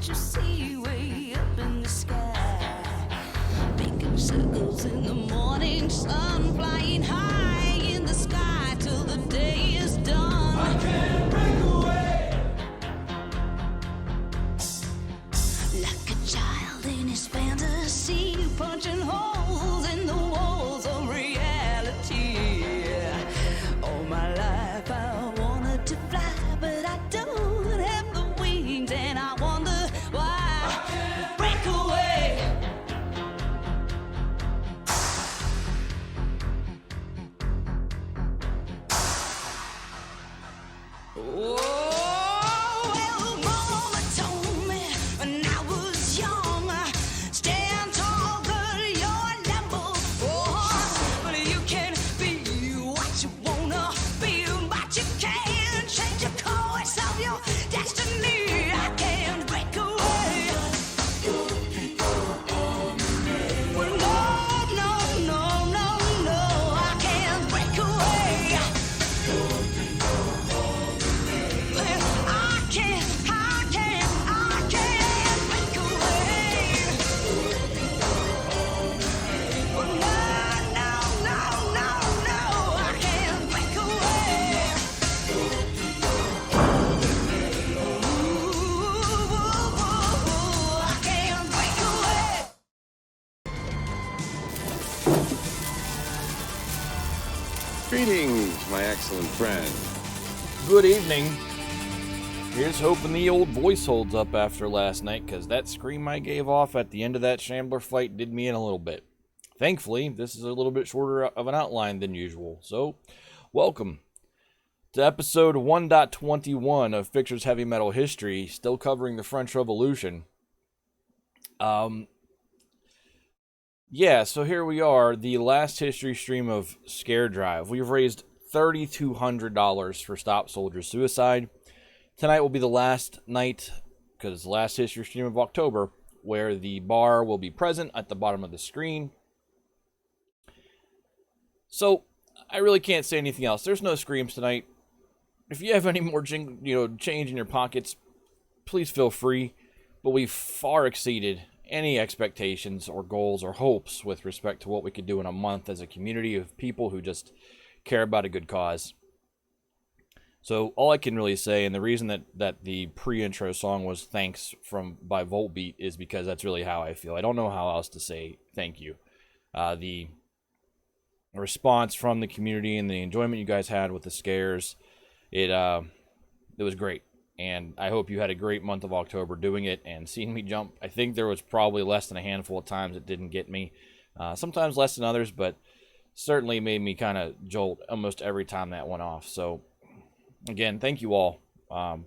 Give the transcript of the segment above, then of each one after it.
what you see way up in the sky. Making circles in the morning sun, flying high in the sky till the day is done. I can't break away. Like a child in his fantasy, punching holes in the walls of reality. All my life I wanted to fly, but I don't have the wings, and I wonder why I can't break away. Oh, well, Mama told me when I was young, stand tall, girl, you're number one. But you can be what you wanna be, but you can't change the course of your destiny. I can't break away. Well, no, I can't break away. I can't break away. Well, no, I can't break away. Ooh, I can't break away. Greetings, my excellent friend. Good evening. Here's hoping the old voice holds up after last night, because that scream I gave off at the end of that Shambler fight did me in a little bit. Thankfully, this is a little bit shorter of an outline than usual, so welcome to episode 1.21 of Fixer's Heavy Metal History, still covering the French Revolution. Yeah, so here we are, the last history stream of Scare Drive. We've raised $3,200 for Stop Soldier Suicide. Tonight will be the last night, because it's the last history stream of October, where the bar will be present at the bottom of the screen. So, I really can't say anything else. There's no screams tonight. If you have any more change in your pockets, please feel free. But we've far exceeded any expectations or goals or hopes with respect to what we could do in a month as a community of people who just care about a good cause. So all I can really say, and the reason that the pre-intro song was Thanks by Voltbeat, is because that's really how I feel. I don't know how else to say thank you. The response from the community and the enjoyment you guys had with the scares, it was great. And I hope you had a great month of October doing it and seeing me jump. I think there was probably less than a handful of times it didn't get me. Sometimes less than others, but certainly made me kind of jolt almost every time that went off. So again, thank you all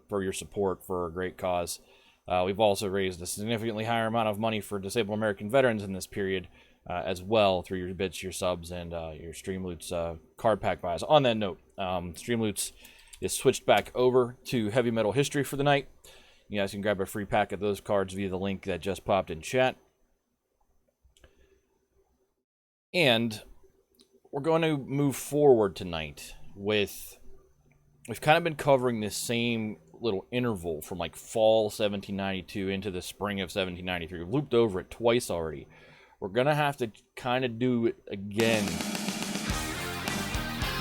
for your support for a great cause. We've also raised a significantly higher amount of money for disabled American veterans in this period as well through your bits, your subs, and your Streamloots card pack buys. On that note, Streamloots is switched back over to Heavy Metal History for the night. You guys can grab a free pack of those cards via the link that just popped in chat. And we're going to move forward tonight with... We've kind of been covering this same little interval from like fall 1792 into the spring of 1793. We've looped over it twice already. We're going to have to kind of do it again.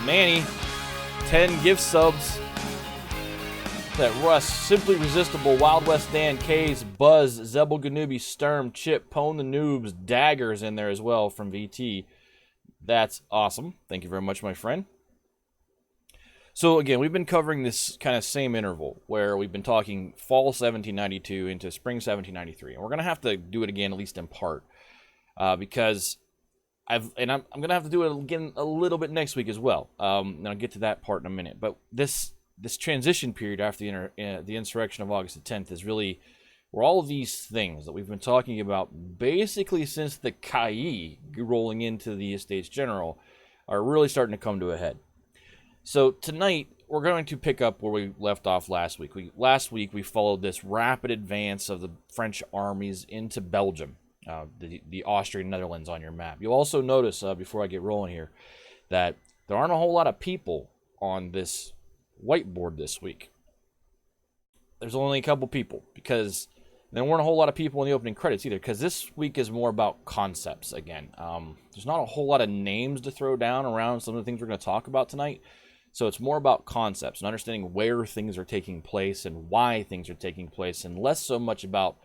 Manny, 10 gift subs. That Russ, Simply Resistible, Wild West Dan, K's, Buzz, Zebel Ganubi, Sturm, Chip, Pone the Noobs, Daggers in there as well from VT. That's awesome. Thank you very much, my friend. So again, we've been covering this kind of same interval where we've been talking fall 1792 into spring 1793, and we're gonna have to do it again, at least in part, because I'm gonna have to do it again a little bit next week as well. And I'll get to that part in a minute. But this transition period after the insurrection of August the 10th is really where all of these things that we've been talking about basically since the Cailles rolling into the Estates General are really starting to come to a head. So tonight, we're going to pick up where we left off last week. Last week, we followed this rapid advance of the French armies into Belgium, the Austrian Netherlands on your map. You'll also notice, before I get rolling here, that there aren't a whole lot of people on this whiteboard this week. There's only a couple people, because There weren't a whole lot of people in the opening credits either, because this week is more about concepts again. There's not a whole lot of names to throw down around some of the things we're going to talk about tonight. So it's more about concepts and understanding where things are taking place and why things are taking place, and less so much about,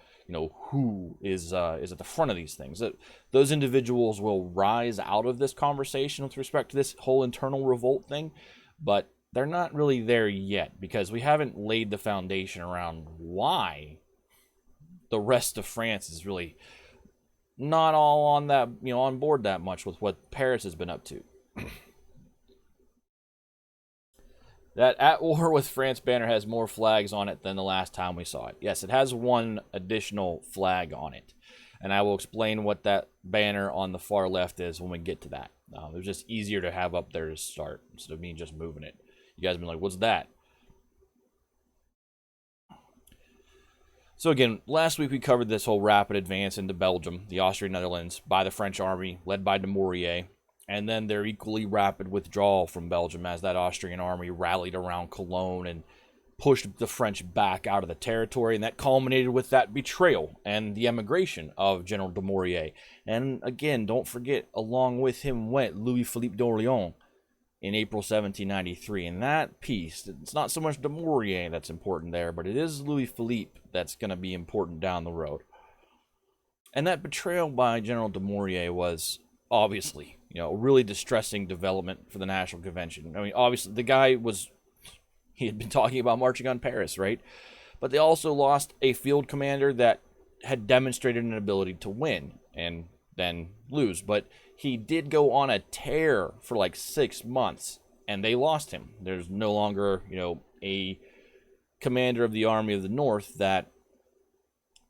who is at the front of these things. Those individuals will rise out of this conversation with respect to this whole internal revolt thing, but they're not really there yet, because we haven't laid the foundation around why the rest of France is really not all on that, on board that much with what Paris has been up to. That "At War with France" banner has more flags on it than the last time we saw it. Yes, it has one additional flag on it, and I will explain what that banner on the far left is when we get to that. It was just easier to have up there to start instead of me just moving it. You guys have been like, what's that? So again, last week we covered this whole rapid advance into Belgium, the Austrian Netherlands, by the French army, led by Dumouriez, and then their equally rapid withdrawal from Belgium as that Austrian army rallied around Cologne and pushed the French back out of the territory, and that culminated with that betrayal and the emigration of General Dumouriez. And again, don't forget, along with him went Louis-Philippe d'Orléans in April 1793. And that piece, it's not so much Dumouriez that's important there, but it is Louis-Philippe that's going to be important down the road. And that betrayal by General Dumouriez was obviously, a really distressing development for the National Convention. I mean, obviously, the guy he had been talking about marching on Paris, right? But they also lost a field commander that had demonstrated an ability to win and then lose. But he did go on a tear for like 6 months, and they lost him. There's no longer, a commander of the Army of the North that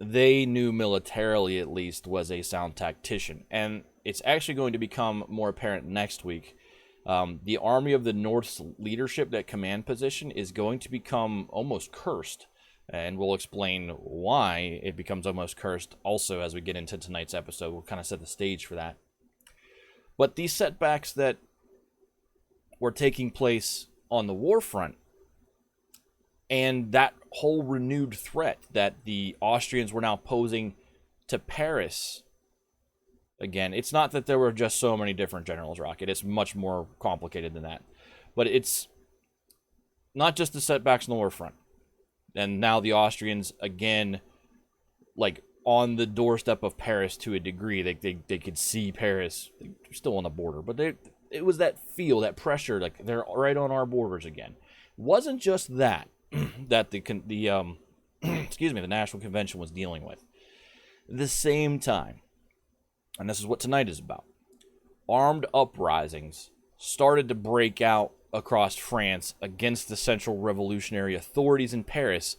they knew militarily at least was a sound tactician. And it's actually going to become more apparent next week. The Army of the North's leadership, that command position, is going to become almost cursed. And we'll explain why it becomes almost cursed also as we get into tonight's episode. We'll kind of set the stage for that. But these setbacks that were taking place on the war front, and that whole renewed threat that the Austrians were now posing to Paris, again, it's not that there were just so many different generals, Rocket. It's much more complicated than that. But it's not just the setbacks on the war front. And now the Austrians, again, like on the doorstep of Paris to a degree. They could see Paris. They're still on the border, but it was that feel, that pressure, like they're right on our borders again. It wasn't just that that the excuse me, the National Convention was dealing with. At the same time, and this is what tonight is about, armed uprisings started to break out across France against the Central Revolutionary authorities in Paris,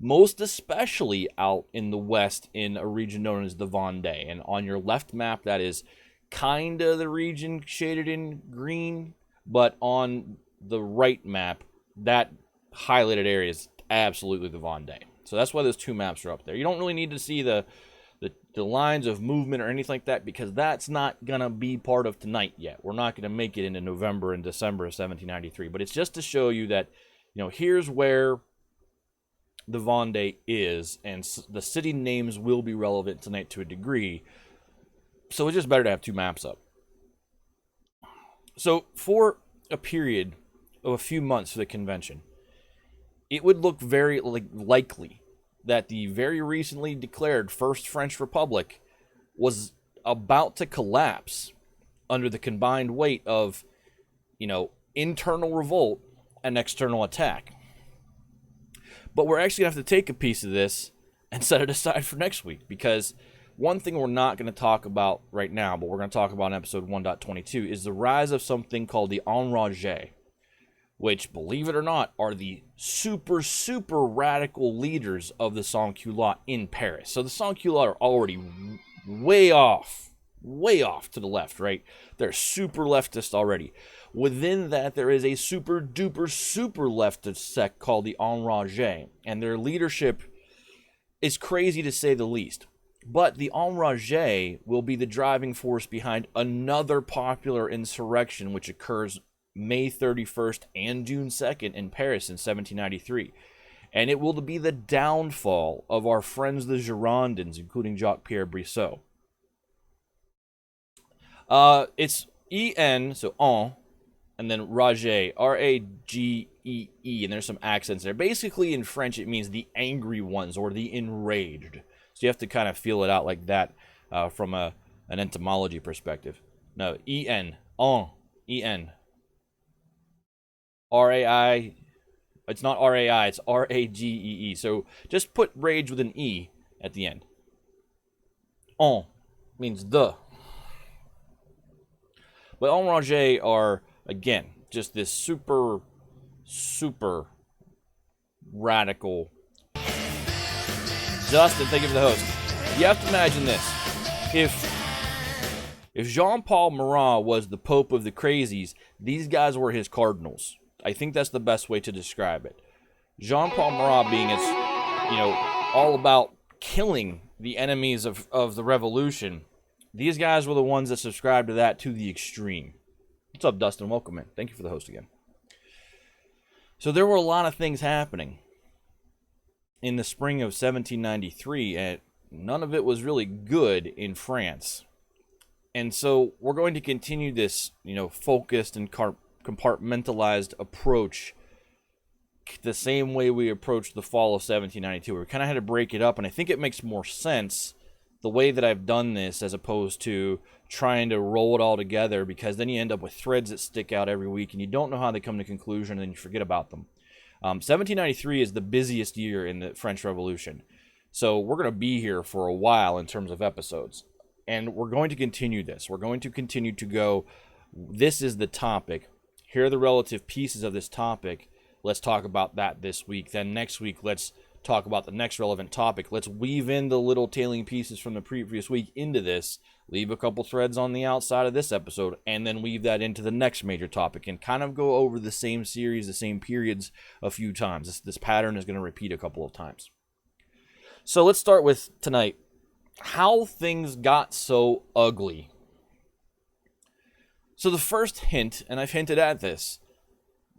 most especially out in the west in a region known as the Vendee. And on your left map, that is kind of the region shaded in green, but on the right map, that highlighted area is absolutely the Vendee. So that's why those two maps are up there. You don't really need to see the lines of movement or anything like that, because that's not going to be part of tonight yet. We're not going to make it into November and December of 1793. But it's just to show you that, here's where the Vendee is, and the city names will be relevant tonight to a degree. So it's just better to have two maps up. So for a period of a few months for the convention, it would look very likely that the very recently declared First French Republic was about to collapse under the combined weight of, internal revolt and external attack. But we're actually going to have to take a piece of this and set it aside for next week, because one thing we're not going to talk about right now, but we're going to talk about in episode 1.22, is the rise of something called the enragés, which, believe it or not, are the super, super radical leaders of the sans-culottes in Paris. So the sans-culottes are already way off to the left, right? They're super leftist already. Within that, there is a super duper super leftist sect called the enragés, and their leadership is crazy to say the least. But the enragés will be the driving force behind another popular insurrection which occurs May 31st and June 2nd in Paris in 1793. and it will be the downfall of our friends the Girondins, including Jacques-Pierre Brissot. It's E-N, so en, and then Rage, R-A-G-E-E, and there's some accents there. Basically, in French, it means the angry ones or the enraged. So you have to kind of feel it out like that from an etymology perspective. No, E-N, en, E-N. R-A-I, it's not R-A-I, it's R-A-G-E-E. So just put rage with an E at the end. En means the. But enragés are, again, just this super, super radical. Justin, thank you for the host. You have to imagine this. If Jean-Paul Marat was the Pope of the Crazies, these guys were his cardinals. I think that's the best way to describe it. Jean-Paul Marat being, all about killing the enemies of the revolution. These guys were the ones that subscribed to that to the extreme. What's up, Dustin? Welcome in. Thank you for the host again. So there were a lot of things happening in the spring of 1793, and none of it was really good in France. And so we're going to continue this, focused and compartmentalized approach the same way we approached the fall of 1792. We kind of had to break it up, and I think it makes more sense the way that I've done this as opposed to trying to roll it all together, because then you end up with threads that stick out every week and you don't know how they come to conclusion and then you forget about them. 1793 is the busiest year in the French Revolution. So we're going to be here for a while in terms of episodes. And we're going to continue this. We're going to continue to go, this is the topic. Here are the relative pieces of this topic. Let's talk about that this week. Then next week, let's talk about the next relevant topic. Let's weave in the little tailing pieces from the previous week into this, leave a couple threads on the outside of this episode, and then weave that into the next major topic and kind of go over the same series, the same periods a few times. This pattern is going to repeat a couple of times. So let's start with tonight, how things got so ugly. So the first hint, and I've hinted at this,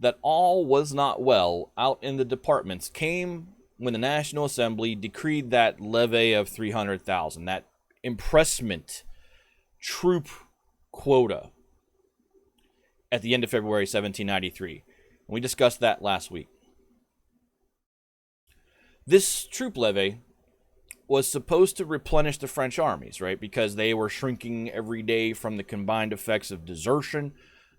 that all was not well out in the departments came when the National Assembly decreed that levy of 300,000, that impressment troop quota at the end of February 1793. And we discussed that last week. This troop levy was supposed to replenish the French armies, right? Because they were shrinking every day from the combined effects of desertion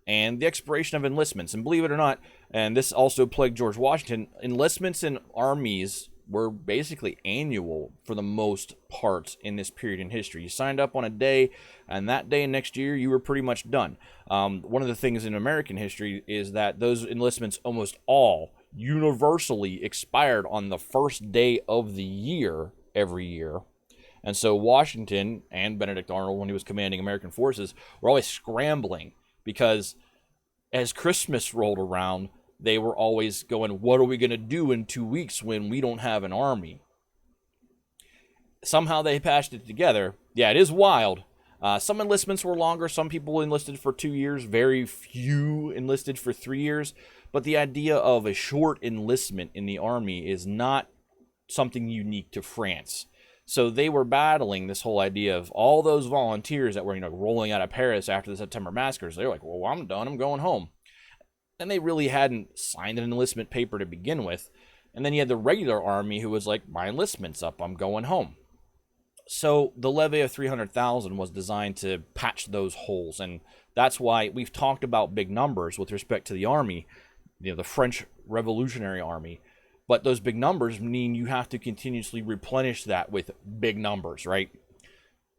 and the expiration of enlistments. And believe it or not, and this also plagued George Washington, enlistments in armies were basically annual for the most part in this period in history. You signed up on a day, and that day next year, you were pretty much done. One of the things in American history is that those enlistments almost all universally expired on the first day of the year every year. And so Washington and Benedict Arnold, when he was commanding American forces, were always scrambling, because as Christmas rolled around, they were always going, what are we going to do in 2 weeks when we don't have an army? Somehow they patched it together. Yeah, it is wild. Some enlistments were longer. Some people enlisted for 2 years. Very few enlisted for 3 years. But the idea of a short enlistment in the army is not something unique to France. So they were battling this whole idea of all those volunteers that were, rolling out of Paris after the September massacres. They were like, well, I'm done. I'm going home. And they really hadn't signed an enlistment paper to begin with. And then you had the regular army who was like, my enlistment's up. I'm going home. So the levy of 300,000 was designed to patch those holes. And that's why we've talked about big numbers with respect to the army, the French Revolutionary Army. But those big numbers mean you have to continuously replenish that with big numbers, right?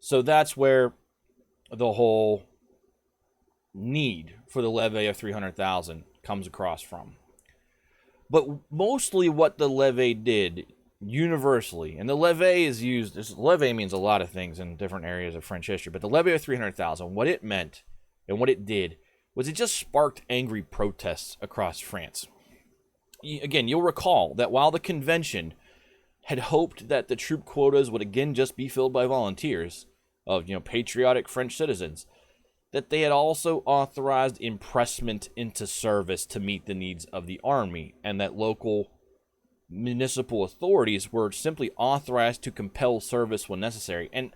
So that's where the whole need for the levy of 300,000 comes across from. But mostly what the levy did universally, and the levy is used, levy means a lot of things in different areas of French history, but the levy of 300,000, what it meant and what it did was it just sparked angry protests across France. Again, you'll recall that while the convention had hoped that the troop quotas would again just be filled by volunteers of, patriotic French citizens, that they had also authorized impressment into service to meet the needs of the army, and that local municipal authorities were simply authorized to compel service when necessary. And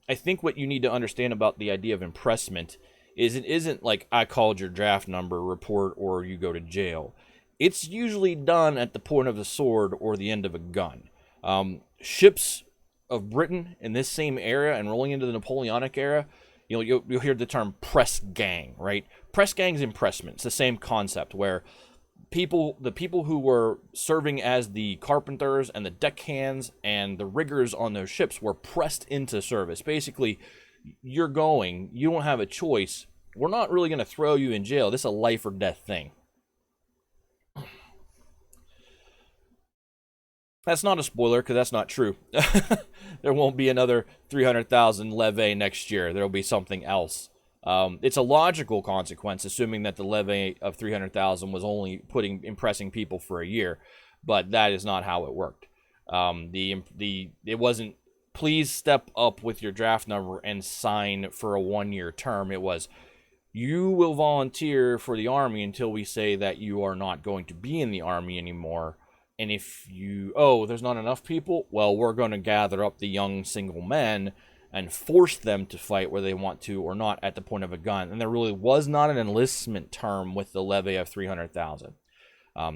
I think what you need to understand about the idea of impressment is it isn't like I called your draft number, report, or you go to jail. It's usually done at the point of the sword or the end of a gun. Ships of Britain in this same era and rolling into the Napoleonic era, you'll hear the term press gang, right? Press gang's impressment. It's the same concept where the people who were serving as the carpenters and the deckhands and the riggers on those ships were pressed into service. Basically, you don't have a choice. We're not really going to throw you in jail. This is a life or death thing. That's not a spoiler, because that's not true. There won't be another 300,000 levy next year. There will be something else. It's a logical consequence, assuming that the levy of 300,000 was only impressing people for a year, but that is not how it worked. It wasn't, please step up with your draft number and sign for a 1-year term. It was, you will volunteer for the Army until we say that you are not going to be in the Army anymore. And if there's not enough people, well, we're going to gather up the young single men and force them to fight where they want to or not at the point of a gun. And there really was not an enlistment term with the levy of 300,000.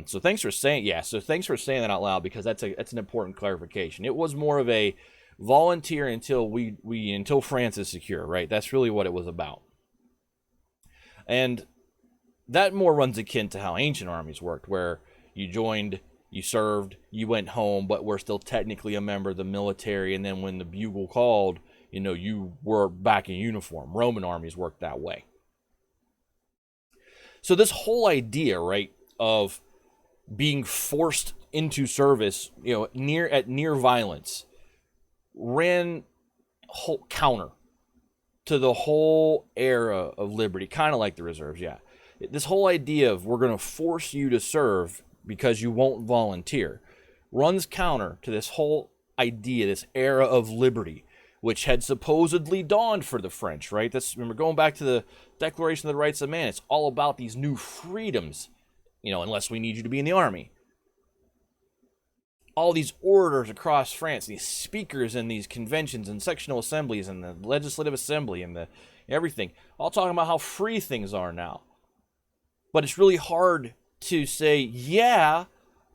So thanks for saying that out loud, because that's an important clarification. It was more of a volunteer until France is secure, right? That's really what it was about. And that more runs akin to how ancient armies worked, where you joined, you served, you went home, but were still technically a member of the military, and then when the bugle called, you were back in uniform. Roman armies worked that way. So this whole idea, right, of being forced into service, near violence, ran counter to the whole era of liberty, kind of like the reserves, yeah. This whole idea of we're going to force you to serve because you won't volunteer runs counter to this whole idea, this era of liberty, which had supposedly dawned for the French, right? Remember, going back to the Declaration of the Rights of Man, it's all about these new freedoms, unless we need you to be in the army. All these orators across France, these speakers in these conventions and sectional assemblies and the legislative assembly and the everything, all talking about how free things are now. But it's really hard to say, yeah,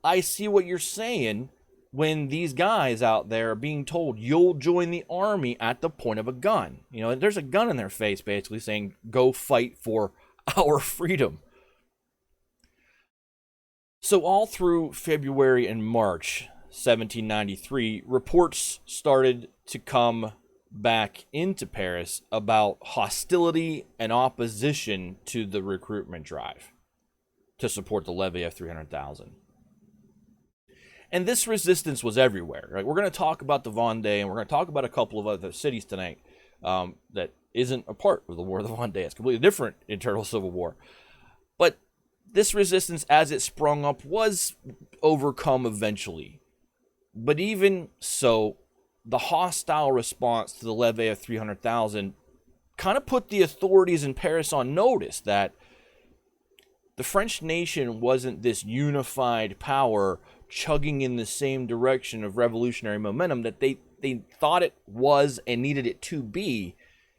I see what you're saying, when these guys out there are being told you'll join the army at the point of a gun. There's a gun in their face basically saying, go fight for our freedom. So all through February and March 1793, reports started to come back into Paris about hostility and opposition to the recruitment drive to support the levy of 300,000. And this resistance was everywhere, right? We're going to talk about the Vendee, and we're going to talk about a couple of other cities tonight that isn't a part of the War of the Vendee. It's completely different internal civil war. But this resistance, as it sprung up, was overcome eventually. But even so, the hostile response to the levy of 300,000 kind of put the authorities in Paris on notice that the French nation wasn't this unified power chugging in the same direction of revolutionary momentum that they thought it was and needed it to be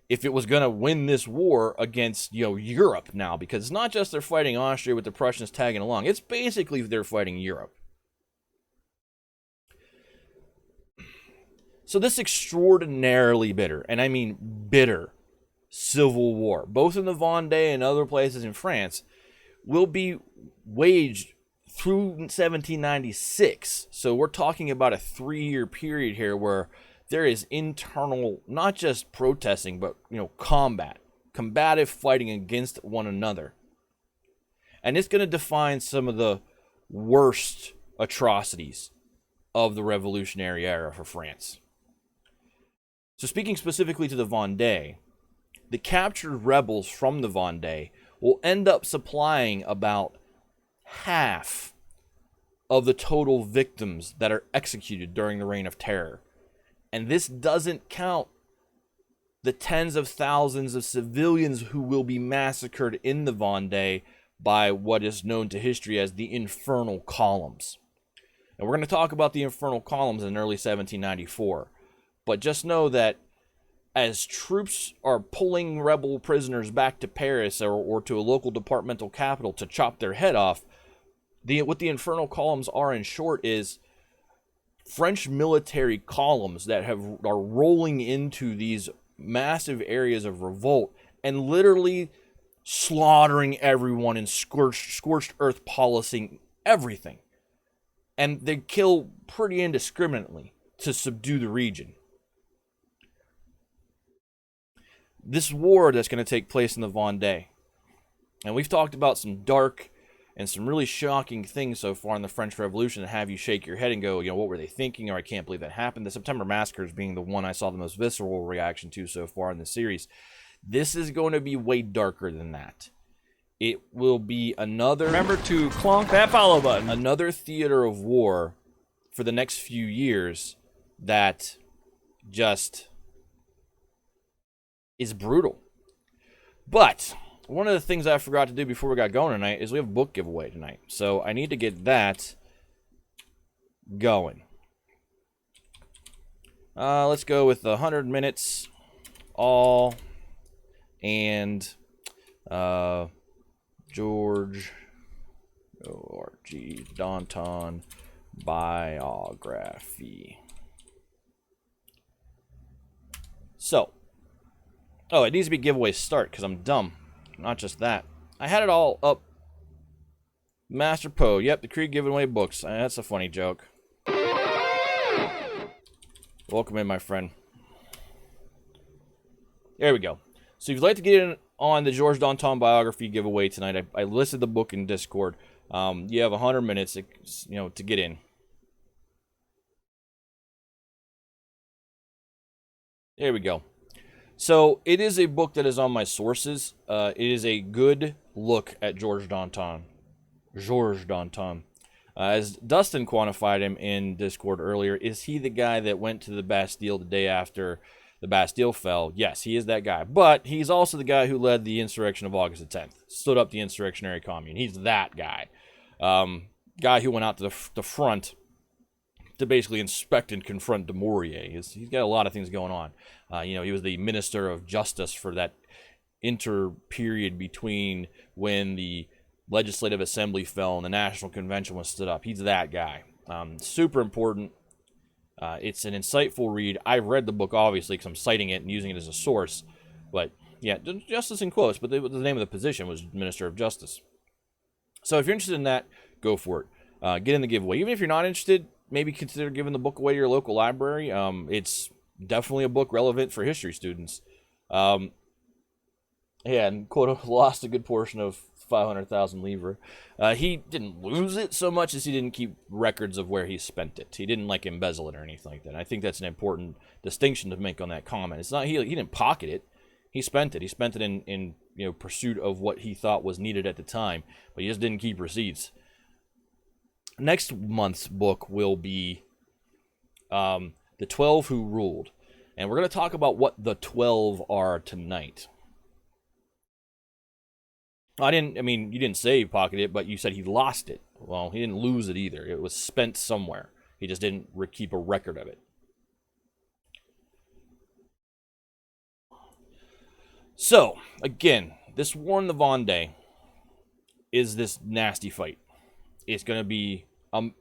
if it was going to win this war against Europe now. Because it's not just they're fighting Austria with the Prussians tagging along. It's basically they're fighting Europe. So this extraordinarily bitter, and I mean bitter, civil war, both in the Vendee and other places in France, will be waged through 1796. So we're talking about a 3-year period here where there is internal, not just protesting, but combative fighting against one another. And it's going to define some of the worst atrocities of the revolutionary era for France. So speaking specifically to the Vendee, the captured rebels from the Vendee will end up supplying about half of the total victims that are executed during the Reign of Terror. And this doesn't count the tens of thousands of civilians who will be massacred in the Vendee by what is known to history as the Infernal Columns. And we're going to talk about the Infernal Columns in early 1794. But just know that as troops are pulling rebel prisoners back to Paris or to a local departmental capital to chop their head off, what the Infernal Columns are, in short, is French military columns that are rolling into these massive areas of revolt and literally slaughtering everyone and scorched earth policing everything. And they kill pretty indiscriminately to subdue the region. This war that's going to take place in the Vendee, and we've talked about some dark and some really shocking things so far in the French Revolution that have you shake your head and go, what were they thinking, or I can't believe that happened. The September Massacres being the one I saw the most visceral reaction to so far in the series. This is going to be way darker than that. It will be another... Remember to clonk that follow button. Another theater of war for the next few years that just is brutal. But one of the things I forgot to do before we got going tonight is we have a book giveaway tonight. So I need to get that going. Let's go with 100 minutes all and George O.R.G. Danton biography. So, it needs to be giveaway start because I'm dumb. Not just that. I had it all up. Master Poe. Yep, the Creed giving away books. That's a funny joke. Welcome in, my friend. There we go. So if you'd like to get in on the George Danton biography giveaway tonight, I listed the book in Discord. You have 100 minutes, to get in. There we go. So it is a book that is on my sources. It is a good look at George Danton. George Danton. As Dustin quantified him in Discord earlier, is he the guy that went to the Bastille the day after the Bastille fell? Yes, he is that guy. But he's also the guy who led the insurrection of August the 10th. Stood up the insurrectionary commune. He's that guy. Guy who went out to the front to basically inspect and confront Dumouriez. He's got a lot of things going on. He was the Minister of Justice for that inter-period between when the Legislative Assembly fell and the National Convention was stood up. He's that guy. Super important. It's an insightful read. I've read the book, obviously, because I'm citing it and using it as a source. But, yeah, justice in quotes, but the name of the position was Minister of Justice. So if you're interested in that, go for it. Get in the giveaway. Even if you're not interested, maybe consider giving the book away to your local library. It's definitely a book relevant for history students. And quote, lost a good portion of 500,000 livres. He didn't lose it so much as he didn't keep records of where he spent it. He didn't embezzle it or anything like that. I think that's an important distinction to make on that comment. It's not he didn't pocket it. He spent it. He spent it in pursuit of what he thought was needed at the time, but he just didn't keep receipts. Next month's book will be The 12 Who Ruled. And we're going to talk about what the 12 are tonight. You didn't say he pocketed it, but you said he lost it. Well, he didn't lose it either. It was spent somewhere. He just didn't keep a record of it. So, again, this war in the Vendee is this nasty fight. It's going to be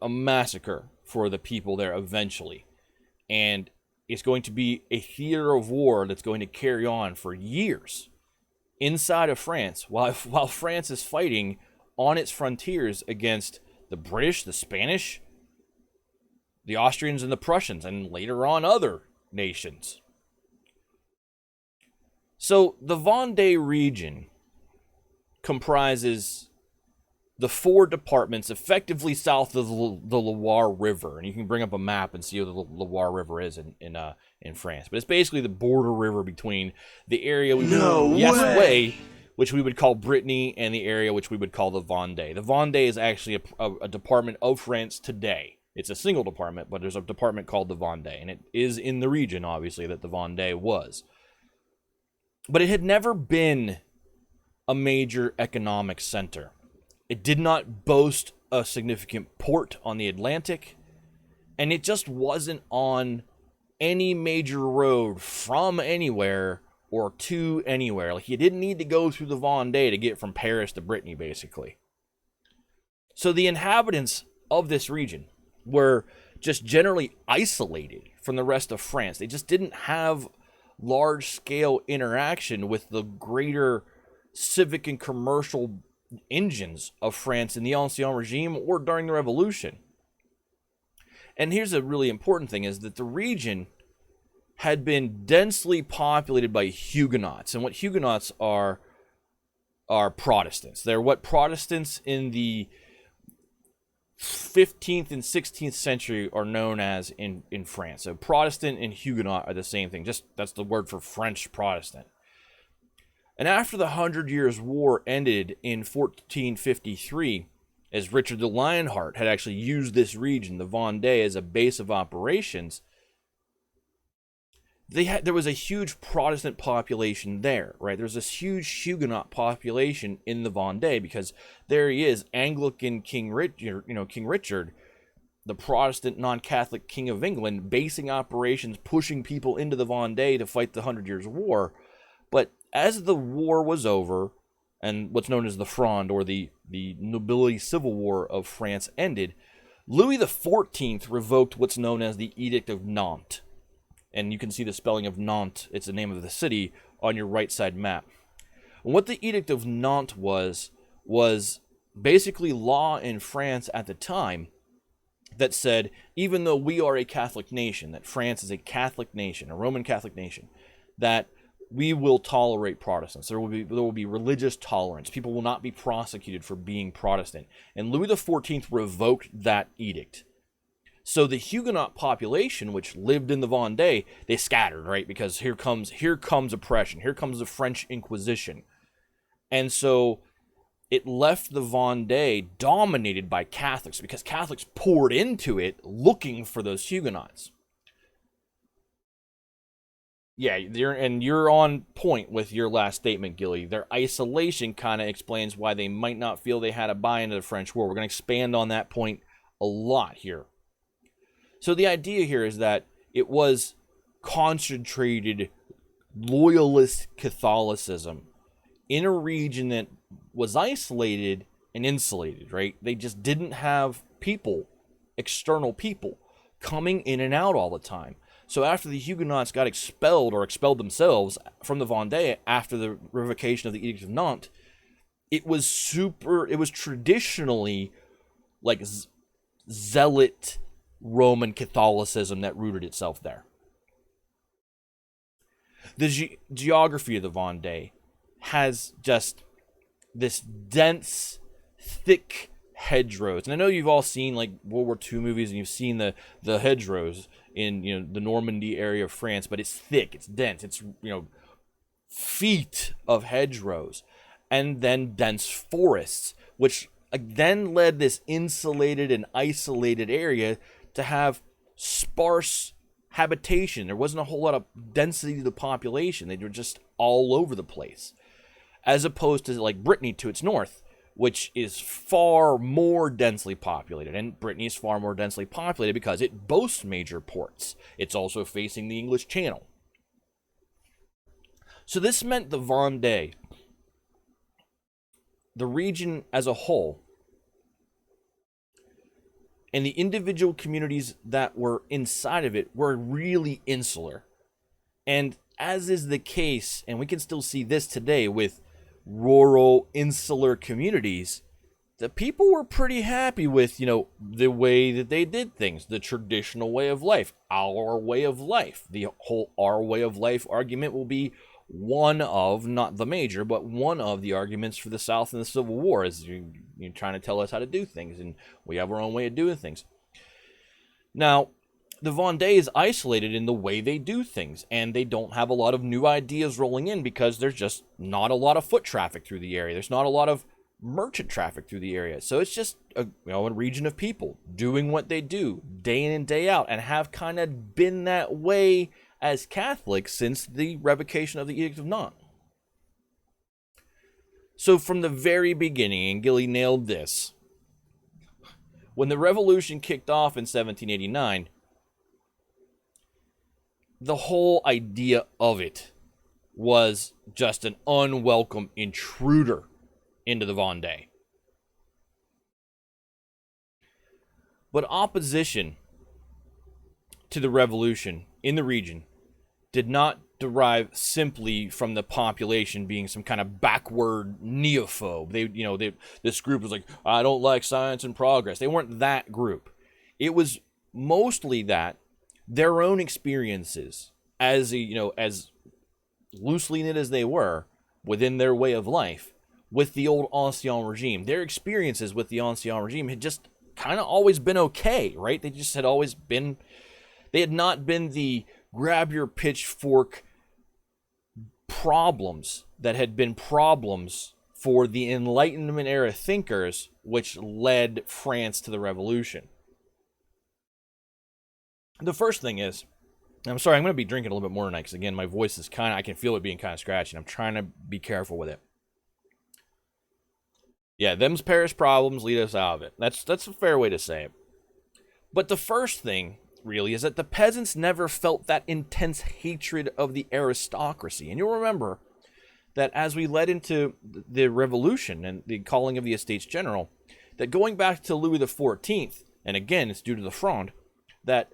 a massacre for the people there eventually. And it's going to be a theater of war that's going to carry on for years inside of France, while France is fighting on its frontiers against the British, the Spanish, the Austrians, and the Prussians, and later on other nations. So the Vendee region comprises the 4 departments effectively south of the Loire River, and you can bring up a map and see where the Loire River is in France. But it's basically the border river between the area which we would call Brittany, and the area which we would call the Vendee. The Vendee is actually a department of France today. It's a single department, but there's a department called the Vendee, and it is in the region, obviously, that the Vendee was. But it had never been a major economic center. It did not boast a significant port on the Atlantic. And it just wasn't on any major road from anywhere or to anywhere. Like, you didn't need to go through the Vendee to get from Paris to Brittany, basically. So the inhabitants of this region were just generally isolated from the rest of France. They just didn't have large-scale interaction with the greater civic and commercial engines of France in the Ancien Regime or during the Revolution. And here's a really important thing, is that the region had been densely populated by Huguenots. And what Huguenots are Protestants. They're what Protestants in the 15th and 16th century are known as in France. So Protestant and Huguenot are the same thing. Just that's the word for French Protestant. And after the 100 Years' War ended in 1453, as Richard the Lionheart had actually used this region, the Vendee, as a base of operations, there was a huge Protestant population there, right? There's this huge Huguenot population in the Vendee, because there he is, Anglican King Richard, the Protestant non-Catholic King of England, basing operations, pushing people into the Vendee to fight the 100 Years' War. But as the war was over, and what's known as the Fronde, or the nobility civil war of France, ended, Louis XIV revoked what's known as the Edict of Nantes. And you can see the spelling of Nantes, it's the name of the city, on your right side map. And what the Edict of Nantes was basically law in France at the time that said, even though we are a Catholic nation, that France is a Catholic nation, a Roman Catholic nation, that we will tolerate Protestants. There will be religious tolerance. People will not be prosecuted for being Protestant. And Louis XIV revoked that edict. So the Huguenot population, which lived in the Vendee, they scattered, right? Because here comes oppression. Here comes the French Inquisition. And so it left the Vendee dominated by Catholics, because Catholics poured into it looking for those Huguenots. Yeah, you're on point with your last statement, Gilly. Their isolation kind of explains why they might not feel they had a buy into the French war. We're going to expand on that point a lot here. So the idea here is that it was concentrated loyalist Catholicism in a region that was isolated and insulated, right? They just didn't have people, external people, coming in and out all the time. So after the Huguenots got expelled themselves from the Vendee after the revocation of the Edict of Nantes, it was traditionally like zealot Roman Catholicism that rooted itself there. The geography of the Vendee has just this dense, thick hedgerows. And I know you've all seen like World War II movies, and you've seen the hedgerows in the Normandy area of France, but it's thick, it's dense, it's feet of hedgerows, and then dense forests, which then led this insulated and isolated area to have sparse habitation. There wasn't a whole lot of density to the population. They were just all over the place. As opposed to like Brittany to its north, which is far more densely populated. And Brittany is far more densely populated because it boasts major ports. It's also facing the English Channel. So this meant the Vendee, the region as a whole, and the individual communities that were inside of it were really insular. And as is the case, and we can still see this today with rural, insular communities, the people were pretty happy with, the way that they did things, the traditional way of life, our way of life. The whole our way of life argument will be one of, not the major, but one of the arguments for the South in the Civil War, is you're trying to tell us how to do things, and we have our own way of doing things. Now, the Vendee is isolated in the way they do things, and they don't have a lot of new ideas rolling in because there's just not a lot of foot traffic through the area. There's not a lot of merchant traffic through the area. So it's just a region of people doing what they do day in and day out, and have kind of been that way as Catholics since the revocation of the Edict of Nantes. So from the very beginning, and Gilly nailed this, When the revolution kicked off in 1789, the whole idea of it was just an unwelcome intruder into the Vendee. But opposition to the revolution in the region did not derive simply from the population being some kind of backward neophobe. This group was like, I don't like science and progress. They weren't that group. It was mostly that their own experiences, as loosely knit as they were within their way of life, with the old ancien regime, their experiences with the ancien regime had just kind of always been okay, right? They just had always been, they had not been the grab your pitchfork problems that had been problems for the Enlightenment era thinkers, which led France to the revolution. The first thing is, I'm sorry, I'm going to be drinking a little bit more tonight because, again, my voice is I can feel it being kind of scratchy, and I'm trying to be careful with it. Yeah, them's Paris problems lead us out of it. That's a fair way to say it. But the first thing, really, is that the peasants never felt that intense hatred of the aristocracy. And you'll remember that as we led into the revolution and the calling of the Estates General, that going back to Louis XIV, and again, it's due to the Fronde, that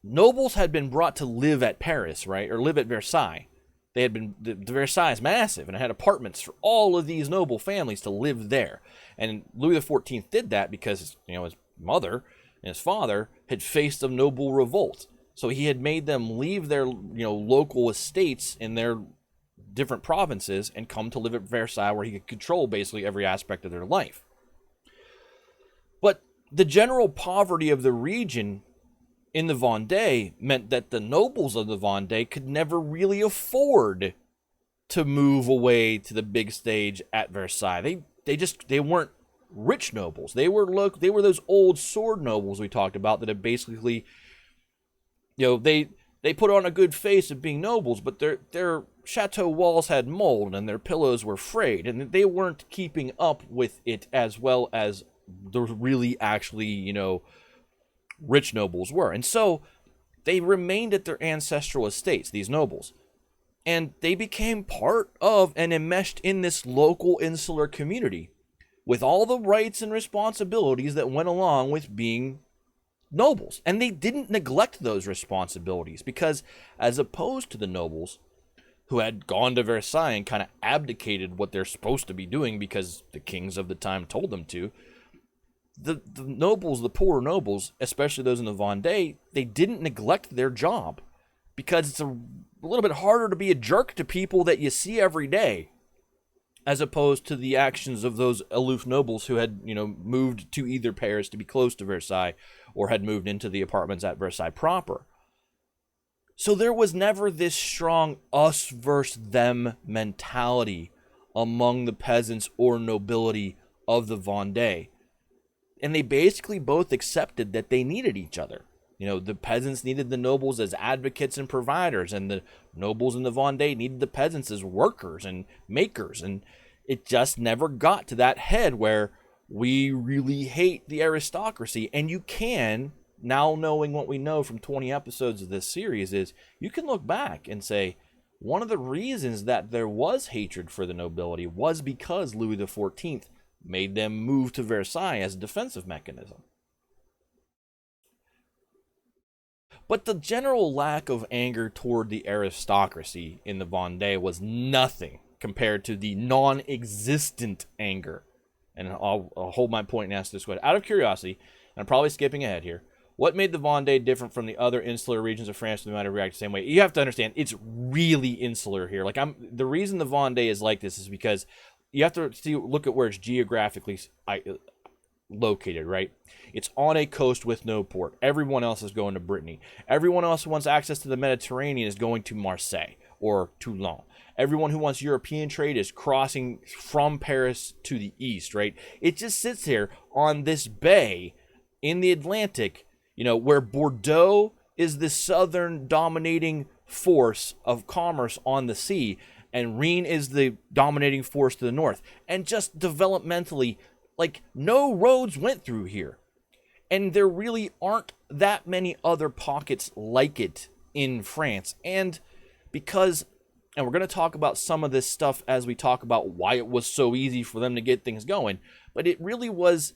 nobles had been brought to live at Paris, right, or live at Versailles. They had been, the Versailles is massive, and it had apartments for all of these noble families to live there. And Louis XIV did that because, his mother and his father had faced a noble revolt. So he had made them leave their, local estates in their different provinces and come to live at Versailles, where he could control basically every aspect of their life. But the general poverty of the region in the Vendee meant that the nobles of the Vendee could never really afford to move away to the big stage at Versailles. They weren't rich nobles. They were those old sword nobles we talked about that had basically, they put on a good face of being nobles, but their chateau walls had mold and their pillows were frayed, and they weren't keeping up with it as well as the really actually, rich nobles were. And so they remained at their ancestral estates, these nobles, and they became part of and enmeshed in this local insular community with all the rights and responsibilities that went along with being nobles. And they didn't neglect those responsibilities, because as opposed to the nobles who had gone to Versailles and kind of abdicated what they're supposed to be doing because the kings of the time told them to, the nobles, the poorer nobles, especially those in the Vendee, they didn't neglect their job, because it's a little bit harder to be a jerk to people that you see every day, as opposed to the actions of those aloof nobles who had, moved to either Paris to be close to Versailles or had moved into the apartments at Versailles proper. So there was never this strong us versus them mentality among the peasants or nobility of the Vendee. And they basically both accepted that they needed each other. The peasants needed the nobles as advocates and providers, and the nobles in the Vendee needed the peasants as workers and makers. And it just never got to that head where we really hate the aristocracy. And you can, now knowing what we know from 20 episodes of this series, is you can look back and say, one of the reasons that there was hatred for the nobility was because Louis XIV made them move to Versailles as a defensive mechanism. But the general lack of anger toward the aristocracy in the Vendee was nothing compared to the non-existent anger. And I'll hold my point and ask this question. Out of curiosity, and I'm probably skipping ahead here, what made the Vendee different from the other insular regions of France that might have reacted the same way? You have to understand, it's really insular here. The reason the Vendee is like this is because you have to look at where it's geographically located, right? It's on a coast with no port. Everyone else is going to Brittany. Everyone else who wants access to the Mediterranean is going to Marseille or Toulon. Everyone who wants European trade is crossing from Paris to the east, right? It just sits here on this bay in the Atlantic, where Bordeaux is the southern dominating force of commerce on the sea, and Rennes is the dominating force to the north. And just developmentally, Like, no roads went through here. And there really aren't that many other pockets like it in France. And because, and we're going to talk about some of this stuff as we talk about why it was so easy for them to get things going, but it really was,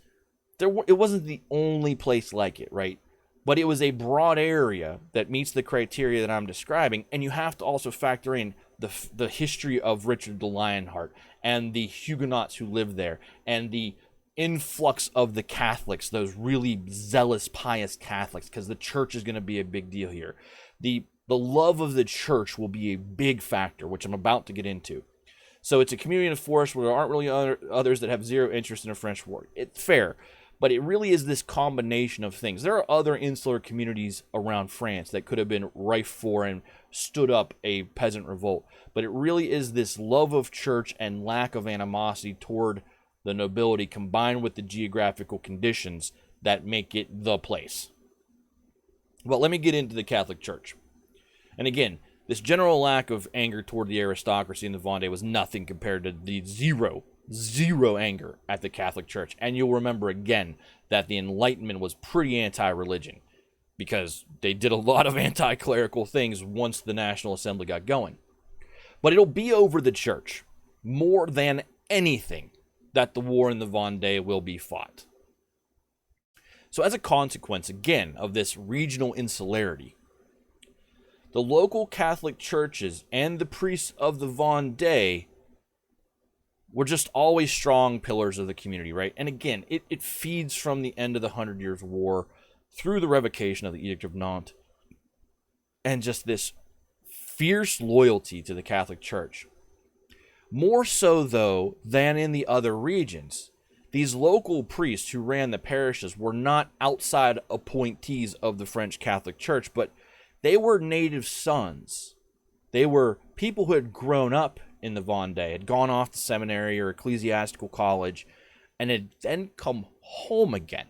it wasn't the only place like it, right? But it was a broad area that meets the criteria that I'm describing, and you have to also factor in the history of Richard the Lionheart and the Huguenots who lived there, and the influx of the Catholics, those really zealous, pious Catholics, because the church is going to be a big deal here. The love of the church will be a big factor, which I'm about to get into. So it's a community in a forest where there aren't really others that have zero interest in a French war. It's fair, but it really is this combination of things. There are other insular communities around France that could have been rife for and stood up a peasant revolt, but it really is this love of church and lack of animosity toward the nobility combined with the geographical conditions that make it the place. Well, let me get into the Catholic Church. And again, this general lack of anger toward the aristocracy in the Vendee was nothing compared to the zero anger at the Catholic Church. And you'll remember again that the Enlightenment was pretty anti-religion because they did a lot of anti-clerical things once the National Assembly got going. But it'll be over the church more than anything that the war in the Vendee will be fought. So as a consequence, again, of this regional insularity, the local Catholic churches and the priests of the Vendee were just always strong pillars of the community, right? And again, it feeds from the end of the 100 Years' War through the revocation of the Edict of Nantes and just this fierce loyalty to the Catholic Church. More so, though, than in the other regions, these local priests who ran the parishes were not outside appointees of the French Catholic Church, but they were native sons. They were people who had grown up in the Vendee, had gone off to seminary or ecclesiastical college, and had then come home again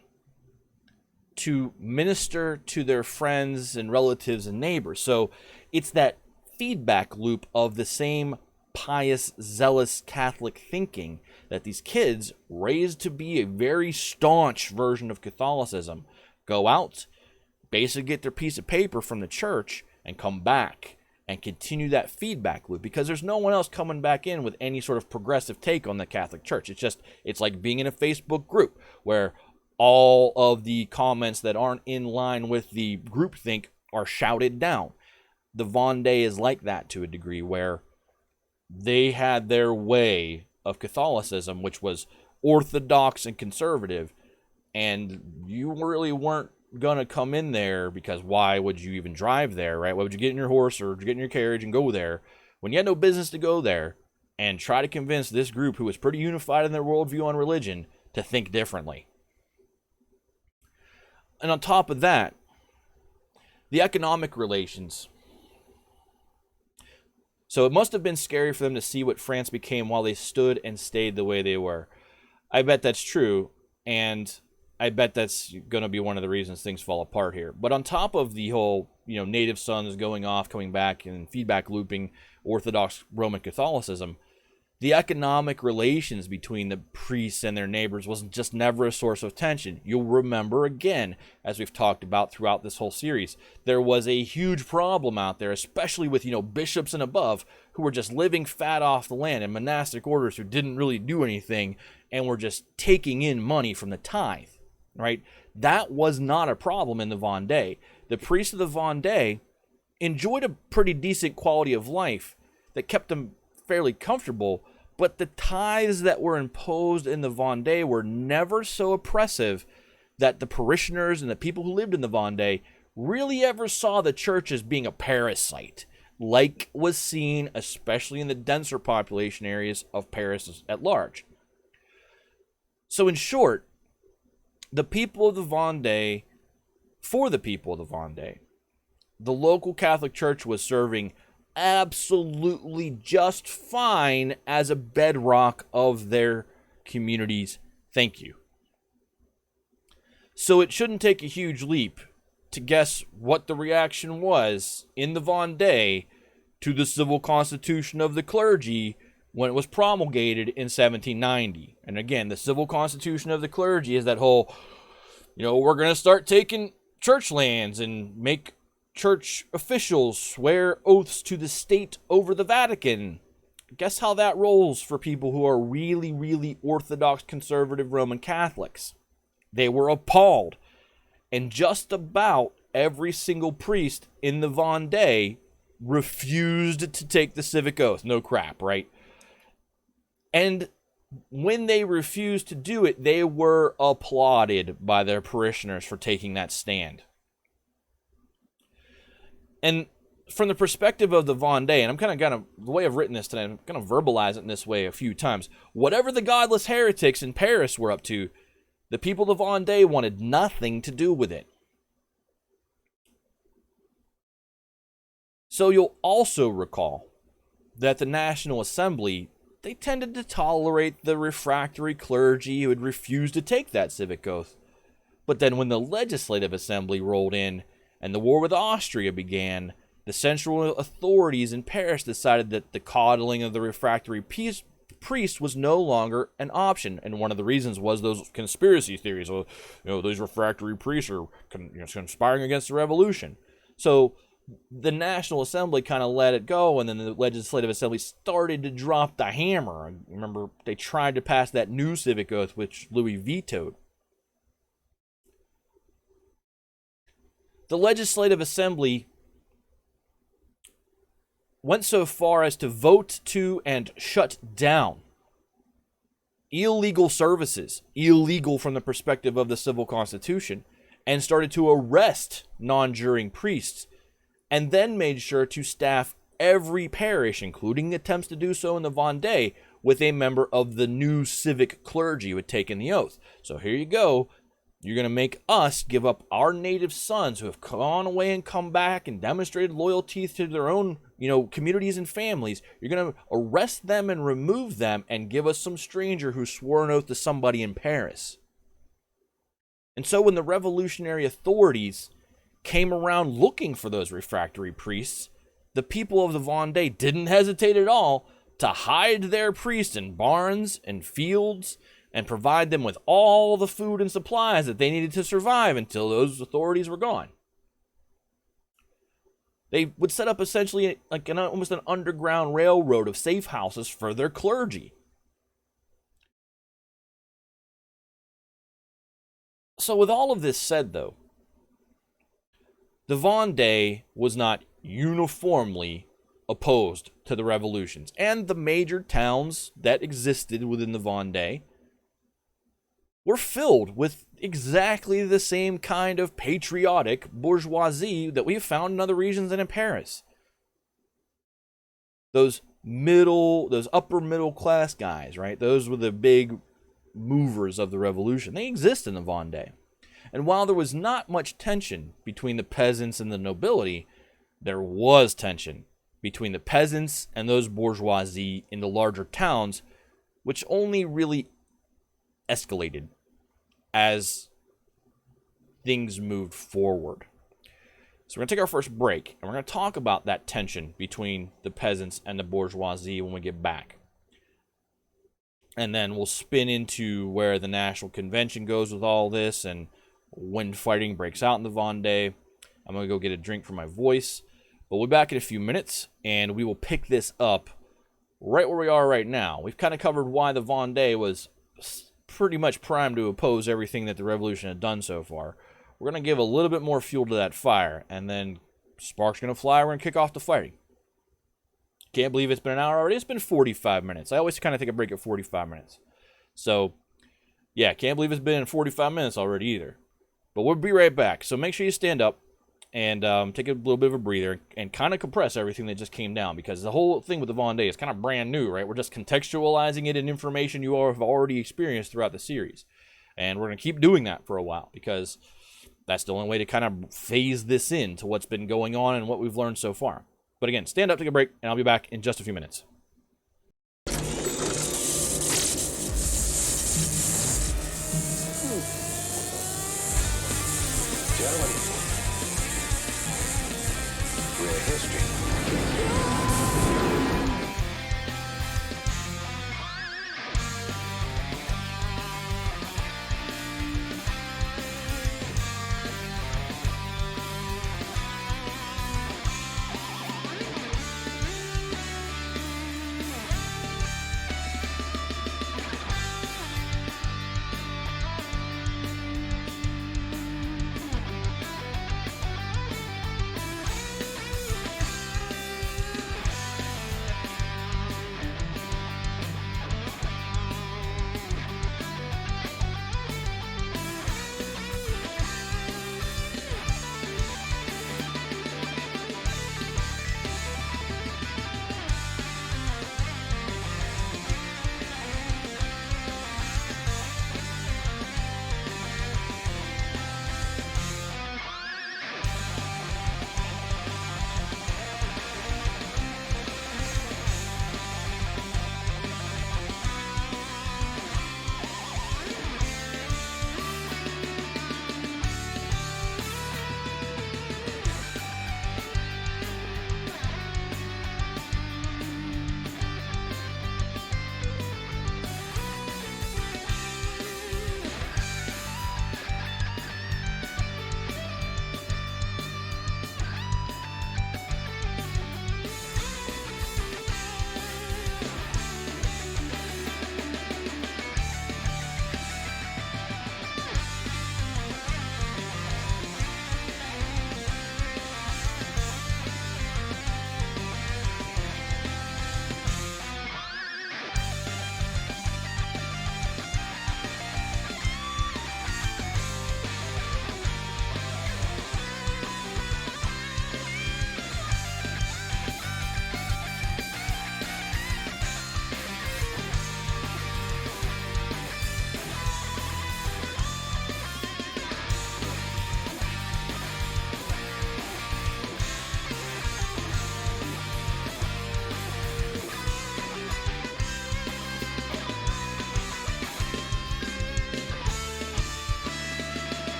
to minister to their friends and relatives and neighbors. So it's that feedback loop of the same pious, zealous Catholic thinking that these kids, raised to be a very staunch version of Catholicism, go out, basically get their piece of paper from the church, and come back and continue that feedback loop, because there's no one else coming back in with any sort of progressive take on the Catholic Church. It's like being in a Facebook group where all of the comments that aren't in line with the groupthink are shouted down. The Vendee is like that to a degree, where they had their way of Catholicism, which was orthodox and conservative, and you really weren't gonna come in there, because why would you even drive there, right? Why would you get in your horse or get in your carriage and go there when you had no business to go there and try to convince this group, who was pretty unified in their worldview on religion, to think differently? And on top of that, the economic relations. So it must have been scary for them to see what France became while they stood and stayed the way they were. I bet that's true, and I bet that's going to be one of the reasons things fall apart here. But on top of the whole, native sons going off, coming back, and feedback looping Orthodox Roman Catholicism, the economic relations between the priests and their neighbors was just never a source of tension. You'll remember, again, as we've talked about throughout this whole series, there was a huge problem out there, especially with, bishops and above, who were just living fat off the land, and monastic orders who didn't really do anything and were just taking in money from the tithe, right? That was not a problem in the Vendee. The priests of the Vendee enjoyed a pretty decent quality of life that kept them fairly comfortable, but the tithes that were imposed in the Vendee were never so oppressive that the parishioners and the people who lived in the Vendee really ever saw the church as being a parasite, like was seen especially in the denser population areas of Paris at large. So in short, the people of the Vendee, for the people of the Vendee, the local Catholic Church was serving absolutely just fine as a bedrock of their communities. Thank you. So it shouldn't take a huge leap to guess what the reaction was in the Vendee to the civil constitution of the clergy when it was promulgated in 1790. And again, the civil constitution of the clergy is that whole, we're going to start taking church lands and make church officials swear oaths to the state over the Vatican. Guess how that rolls for people who are really, really Orthodox conservative Roman Catholics? They were appalled. And just about every single priest in the Vendee refused to take the civic oath. No crap, right? And when they refused to do it, they were applauded by their parishioners for taking that stand. And from the perspective of the Vendee, and I'm kind of the way I've written this today, I'm going to verbalize it in this way a few times. Whatever the godless heretics in Paris were up to, the people of Vendee wanted nothing to do with it. So you'll also recall that the National Assembly, they tended to tolerate the refractory clergy who had refused to take that civic oath. But then when the Legislative Assembly rolled in and the war with Austria began, the central authorities in Paris decided that the coddling of the refractory priest was no longer an option. And one of the reasons was those conspiracy theories. Those refractory priests are conspiring against the revolution. So the National Assembly kind of let it go, and then the Legislative Assembly started to drop the hammer. Remember, they tried to pass that new civic oath, which Louis vetoed. The Legislative Assembly went so far as to vote to and shut down illegal services, illegal from the perspective of the civil constitution, and started to arrest non-juring priests, and then made sure to staff every parish, including attempts to do so in the Vendee, with a member of the new civic clergy who had taken the oath. So here you go. You're going to make us give up our native sons who have gone away and come back and demonstrated loyalty to their own, communities and families. You're going to arrest them and remove them and give us some stranger who swore an oath to somebody in Paris. And so when the revolutionary authorities came around looking for those refractory priests, the people of the Vendee didn't hesitate at all to hide their priests in barns and fields and provide them with all the food and supplies that they needed to survive until those authorities were gone. They would set up essentially like almost an underground railroad of safe houses for their clergy. So with all of this said, though, the Vendee was not uniformly opposed to the revolutions, and the major towns that existed within the Vendee were filled with exactly the same kind of patriotic bourgeoisie that we have found in other regions and in Paris. Those upper middle class guys, right? Those were the big movers of the revolution. They exist in the Vendee. And while there was not much tension between the peasants and the nobility, there was tension between the peasants and those bourgeoisie in the larger towns, which only really escalated as things moved forward. So we're going to take our first break, and we're going to talk about that tension between the peasants and the bourgeoisie when we get back. And then we'll spin into where the National Convention goes with all this and when fighting breaks out in the Vendee. I'm going to go get a drink for my voice. But we'll be back in a few minutes, and we will pick this up right where we are right now. We've kind of covered why the Vendee was pretty much primed to oppose everything that the revolution had done so far. We're going to give a little bit more fuel to that fire, and then sparks going to fly. We're going to kick off the fighting. Can't believe it's been an hour already. It's been 45 minutes. I always kind of take a break at 45 minutes. So, yeah, can't believe it's been 45 minutes already either. But we'll be right back. So make sure you stand up and take a little bit of a breather and kind of compress everything that just came down, because the whole thing with the Vendee is kind of brand new, right? We're just contextualizing it in information you all have already experienced throughout the series. And we're going to keep doing that for a while, because that's the only way to kind of phase this in to what's been going on and what we've learned so far. But again, stand up, take a break, and I'll be back in just a few minutes. Gentlemen, real history.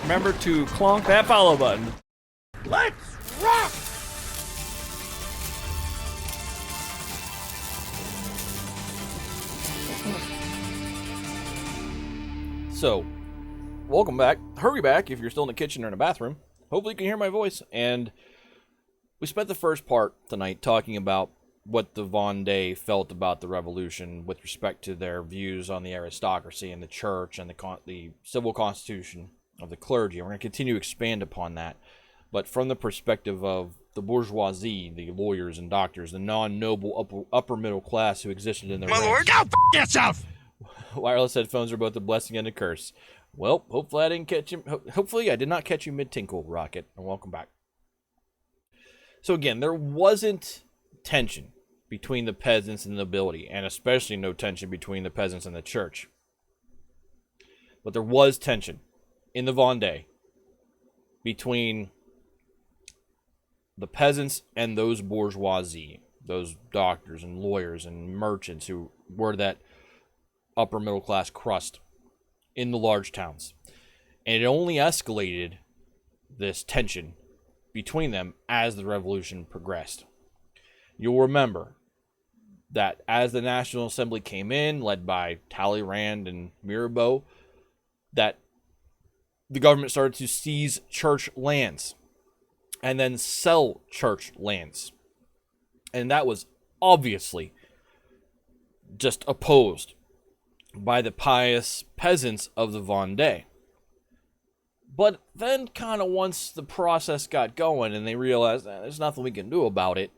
Remember to clonk that follow button. Let's rock! So, welcome back. Hurry back if you're still in the kitchen or in a bathroom. Hopefully you can hear my voice. And we spent the first part tonight talking about what the Vendee felt about the revolution with respect to their views on the aristocracy and the church and the civil constitution of the clergy. We're going to continue to expand upon that, but from the perspective of the bourgeoisie, the lawyers and doctors, the non-noble upper middle class who existed in their ranks. Go f*** yourself! Wireless headphones are both a blessing and a curse. Well, hopefully I didn't catch you. Hopefully I did not catch you mid-tinkle, Rocket, and welcome back. So again, there wasn't tension between the peasants and the nobility, and especially no tension between the peasants and the church. But there was tension in the Vendee between the peasants and those bourgeoisie, those doctors and lawyers and merchants who were that upper middle class crust in the large towns. And it only escalated this tension between them as the revolution progressed. You'll remember that as the National Assembly came in, led by Talleyrand and Mirabeau, that the government started to seize church lands and then sell church lands. And that was obviously just opposed by the pious peasants of the Vendee. But then kind of once the process got going and they realized there's nothing we can do about it,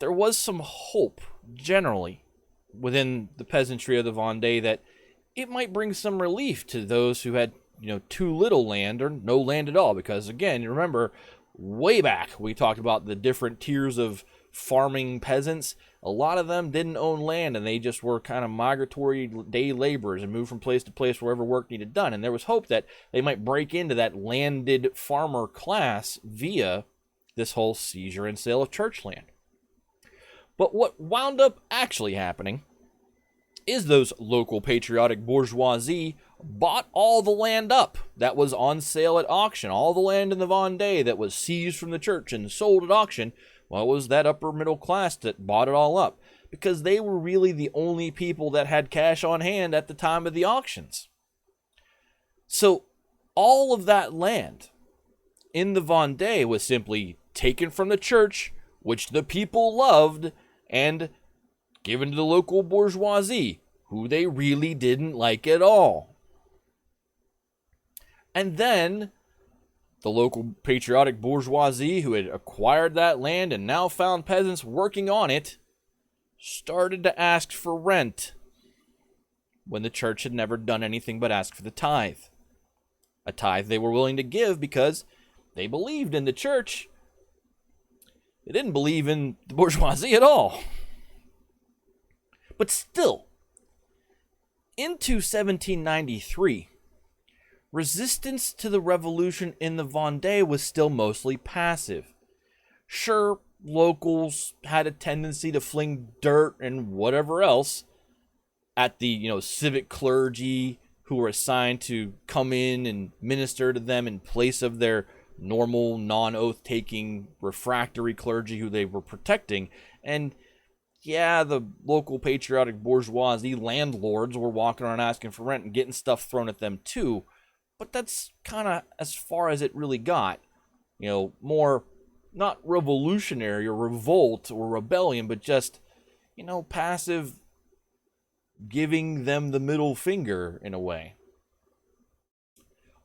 there was some hope generally within the peasantry of the Vendee that it might bring some relief to those who had, too little land or no land at all. Because again, you remember way back we talked about the different tiers of farming peasants. A lot of them didn't own land and they just were kind of migratory day laborers and moved from place to place wherever work needed done. And there was hope that they might break into that landed farmer class via this whole seizure and sale of church land. But what wound up actually happening is those local patriotic bourgeoisie bought all the land up that was on sale at auction. All the land in the Vendee that was seized from the church and sold at auction, well, it was that upper middle class that bought it all up, because they were really the only people that had cash on hand at the time of the auctions. So all of that land in the Vendee was simply taken from the church, which the people loved, and given to the local bourgeoisie, who they really didn't like at all. And then the local patriotic bourgeoisie who had acquired that land and now found peasants working on it started to ask for rent when the church had never done anything but ask for the tithe. A tithe they were willing to give because they believed in the church. They didn't believe in the bourgeoisie at all. But still, into 1793, resistance to the revolution in the Vendee was still mostly passive. Sure, locals had a tendency to fling dirt and whatever else at the, civic clergy who were assigned to come in and minister to them in place of their normal, non-oath-taking, refractory clergy who they were protecting. And yeah, the local patriotic bourgeoisie landlords were walking around asking for rent and getting stuff thrown at them too. But that's kind of as far as it really got. More not revolutionary or revolt or rebellion, but just, passive giving them the middle finger in a way.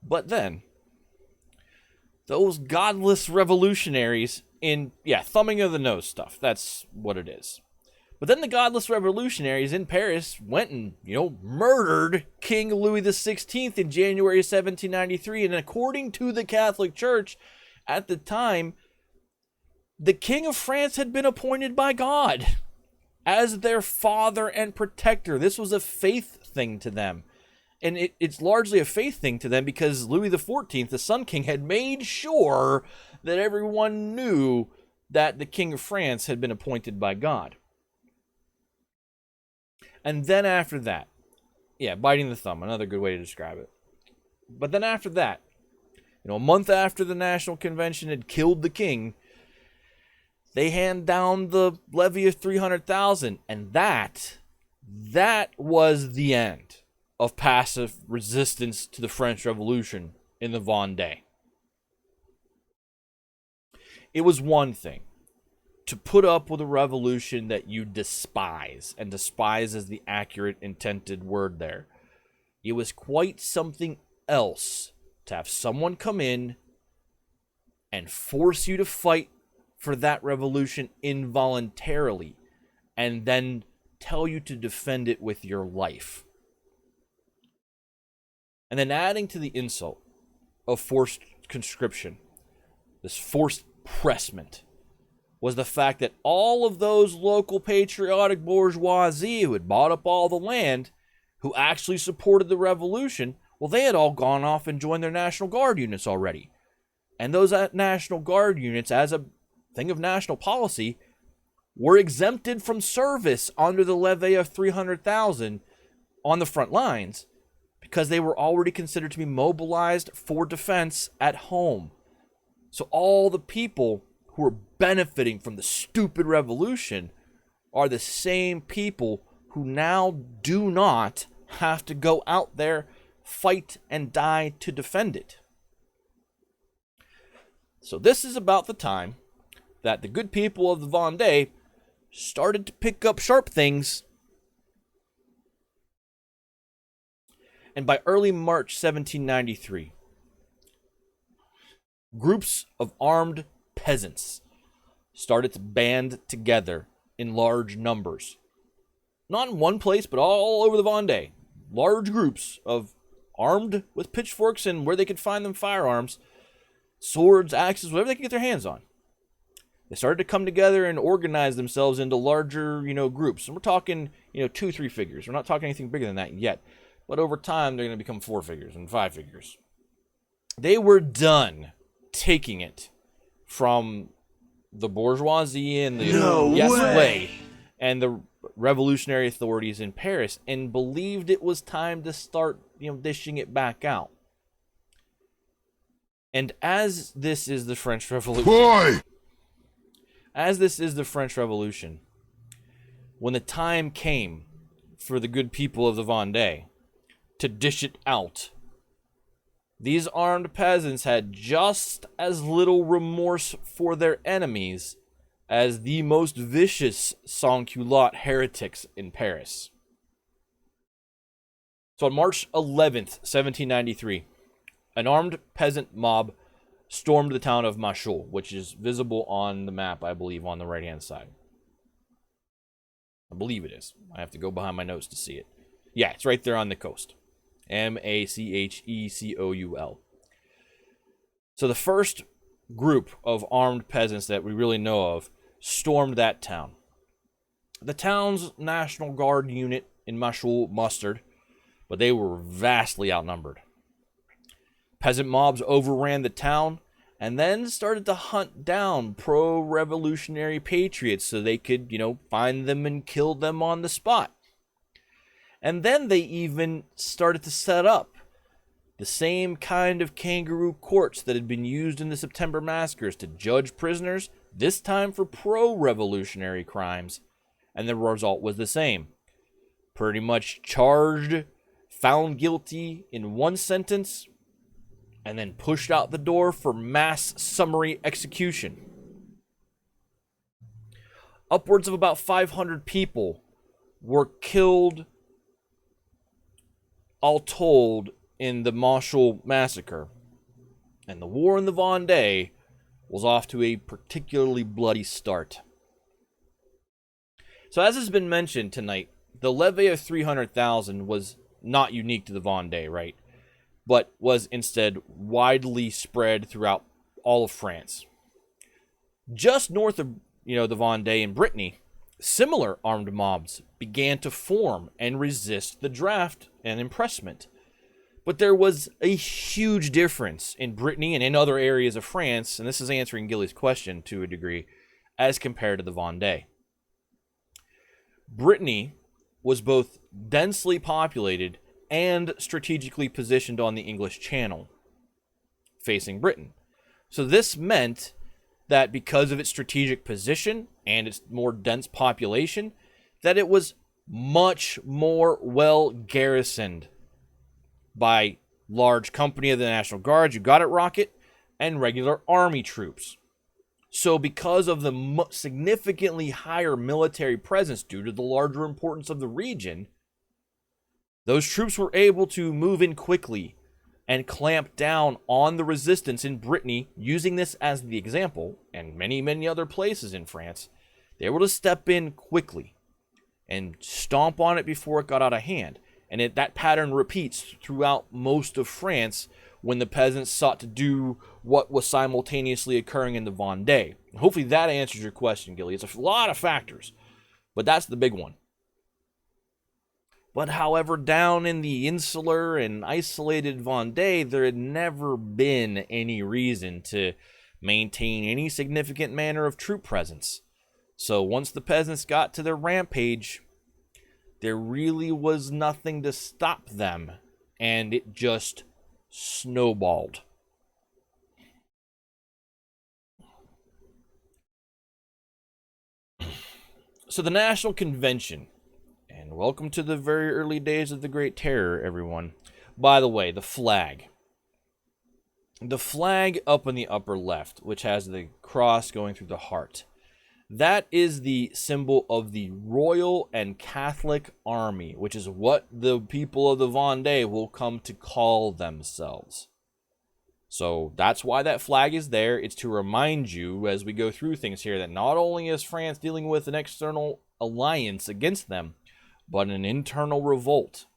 But then, those godless revolutionaries thumbing of the nose stuff, that's what it is. But then the godless revolutionaries in Paris went and, murdered King Louis XVI in January 1793. And according to the Catholic Church at the time, the King of France had been appointed by God as their father and protector. This was a faith thing to them. And it's largely a faith thing to them because Louis XIV, the Sun King, had made sure that everyone knew that the King of France had been appointed by God. And then after that, biting the thumb, another good way to describe it. But then after that, a month after the National Convention had killed the king, they hand down the levy of 300,000, and that was the end of passive resistance to the French Revolution in the Vendee. It was one thing to put up with a revolution that you despise, and despise is the accurate intended word there. It was quite something else to have someone come in and force you to fight for that revolution involuntarily, and then tell you to defend it with your life. And then adding to the insult of forced conscription, this forced pressment, was the fact that all of those local patriotic bourgeoisie who had bought up all the land, who actually supported the revolution, well, they had all gone off and joined their National Guard units already. And those National Guard units, as a thing of national policy, were exempted from service under the levy of 300,000 on the front lines because they were already considered to be mobilized for defense at home. So all the people who are benefiting from the stupid revolution are the same people who now do not have to go out there, fight, and die to defend it. So this is about the time that the good people of the Vendee started to pick up sharp things. And by early March 1793, groups of armed peasants started to band together in large numbers. Not in one place, but all over the Vendee. Large groups of armed with pitchforks and where they could find them firearms, swords, axes, whatever they could get their hands on. They started to come together and organize themselves into larger, groups. And we're talking, 2-3 figures. We're not talking anything bigger than that yet. But over time, they're going to become 4 figures and 5 figures. They were done taking it from the bourgeoisie and the yes way and the revolutionary authorities in Paris, and believed it was time to start, dishing it back out. And as this is the French Revolution, when the time came for the good people of the Vendee to dish it out, these armed peasants had just as little remorse for their enemies as the most vicious sans-culotte heretics in Paris. So on March 11th, 1793, an armed peasant mob stormed the town of Machault, which is visible on the map, I believe, on the right-hand side. I believe it is. I have to go behind my notes to see it. Yeah, it's right there on the coast. Machecoul. So the first group of armed peasants that we really know of stormed that town. The town's National Guard unit in Machault mustered, but they were vastly outnumbered. Peasant mobs overran the town and then started to hunt down pro-revolutionary patriots so they could, find them and kill them on the spot. And then they even started to set up the same kind of kangaroo courts that had been used in the September massacres to judge prisoners, this time for pro-revolutionary crimes. And the result was the same. Pretty much charged, found guilty in one sentence, and then pushed out the door for mass summary execution. Upwards of about 500 people were killed, all told, in the Machault massacre. And the war in the Vendee was off to a particularly bloody start. So as has been mentioned tonight, the levy of 300,000 was not unique to the Vendee, right? But was instead widely spread throughout all of France. Just north of, the Vendee in Brittany, similar armed mobs began to form and resist the draft and impressment. But there was a huge difference in Brittany and in other areas of France, and this is answering Gilly's question to a degree, as compared to the Vendee. Brittany was both densely populated and strategically positioned on the English Channel. facing Britain. So this meant that because of its strategic position and its more dense population, that it was much more well garrisoned by large company of the National Guard, you got it, Rocket, and regular army troops. So because of the significantly higher military presence due to the larger importance of the region, those troops were able to move in quickly and clamp down on the resistance in Brittany, using this as the example, and many, many other places in France. They were able to step in quickly and stomp on it before it got out of hand. And that pattern repeats throughout most of France when the peasants sought to do what was simultaneously occurring in the Vendee. Hopefully that answers your question, Gilly. It's a lot of factors, but that's the big one. But however, down in the insular and isolated Vendee, there had never been any reason to maintain any significant manner of troop presence. So once the peasants got to their rampage, there really was nothing to stop them, and it just snowballed. So the National Convention, and welcome to the very early days of the Great Terror, everyone. By the way, the flag. The flag up in the upper left, which has the cross going through the heart. That is the symbol of the Royal and Catholic Army, which is what the people of the Vendee will come to call themselves. So that's why that flag is there. It's to remind you as we go through things here that not only is France dealing with an external alliance against them, but an internal revolt.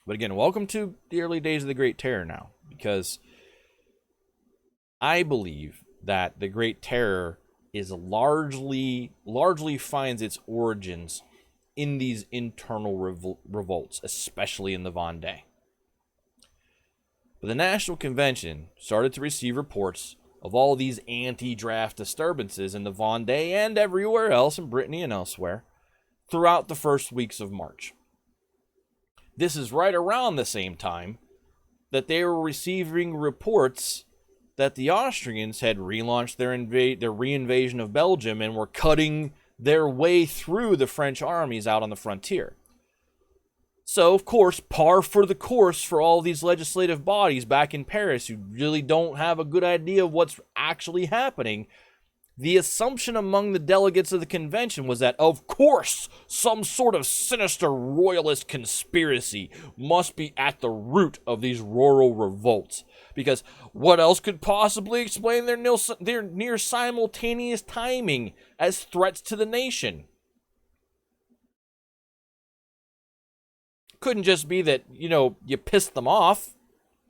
But again, welcome to the early days of the Great Terror now, because I believe that the Great Terror is largely finds its origins in these internal revolts, especially in the Vendee. But the National Convention started to receive reports of all these anti-draft disturbances in the Vendee and everywhere else in Brittany and elsewhere throughout the first weeks of March. This is right around the same time that they were receiving reports that the Austrians had relaunched their re-invasion of Belgium and were cutting their way through the French armies out on the frontier. So, of course, par for the course for all these legislative bodies back in Paris who really don't have a good idea of what's actually happening. The assumption among the delegates of the convention was that, of course, some sort of sinister royalist conspiracy must be at the root of these rural revolts. Because what else could possibly explain their near simultaneous timing as threats to the nation? Couldn't just be that, you pissed them off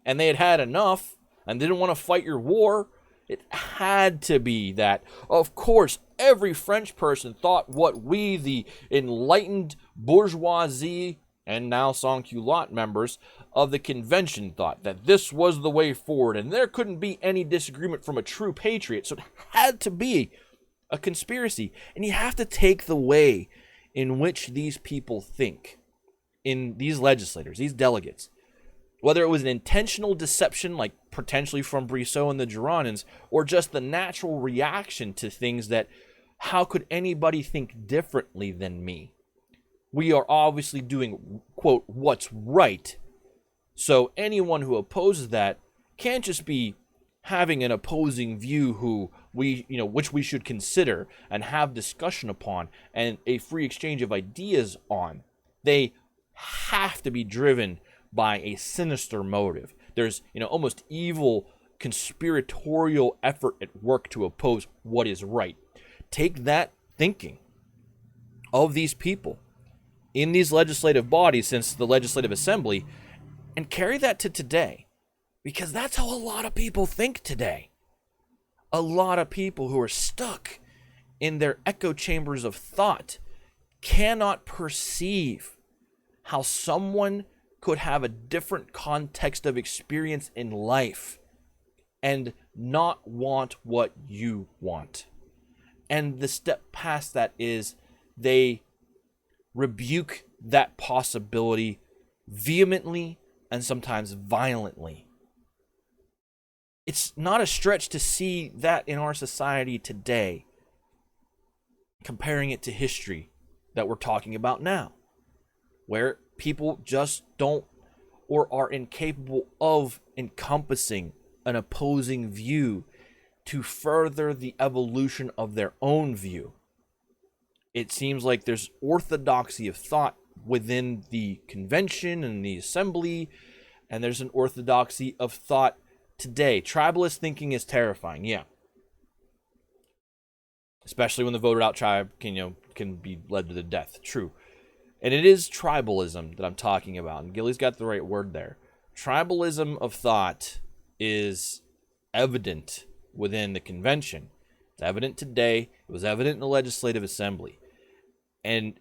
and they had had enough and didn't want to fight your war. It had to be that, of course, every French person thought what we, the enlightened bourgeoisie and now sans-culotte members of the convention, thought, that this was the way forward, and there couldn't be any disagreement from a true patriot. So it had to be a conspiracy. And you have to take the way in which these people think, in these legislators, these delegates, whether it was an intentional deception like potentially from Brissot and the Girondins, or just the natural reaction to things that, how could anybody think differently than me? We are obviously doing, quote, what's right. So anyone who opposes that can't just be having an opposing view which we should consider and have discussion upon and a free exchange of ideas on. They have to be driven by a sinister motive. There's, almost evil conspiratorial effort at work to oppose what is right. Take that thinking of these people in these legislative bodies since the Legislative Assembly and carry that to today, because that's how a lot of people think today. A lot of people who are stuck in their echo chambers of thought cannot perceive how someone could have a different context of experience in life and not want what you want. And the step past that is they rebuke that possibility vehemently and sometimes violently It's not a stretch to see that in our society today, comparing it to history that we're talking about now, where people just don't or are incapable of encompassing an opposing view to further the evolution of their own view. It seems like there's orthodoxy of thought within the convention and the assembly, and there's an orthodoxy of thought today. Tribalist thinking is terrifying, yeah. Especially when the voted out tribe can be led to the death. True. And it is tribalism that I'm talking about. And Gilly's got the right word there. Tribalism of thought is evident within the convention. It's evident today. It was evident in the legislative assembly. And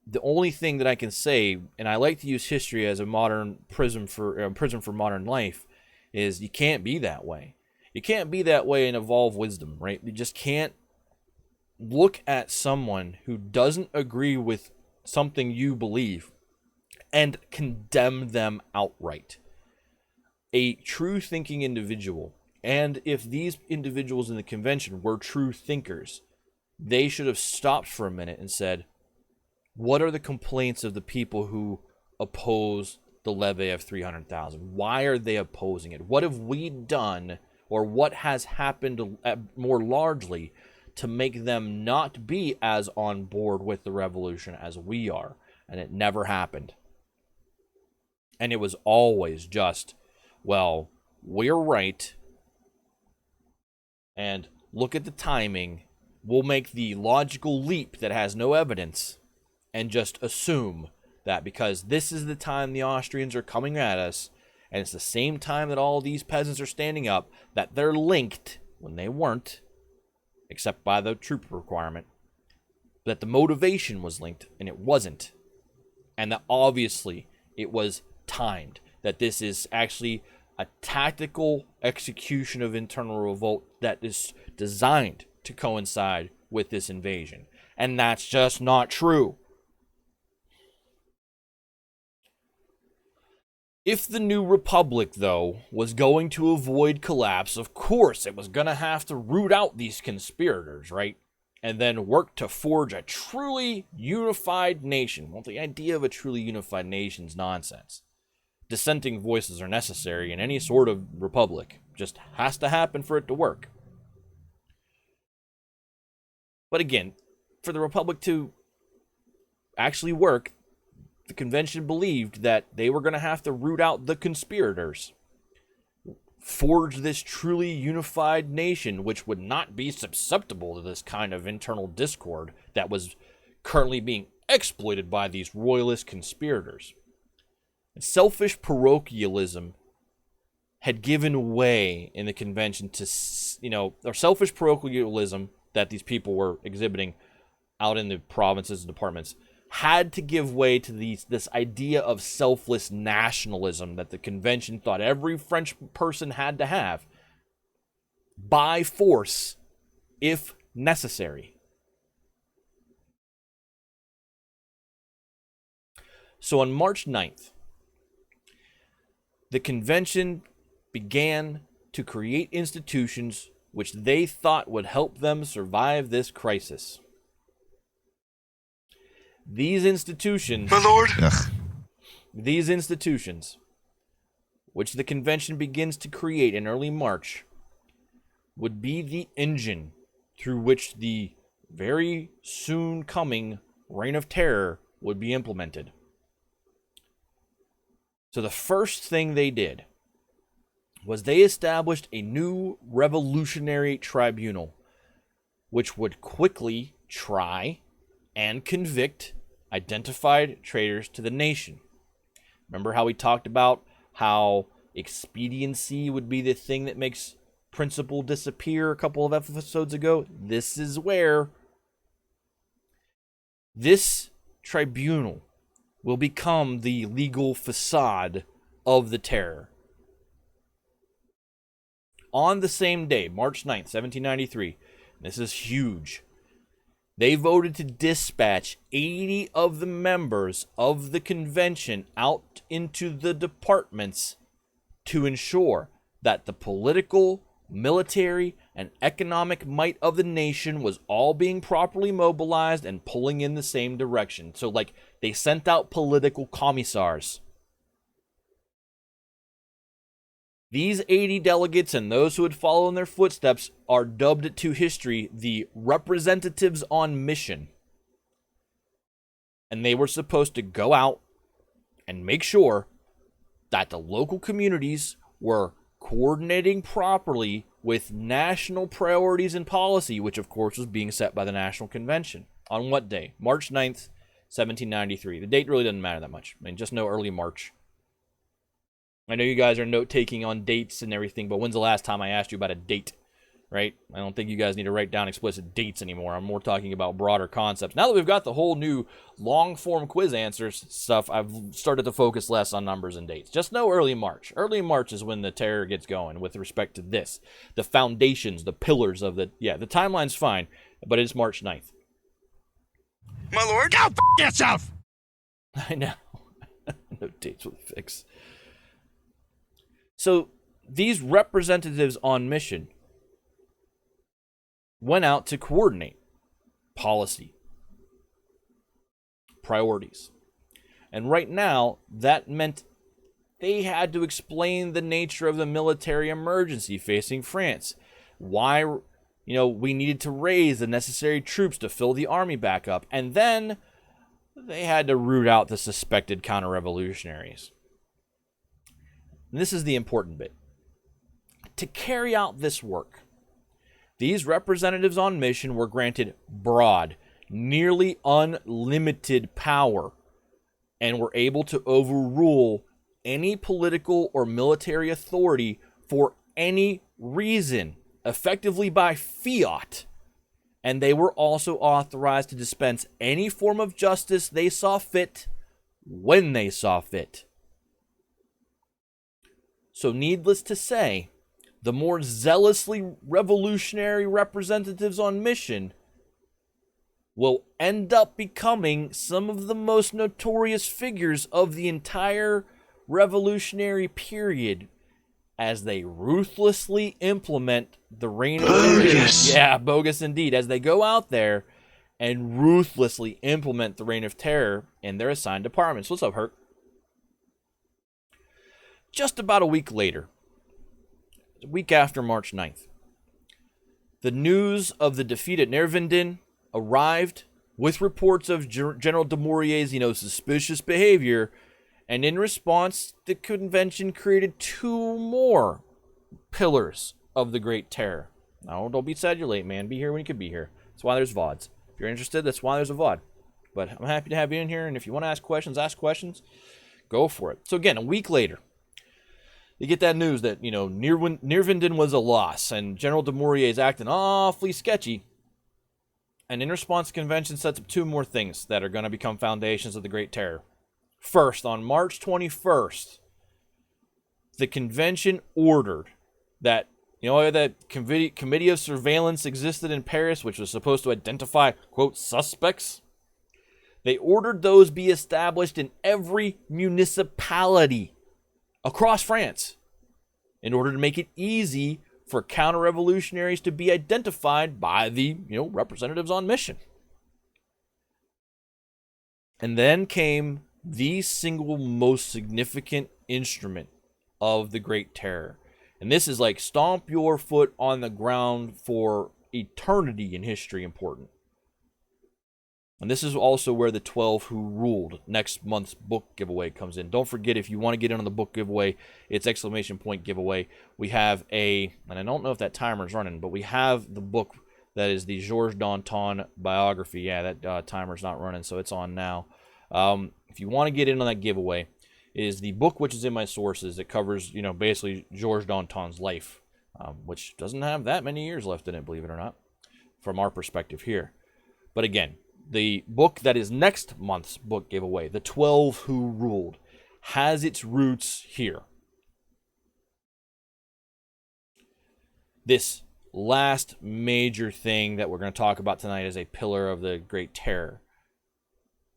the only thing that I can say, and I like to use history as a modern prism for modern life, is you can't be that way. You can't be that way and evolve wisdom, right? You just can't look at someone who doesn't agree with something you believe and condemn them outright. A true thinking individual, and if these individuals in the convention were true thinkers, they should have stopped for a minute and said, what are the complaints of the people who oppose the levy of 300,000? Why are they opposing it? What have we done, or what has happened more largely to make them not be as on board with the revolution as we are? And it never happened. And it was always just, well, we're right, and look at the timing. We'll make the logical leap that has no evidence and just assume that because this is the time the Austrians are coming at us, and it's the same time that all these peasants are standing up, that they're linked when they weren't, except by the troop requirement, that the motivation was linked, and it wasn't. And that obviously it was timed, that this is actually a tactical execution of internal revolt that is designed to coincide with this invasion. And that's just not true. If the new republic, though, was going to avoid collapse, of course it was going to have to root out these conspirators, right? And then work to forge a truly unified nation. Well, the idea of a truly unified nation is nonsense. Dissenting voices are necessary in any sort of republic. Just has to happen for it to work. But again, for the republic to actually work, the convention believed that they were going to have to root out the conspirators, forge this truly unified nation, which would not be susceptible to this kind of internal discord that was currently being exploited by these royalist conspirators. And selfish parochialism had given way in the convention to, or selfish parochialism that these people were exhibiting out in the provinces and departments had to give way to this idea of selfless nationalism that the convention thought every French person had to have by force if necessary. So on March 9th, the convention began to create institutions which they thought would help them survive this crisis. These institutions, My lord. these institutions, which the convention begins to create in early March, would be the engine through which the very soon coming reign of terror would be implemented. So the first thing they did was they established a new revolutionary tribunal, which would quickly try and convict identified traitors to the nation. Remember how we talked about how expediency would be the thing that makes principle disappear a couple of episodes ago? This is where this tribunal will become the legal facade of the terror. On the same day, March 9th, 1793, this is huge, they voted to dispatch 80 of the members of the convention out into the departments to ensure that the political military, and economic might of the nation was all being properly mobilized and pulling in the same direction. So, like, they sent out political commissars. These 80 delegates and those who would follow in their footsteps are dubbed to history the representatives on mission. And they were supposed to go out and make sure that the local communities were coordinating properly with national priorities and policy, which of course was being set by the National Convention. On what day? March 9th, 1793. The date really doesn't matter that much. I mean, just know early March. I know you guys are note-taking on dates and everything, but when's the last time I asked you about a date, right? I don't think you guys need to write down explicit dates anymore. I'm more talking about broader concepts. Now that we've got the whole new long-form quiz answers stuff, I've started to focus less on numbers and dates. Just know early March. Early March is when the terror gets going with respect to this. The foundations, the pillars of the... Yeah, the timeline's fine, but it's March 9th. My lord, go f*** yourself! I know. No dates with fix. So, these representatives on mission went out to coordinate policy, priorities. And right now, that meant they had to explain the nature of the military emergency facing France. Why, we needed to raise the necessary troops to fill the army back up. And then they had to root out the suspected counter-revolutionaries. And this is the important bit. To carry out this work, these representatives on mission were granted broad, nearly unlimited power and were able to overrule any political or military authority for any reason, effectively by fiat. And they were also authorized to dispense any form of justice they saw fit when they saw fit. So needless to say, the more zealously revolutionary representatives on mission will end up becoming some of the most notorious figures of the entire revolutionary period as they ruthlessly implement the reign of terror. Bogus! Yeah, bogus indeed. As they go out there and ruthlessly implement the reign of terror in their assigned departments. What's up, Herc? Just about a week later, a week after March 9th, the news of the defeat at Vendee arrived with reports of General Dumourier's, suspicious behavior, and in response, the convention created two more pillars of the Great Terror. Now, don't be sad you're late, man. Be here when you can be here. That's why there's VODs. If you're interested, that's why there's a VOD. But I'm happy to have you in here, and if you want to ask questions, go for it. So again, a week later, you get that news that, near Vendee was a loss, and General Dumourier is acting awfully sketchy. And in response, the convention sets up two more things that are going to become foundations of the Great Terror. First, on March 21st, the convention ordered that, that committee of surveillance existed in Paris, which was supposed to identify, quote, suspects. They ordered those be established in every municipality across France in order to make it easy for counter-revolutionaries to be identified by the, representatives on mission. And then came the single most significant instrument of the Great Terror. And this is like stomp your foot on the ground for eternity in history important. And this is also where the 12 Who Ruled next month's book giveaway comes in. Don't forget, if you want to get in on the book giveaway, it's ! Giveaway. We have and I don't know if that timer's running, but we have the book that is the Georges Danton biography. Yeah, that timer's not running, so it's on now. If you want to get in on that giveaway, it is the book which is in my sources. It covers, basically Georges Danton's life, which doesn't have that many years left in it, believe it or not, from our perspective here. But again, the book that is next month's book giveaway, The 12 Who Ruled, has its roots here. This last major thing that we're going to talk about tonight is a pillar of the Great Terror.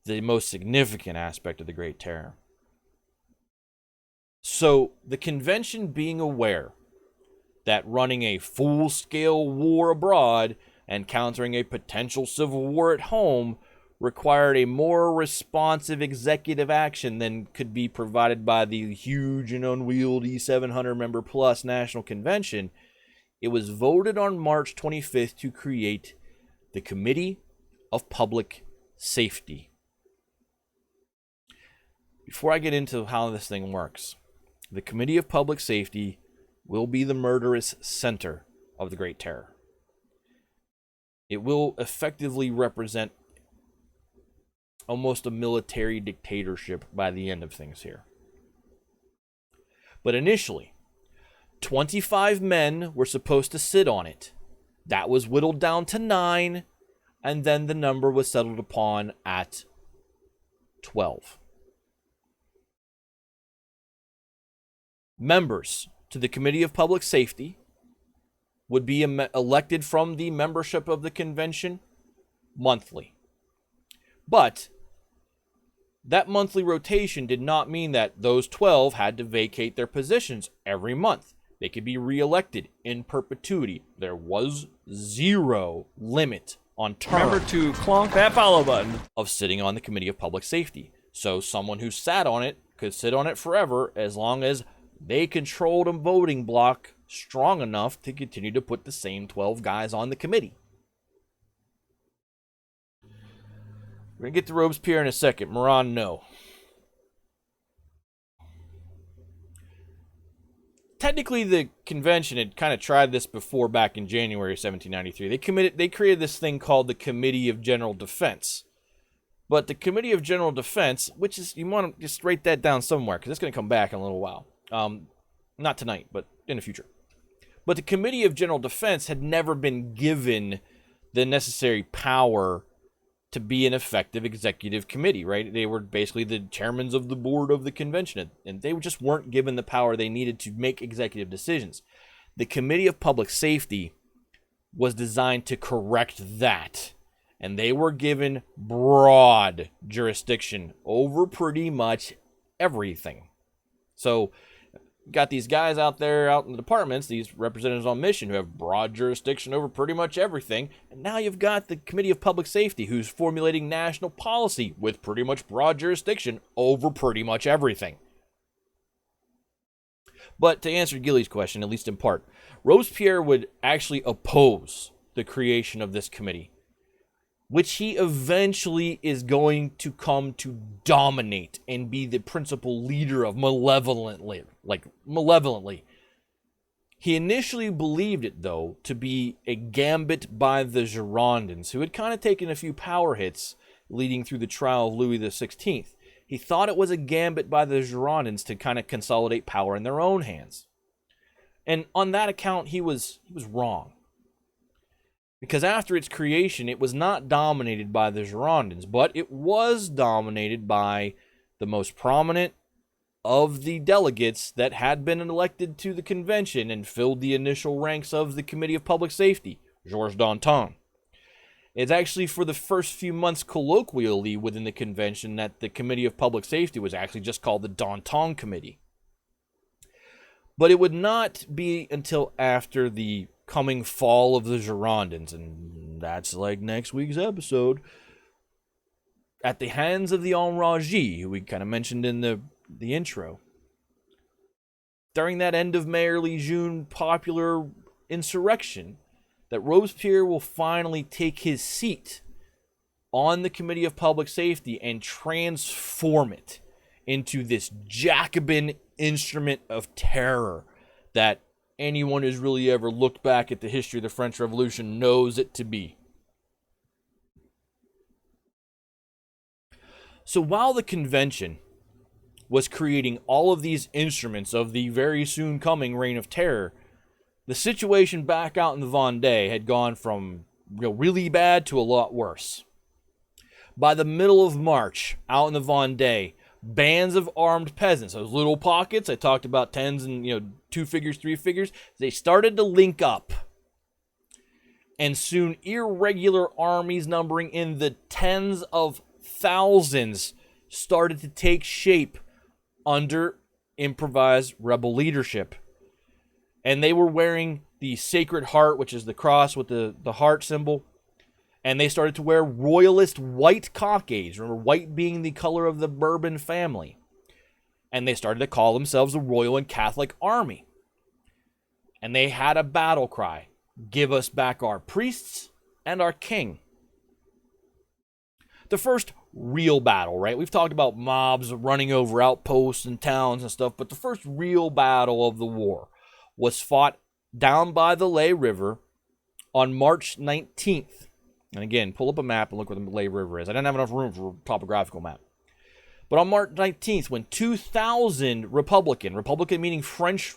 The most significant aspect of the Great Terror. So, the convention being aware that running a full-scale war abroad and countering a potential civil war at home required a more responsive executive action than could be provided by the huge and unwieldy 700-member plus National Convention, it was voted on March 25th to create the Committee of Public Safety. Before I get into how this thing works, the Committee of Public Safety will be the murderous center of the Great Terror. It will effectively represent almost a military dictatorship by the end of things here. But initially, 25 men were supposed to sit on it. That was whittled down to 9, and then the number was settled upon at 12. Members to the Committee of Public Safety would be elected from the membership of the convention monthly. But that monthly rotation did not mean that those 12 had to vacate their positions every month. They could be re-elected in perpetuity. There was zero limit on term. Remember to clonk that follow button. Of sitting on the Committee of Public Safety. So someone who sat on it could sit on it forever as long as they controlled a voting block strong enough to continue to put the same 12 guys on the committee. We're going to get to Robespierre in a second. Moran, no. Technically, the convention had kind of tried this before back in January 1793. They created this thing called the Committee of General Defense. But the Committee of General Defense, which is, you want to just write that down somewhere, because it's going to come back in a little while. Not tonight, but in the future. But the Committee of General Defense had never been given the necessary power to be an effective executive committee, right? They were basically the chairmen of the board of the convention, and they just weren't given the power they needed to make executive decisions. The Committee of Public Safety was designed to correct that, and they were given broad jurisdiction over pretty much everything. So, got these guys out there, out in the departments, these representatives on mission who have broad jurisdiction over pretty much everything. And now you've got the Committee of Public Safety who's formulating national policy with pretty much broad jurisdiction over pretty much everything. But to answer Gilly's question, at least in part, Robespierre would actually oppose the creation of this committee, which he eventually is going to come to dominate and be the principal leader of malevolently. He initially believed it, though, to be a gambit by the Girondins, who had kind of taken a few power hits leading through the trial of Louis XVI. He thought it was a gambit by the Girondins to kind of consolidate power in their own hands. And on that account, he was wrong. Because after its creation, it was not dominated by the Girondins, but it was dominated by the most prominent of the delegates that had been elected to the convention and filled the initial ranks of the Committee of Public Safety, Georges Danton. It's actually for the first few months colloquially within the convention that the Committee of Public Safety was actually just called the Danton Committee. But it would not be until after the coming fall of the Girondins, and that's like next week's episode, at the hands of the Enragés, who we kind of mentioned in the intro. During that end of May, early June popular insurrection, that Robespierre will finally take his seat on the Committee of Public Safety and transform it into this Jacobin instrument of terror that anyone who's really ever looked back at the history of the French Revolution knows it to be. So while the convention was creating all of these instruments of the very soon coming Reign of Terror, the situation back out in the Vendee had gone from really bad to a lot worse. By the middle of March, out in the Vendee, bands of armed peasants, those little pockets, I talked about tens and 2 figures, 3 figures, they started to link up. And soon irregular armies numbering in the tens of thousands started to take shape under improvised rebel leadership. And they were wearing the Sacred Heart, which is the cross with the heart symbol. And they started to wear royalist white cockades. Remember, white being the color of the Bourbon family. And they started to call themselves the Royal and Catholic Army. And they had a battle cry. Give us back our priests and our king. The first real battle, right? We've talked about mobs running over outposts and towns and stuff, but the first real battle of the war was fought down by the Lay River on March 19th. And again, pull up a map and look where the Lay River is. I didn't have enough room for a topographical map. But on March 19th, when 2,000 Republican meaning French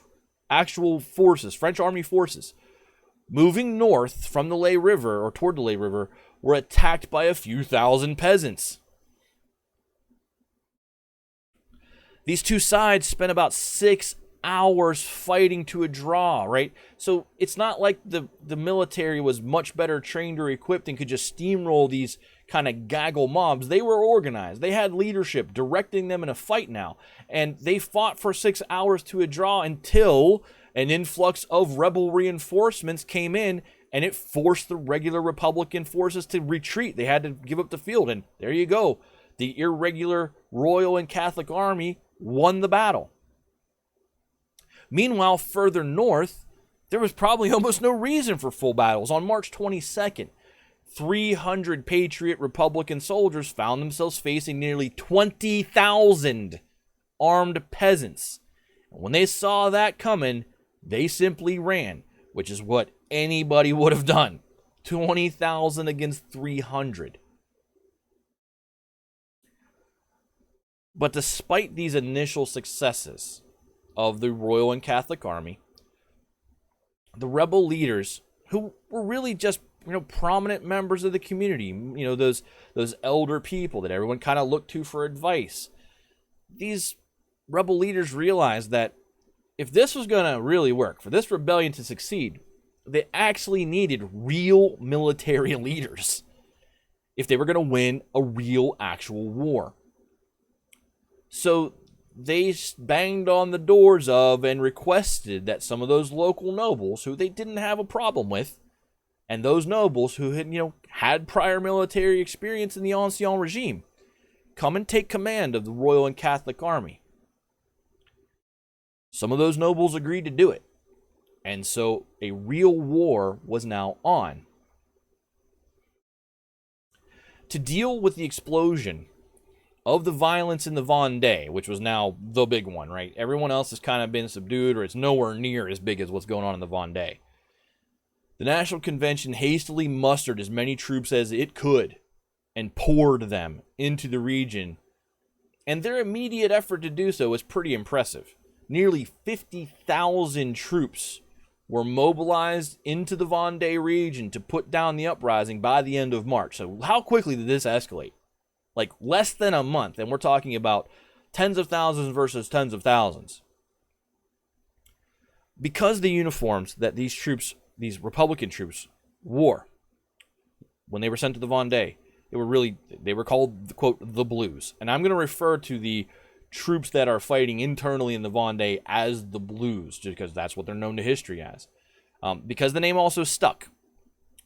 actual forces, French army forces, moving north from the Lay River, or toward the Lay River, were attacked by a few thousand peasants. These two sides spent about 6 hours fighting to a draw, right? So it's not like the military was much better trained or equipped and could just steamroll these kind of gaggle mobs. They were organized. They had leadership directing them in a fight now. And they fought for 6 hours to a draw until an influx of rebel reinforcements came in, and it forced the regular Republican forces to retreat. They had to give up the field, and there you go. The irregular Royal and Catholic Army won the battle. Meanwhile, further north, there was probably almost no reason for full battles. On March 22nd, 300 Patriot Republican soldiers found themselves facing nearly 20,000 armed peasants. And when they saw that coming, they simply ran, which is what anybody would have done. 20,000 against 300. But despite these initial successes of the Royal and Catholic Army, the rebel leaders, who were really just, prominent members of the community, those elder people that everyone kind of looked to for advice, these rebel leaders realized that if this was going to really work, for this rebellion to succeed, they actually needed real military leaders if they were going to win a real actual war. So they banged on the doors of and requested that some of those local nobles who they didn't have a problem with, and those nobles who had, had prior military experience in the Ancien regime, come and take command of the Royal and Catholic Army. Some of those nobles agreed to do it. And so a real war was now on. To deal with the explosion of the violence in the Vendee, which was now the big one, right? Everyone else has kind of been subdued, or it's nowhere near as big as what's going on in the Vendee. The National Convention hastily mustered as many troops as it could and poured them into the region. And their immediate effort to do so was pretty impressive. Nearly 50,000 troops were mobilized into the Vendee region to put down the uprising by the end of March. So how quickly did this escalate? Like less than a month, and we're talking about tens of thousands versus tens of thousands. Because the uniforms that these troops, these Republican troops, wore when they were sent to the Vendee, they were called, quote, the Blues. And I'm going to refer to the troops that are fighting internally in the Vendee as the Blues, just because that's what they're known to history as. Because the name also stuck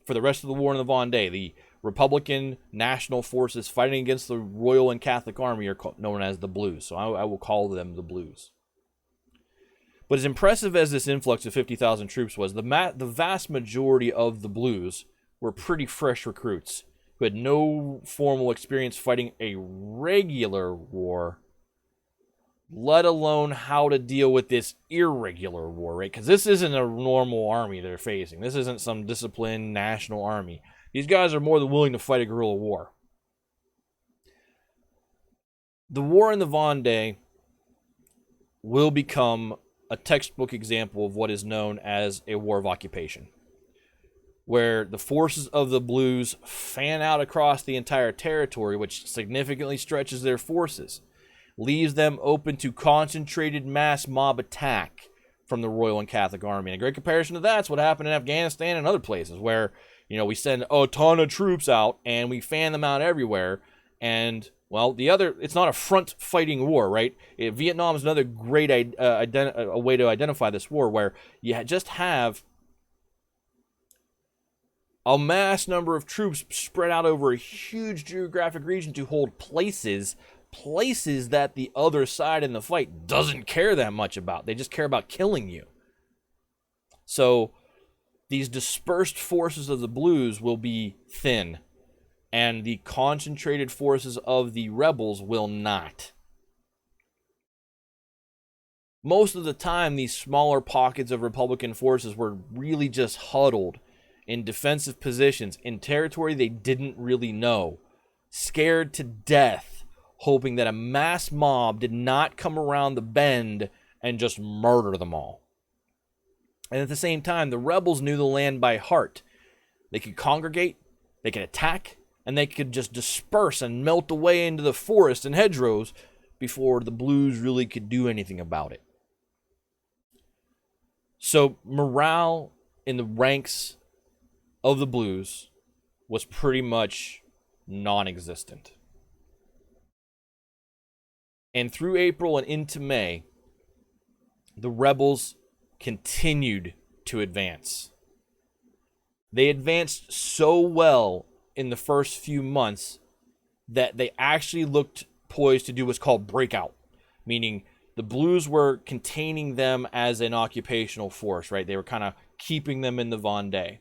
for the rest of the war in the Vendee. The Republican national forces fighting against the Royal and Catholic Army are known as the Blues, so I will call them the Blues. But as impressive as this influx of 50,000 troops was, the vast majority of the Blues were pretty fresh recruits who had no formal experience fighting a regular war, let alone how to deal with this irregular war, right? Because this isn't a normal army they're facing. This isn't some disciplined national army. These guys are more than willing to fight a guerrilla war. The war in the Vendee will become a textbook example of what is known as a war of occupation, where the forces of the Blues fan out across the entire territory, which significantly stretches their forces, leaves them open to concentrated mass mob attack from the Royal and Catholic Army. And a great comparison to that's what happened in Afghanistan and other places where, we send a ton of troops out and we fan them out everywhere, and Well, it's not a front-fighting war, right? Vietnam is another great a way to identify this war, where you just have a mass number of troops spread out over a huge geographic region to hold places that the other side in the fight doesn't care that much about. They just care about killing you. So these dispersed forces of the Blues will be thin, and the concentrated forces of the rebels will not. Most of the time, these smaller pockets of Republican forces were really just huddled in defensive positions in territory they didn't really know, scared to death, hoping that a mass mob did not come around the bend and just murder them all. And at the same time, the rebels knew the land by heart. They could congregate, they could attack, and they could just disperse and melt away into the forest and hedgerows before the Blues really could do anything about it. So morale in the ranks of the Blues was pretty much non-existent. And through April and into May, the rebels continued to advance. They advanced so well in the first few months that they actually looked poised to do what's called breakout, meaning the Blues were containing them as an occupational force, right? They were kind of keeping them in the Vendee.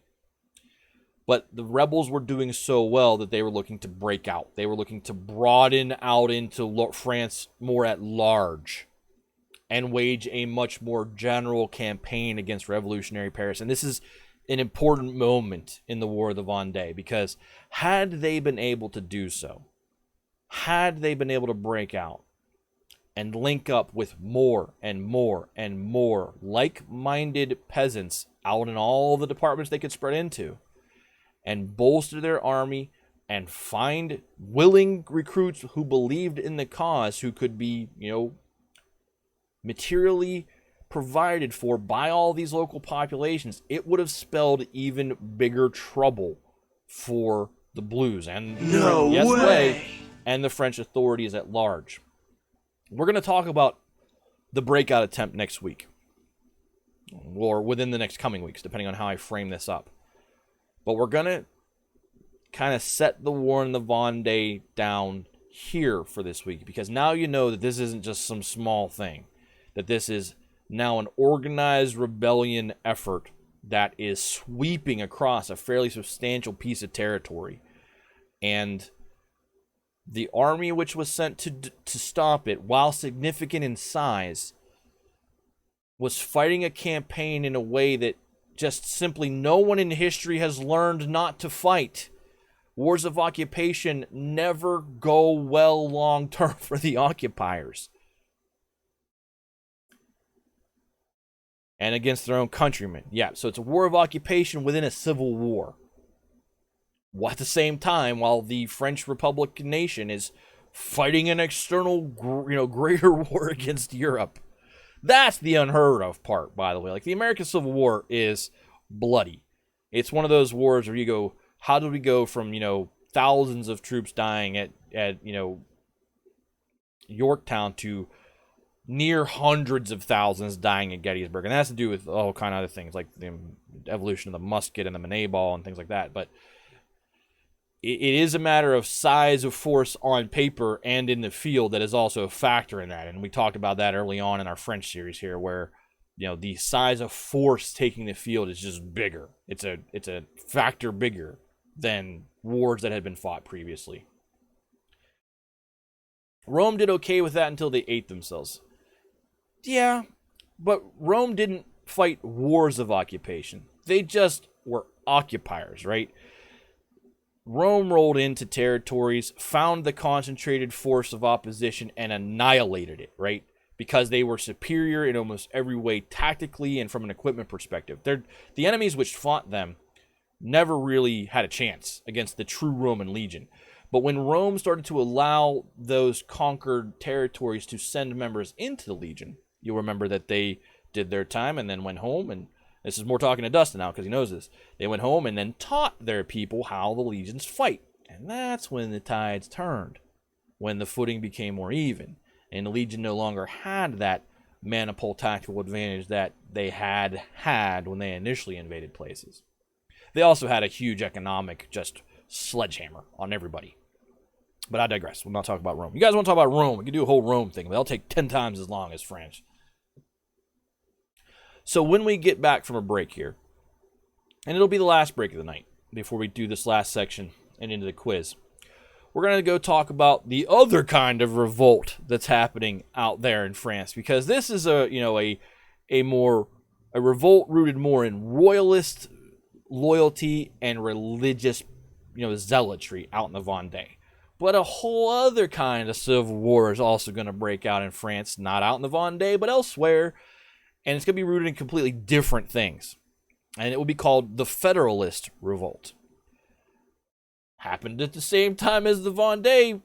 But the rebels were doing so well that they were looking to break out. They were looking to broaden out into France more at large and wage a much more general campaign against revolutionary Paris. And this is an important moment in the War of the Vendee, because had they been able to do so, had they been able to break out and link up with more and more and more like-minded peasants out in all the departments they could spread into, and bolster their army and find willing recruits who believed in the cause, who could be, materially provided for by all these local populations, it would have spelled even bigger trouble for the Blues and and the French authorities at large. We're going to talk about the breakout attempt next week, or within the next coming weeks, depending on how I frame this up. But we're going to kind of set the war in the Vendee down here for this week, because now you know that this isn't just some small thing, that this is now an organized rebellion effort that is sweeping across a fairly substantial piece of territory. And the army which was sent to stop it, while significant in size, was fighting a campaign in a way that just simply no one in history has learned not to fight. Wars of occupation never go well long term for the occupiers. And against their own countrymen. Yeah, so it's a war of occupation within a civil war. While at the same time, while the French Republican nation is fighting an external, greater war against Europe. That's the unheard of part, by the way. Like, the American Civil War is bloody. It's one of those wars where you go, how did we go from, thousands of troops dying at Yorktown to near hundreds of thousands dying at Gettysburg? And that has to do with all kind of other things, like the evolution of the musket and the Manet ball and things like that. But it is a matter of size of force on paper and in the field that is also a factor in that. And we talked about that early on in our French series here, where the size of force taking the field is just bigger. It's a factor bigger than wars that had been fought previously. Rome did okay with that until they ate themselves. Yeah, but Rome didn't fight wars of occupation. They just were occupiers, right? Rome rolled into territories, found the concentrated force of opposition, and annihilated it, right? Because they were superior in almost every way, tactically and from an equipment perspective. The enemies which fought them never really had a chance against the true Roman legion. But when Rome started to allow those conquered territories to send members into the legion, you'll remember that they did their time and then went home, and this is more talking to Dustin now because he knows this. They went home and then taught their people how the legions fight. And that's when the tides turned. when the footing became more even, and the Legion no longer had that maniple tactical advantage that they had when they initially invaded places. They also had a huge economic just sledgehammer on everybody. But I digress. We'll not talk about Rome. You guys want to talk about Rome? We can do a whole Rome thing. They'll take 10 times as long as France. So when we get back from a break here, and it'll be the last break of the night before we do this last section and into the quiz, we're going to go talk about the other kind of revolt that's happening out there in France, because this is a revolt rooted more in royalist loyalty and religious, zealotry out in the Vendee. But a whole other kind of civil war is also going to break out in France, not out in the Vendee, but elsewhere, and it's going to be rooted in completely different things. And it will be called the Federalist Revolt. Happened at the same time as the Vendee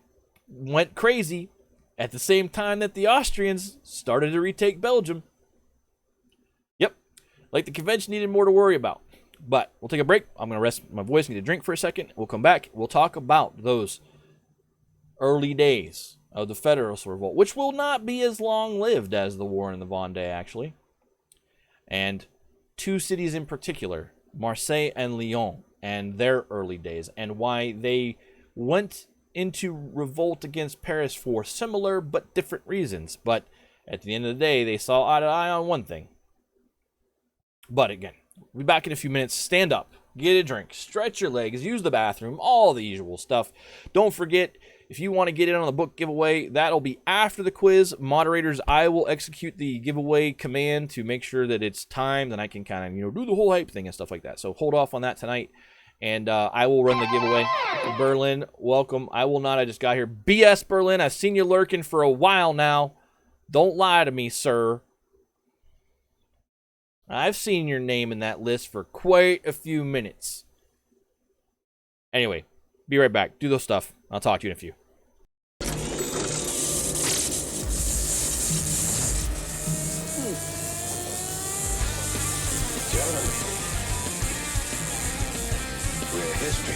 went crazy, at the same time that the Austrians started to retake Belgium. Yep, like the convention needed more to worry about. But we'll take a break. I'm going to rest my voice, need a drink for a second. We'll come back. We'll talk about those early days of the Federalist Revolt, which will not be as long-lived as the war in the Vendee, actually. And two cities in particular, Marseille and Lyon, and their early days, and why they went into revolt against Paris for similar but different reasons. But at the end of the day, they saw eye to eye on one thing. But again, we'll be back in a few minutes. Stand up, get a drink, stretch your legs, use the bathroom, all the usual stuff. Don't forget, if you want to get in on the book giveaway, that'll be after the quiz. Moderators, I will execute the giveaway command to make sure that it's timed and I can kind of, do the whole hype thing and stuff like that. So hold off on that tonight, and I will run the giveaway. Berlin, welcome. I will not. I just got here. BS Berlin, I've seen you lurking for a while now. Don't lie to me, sir. I've seen your name in that list for quite a few minutes. Anyway, be right back. Do those stuff. I'll talk to you in a few. Gentlemen, we're history.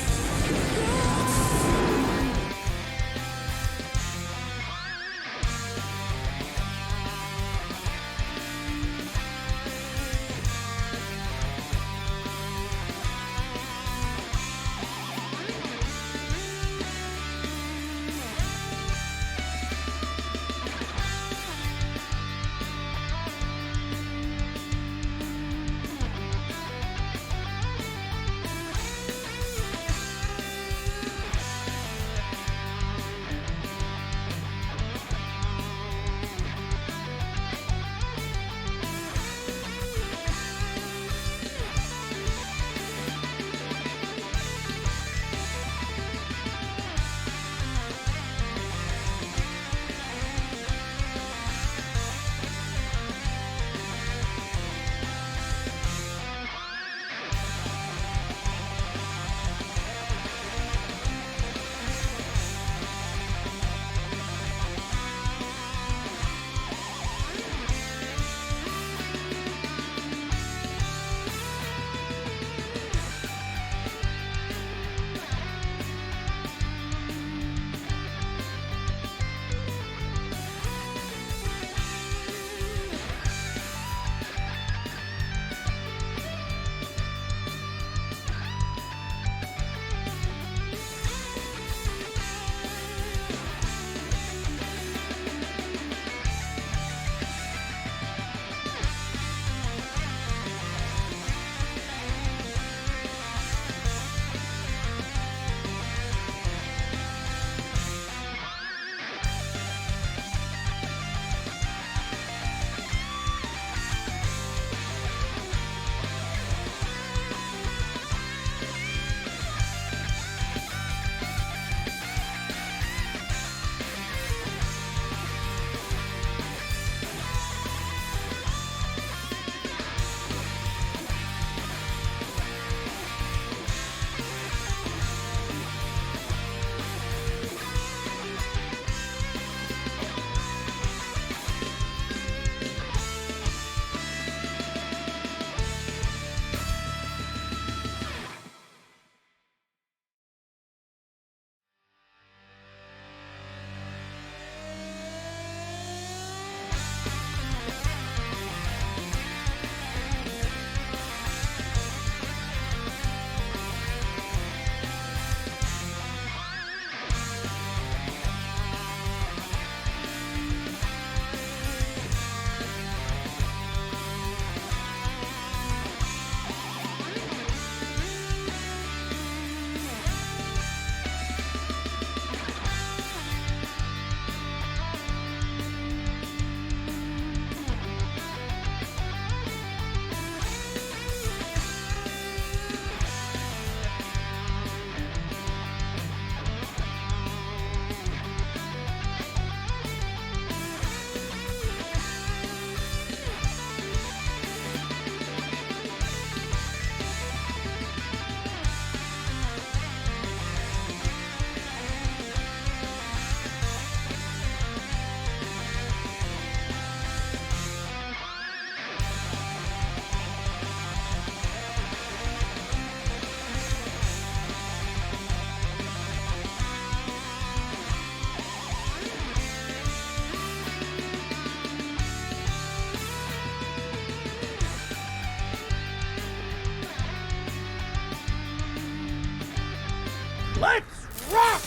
Let's rock!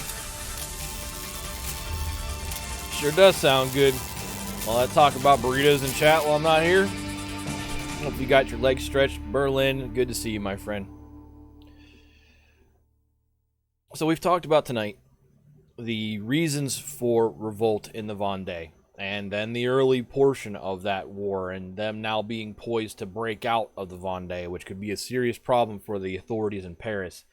Sure does sound good. All that talk about burritos in chat while I'm not here. Hope you got your legs stretched. Berlin, good to see you, my friend. So we've talked about tonight the reasons for revolt in the Vendee, and then the early portion of that war, and them now being poised to break out of the Vendee, which could be a serious problem for the authorities in Paris.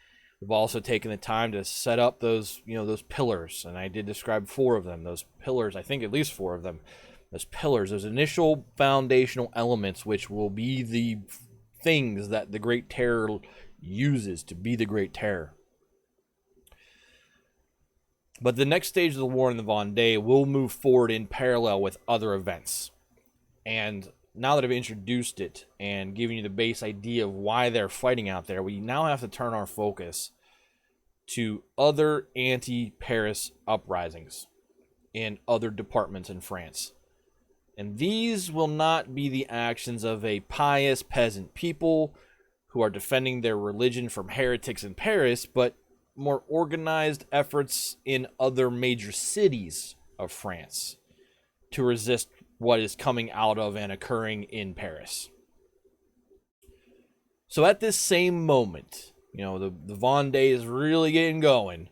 We've also taken the time to set up those, those pillars, and I did describe 4 of them. Those pillars, I think at least 4 of them. Those pillars, those initial foundational elements, which will be the things that the Great Terror uses to be the Great Terror. But the next stage of the war in the Vendee will move forward in parallel with other events. And now that I've introduced it and given you the base idea of why they're fighting out there, we now have to turn our focus to other anti-Paris uprisings in other departments in France. And these will not be the actions of a pious peasant people who are defending their religion from heretics in Paris, but more organized efforts in other major cities of France to resist what is coming out of and occurring in Paris. So at this same moment, the Vendee is really getting going.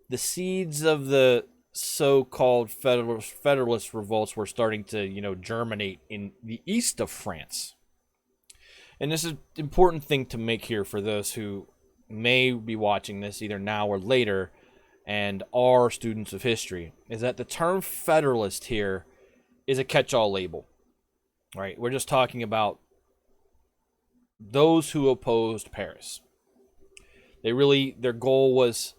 The seeds of the so-called Federalist revolts were starting to, germinate in the east of France. And this is an important thing to make here for those who may be watching this either now or later and are students of history, is that the term Federalist here is a catch-all label. Right? We're just talking about those who opposed Paris. Their goal was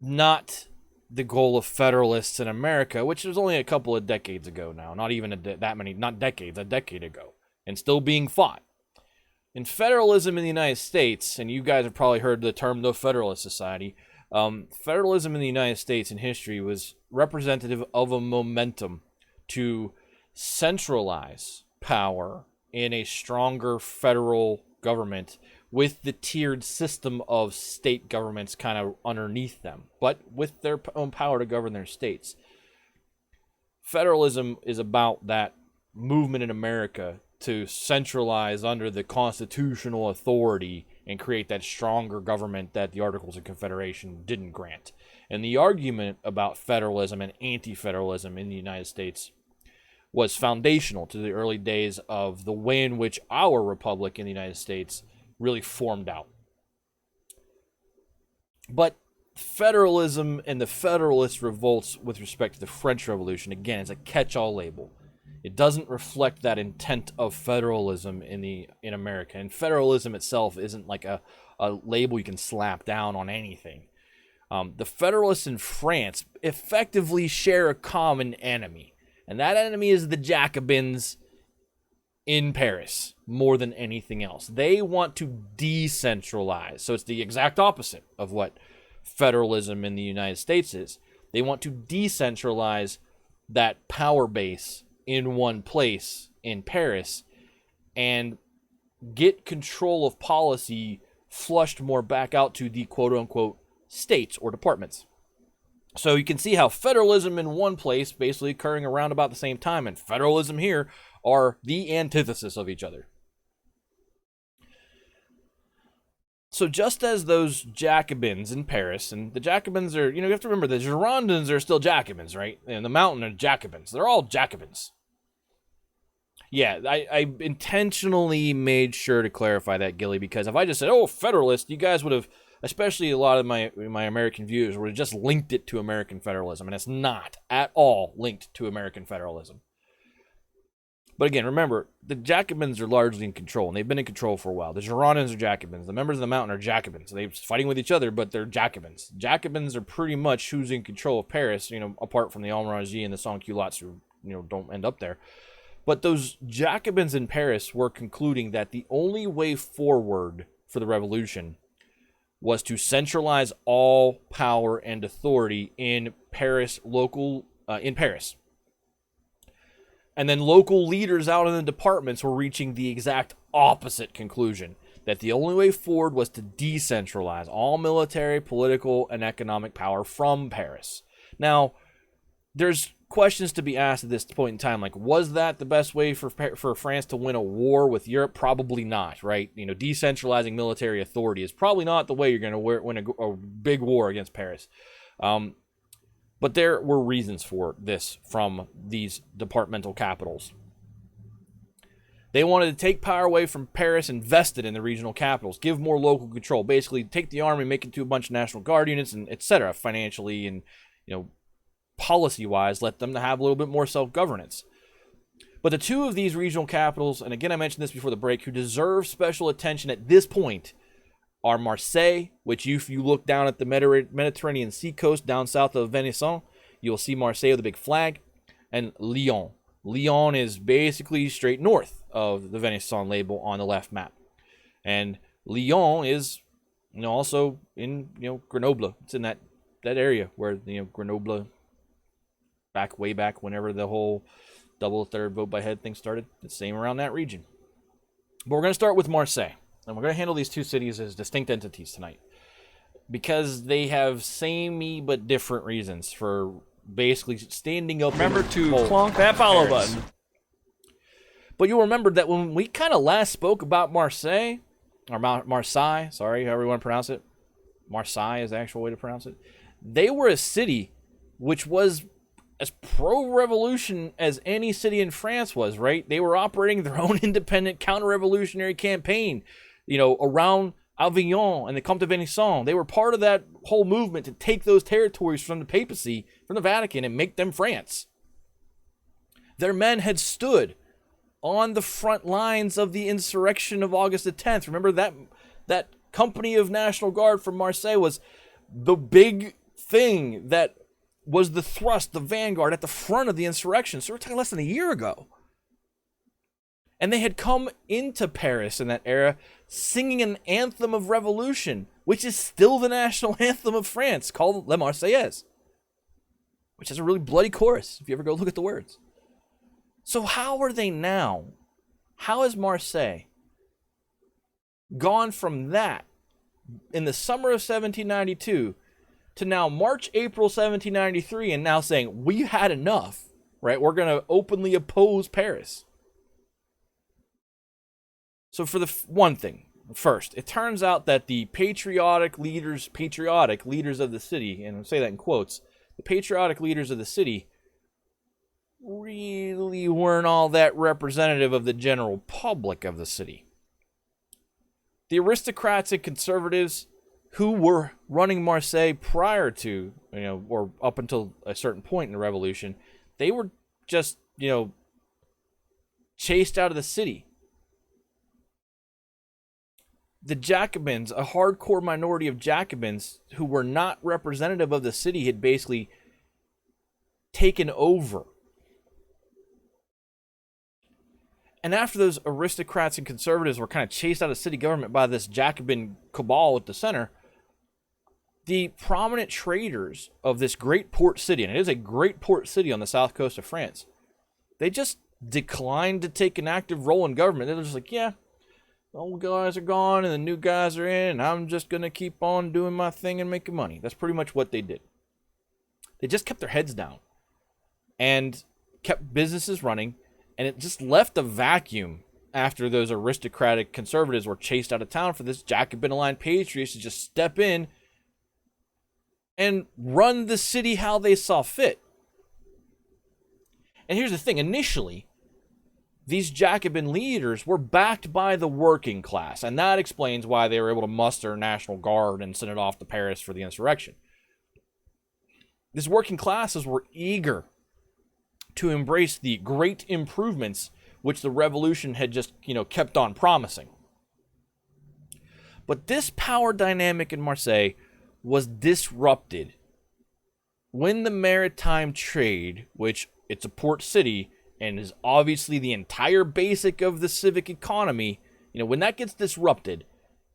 not the goal of Federalists in America, which was only a couple of decades ago now, not even not decades, a decade ago, and still being fought. In federalism in the United States, and you guys have probably heard the term the Federalist Society, federalism in the United States in history was representative of a momentum to centralize power in a stronger federal government with the tiered system of state governments kind of underneath them, but with their own power to govern their states. Federalism is about that movement in America to centralize under the constitutional authority and create that stronger government that the Articles of Confederation didn't grant. And the argument about federalism and anti-federalism in the United States was foundational to the early days of the way in which our republic in the United States really formed out. But federalism and the Federalist revolts with respect to the French Revolution, again, is a catch-all label. It doesn't reflect that intent of federalism in America. And federalism itself isn't like a label you can slap down on anything. The Federalists in France effectively share a common enemy. And that enemy is the Jacobins in Paris more than anything else. They want to decentralize. So it's the exact opposite of what federalism in the United States is. They want to decentralize that power base in one place in Paris and get control of policy flushed more back out to the quote-unquote states or departments. So you can see how federalism in one place basically occurring around about the same time and federalism here are the antithesis of each other. So just as those Jacobins in Paris, and the Jacobins are, you have to remember the Girondins are still Jacobins, right? And the Mountain are Jacobins. They're all Jacobins. Yeah, I intentionally made sure to clarify that, Gilly, because if I just said, oh, Federalist, you guys would have, especially a lot of my American viewers, would have just linked it to American federalism, and it's not at all linked to American federalism. But again, remember, the Jacobins are largely in control, and they've been in control for a while. The Girondins are Jacobins. The members of the Mountain are Jacobins. They're fighting with each other, but they're Jacobins. Jacobins are pretty much who's in control of Paris, apart from the Almoravides and the Sans-Culottes who, don't end up there. But those Jacobins in Paris were concluding that the only way forward for the revolution was to centralize all power and authority in Paris, in Paris. And then local leaders out in the departments were reaching the exact opposite conclusion, that the only way forward was to decentralize all military, political, and economic power from Paris. Now, there's questions to be asked at this point in time, like, was that the best way for France to win a war with Europe? Probably not, right? You know, decentralizing military authority is probably not the way you're going to win a big war against Paris. But there were reasons for this from these departmental capitals. They wanted to take power away from Paris, invest it in the regional capitals, give more local control, basically take the army, make it to a bunch of National Guard units, and etc. Financially and, you know, policy-wise, let them to have a little bit more self-governance. But the two of these regional capitals, and again I mentioned this before the break, who deserve special attention at this point are Marseille, which if you look down at the Mediterranean Sea coast down south of Vendee, you'll see Marseille with a big flag, and Lyon. Lyon is basically straight north of the Vendee label on the left map. And Lyon is, you know, also in, you know, Grenoble. It's in that area where, you know, Grenoble, way back whenever the whole double third vote by head thing started. It's the same around that region. But we're going to start with Marseille. And we're going to handle these two cities as distinct entities tonight, because they have samey but different reasons for basically standing up. Remember to clonk that follow button. But you'll remember that when we kind of last spoke about Marseille, or Marseille, sorry, however you want to pronounce it. Marseille is the actual way to pronounce it. They were a city which was as pro-revolution as any city in France was, right? They were operating their own independent counter-revolutionary campaign, you know, around Avignon and the Comte de Venison. They were part of that whole movement to take those territories from the papacy, from the Vatican, and make them France. Their men had stood on the front lines of the insurrection of August the 10th. Remember that company of National Guard from Marseille was the big thing that was the thrust, the vanguard at the front of the insurrection. So we're talking less than a year ago. And they had come into Paris in that era singing an anthem of revolution, which is still the national anthem of France, called La Marseillaise, which has a really bloody chorus, if you ever go look at the words. So how are they now? How has Marseille gone from that in the summer of 1792 to now March, April 1793, and now saying, we've had enough, right? We're going to openly oppose Paris. So for the one thing, first, it turns out that the patriotic leaders of the city, and I'll say that in quotes, the patriotic leaders of the city really weren't all that representative of the general public of the city. The aristocrats and conservatives who were running Marseille prior to, you know, or up until a certain point in the revolution, they were just, you know, chased out of the city. The Jacobins, a hardcore minority of Jacobins who were not representative of the city, had basically taken over. And after those aristocrats and conservatives were kind of chased out of city government by this Jacobin cabal at the center, the prominent traders of this great port city, and it is a great port city on the south coast of France, they just declined to take an active role in government. They were just like, yeah, the old guys are gone and the new guys are in, and I'm just going to keep on doing my thing and making money. That's pretty much what they did. They just kept their heads down and kept businesses running, and it just left a vacuum after those aristocratic conservatives were chased out of town for this Jacobin-aligned patriots to just step in and run the city how they saw fit. And here's the thing. Initially, these Jacobin leaders were backed by the working class, and that explains why they were able to muster National Guard and send it off to Paris for the insurrection. These working classes were eager to embrace the great improvements which the revolution had just, you know, kept on promising. But this power dynamic in Marseille was disrupted when the maritime trade, which it's a port city and is obviously the entire basic of the civic economy, you know, when that gets disrupted,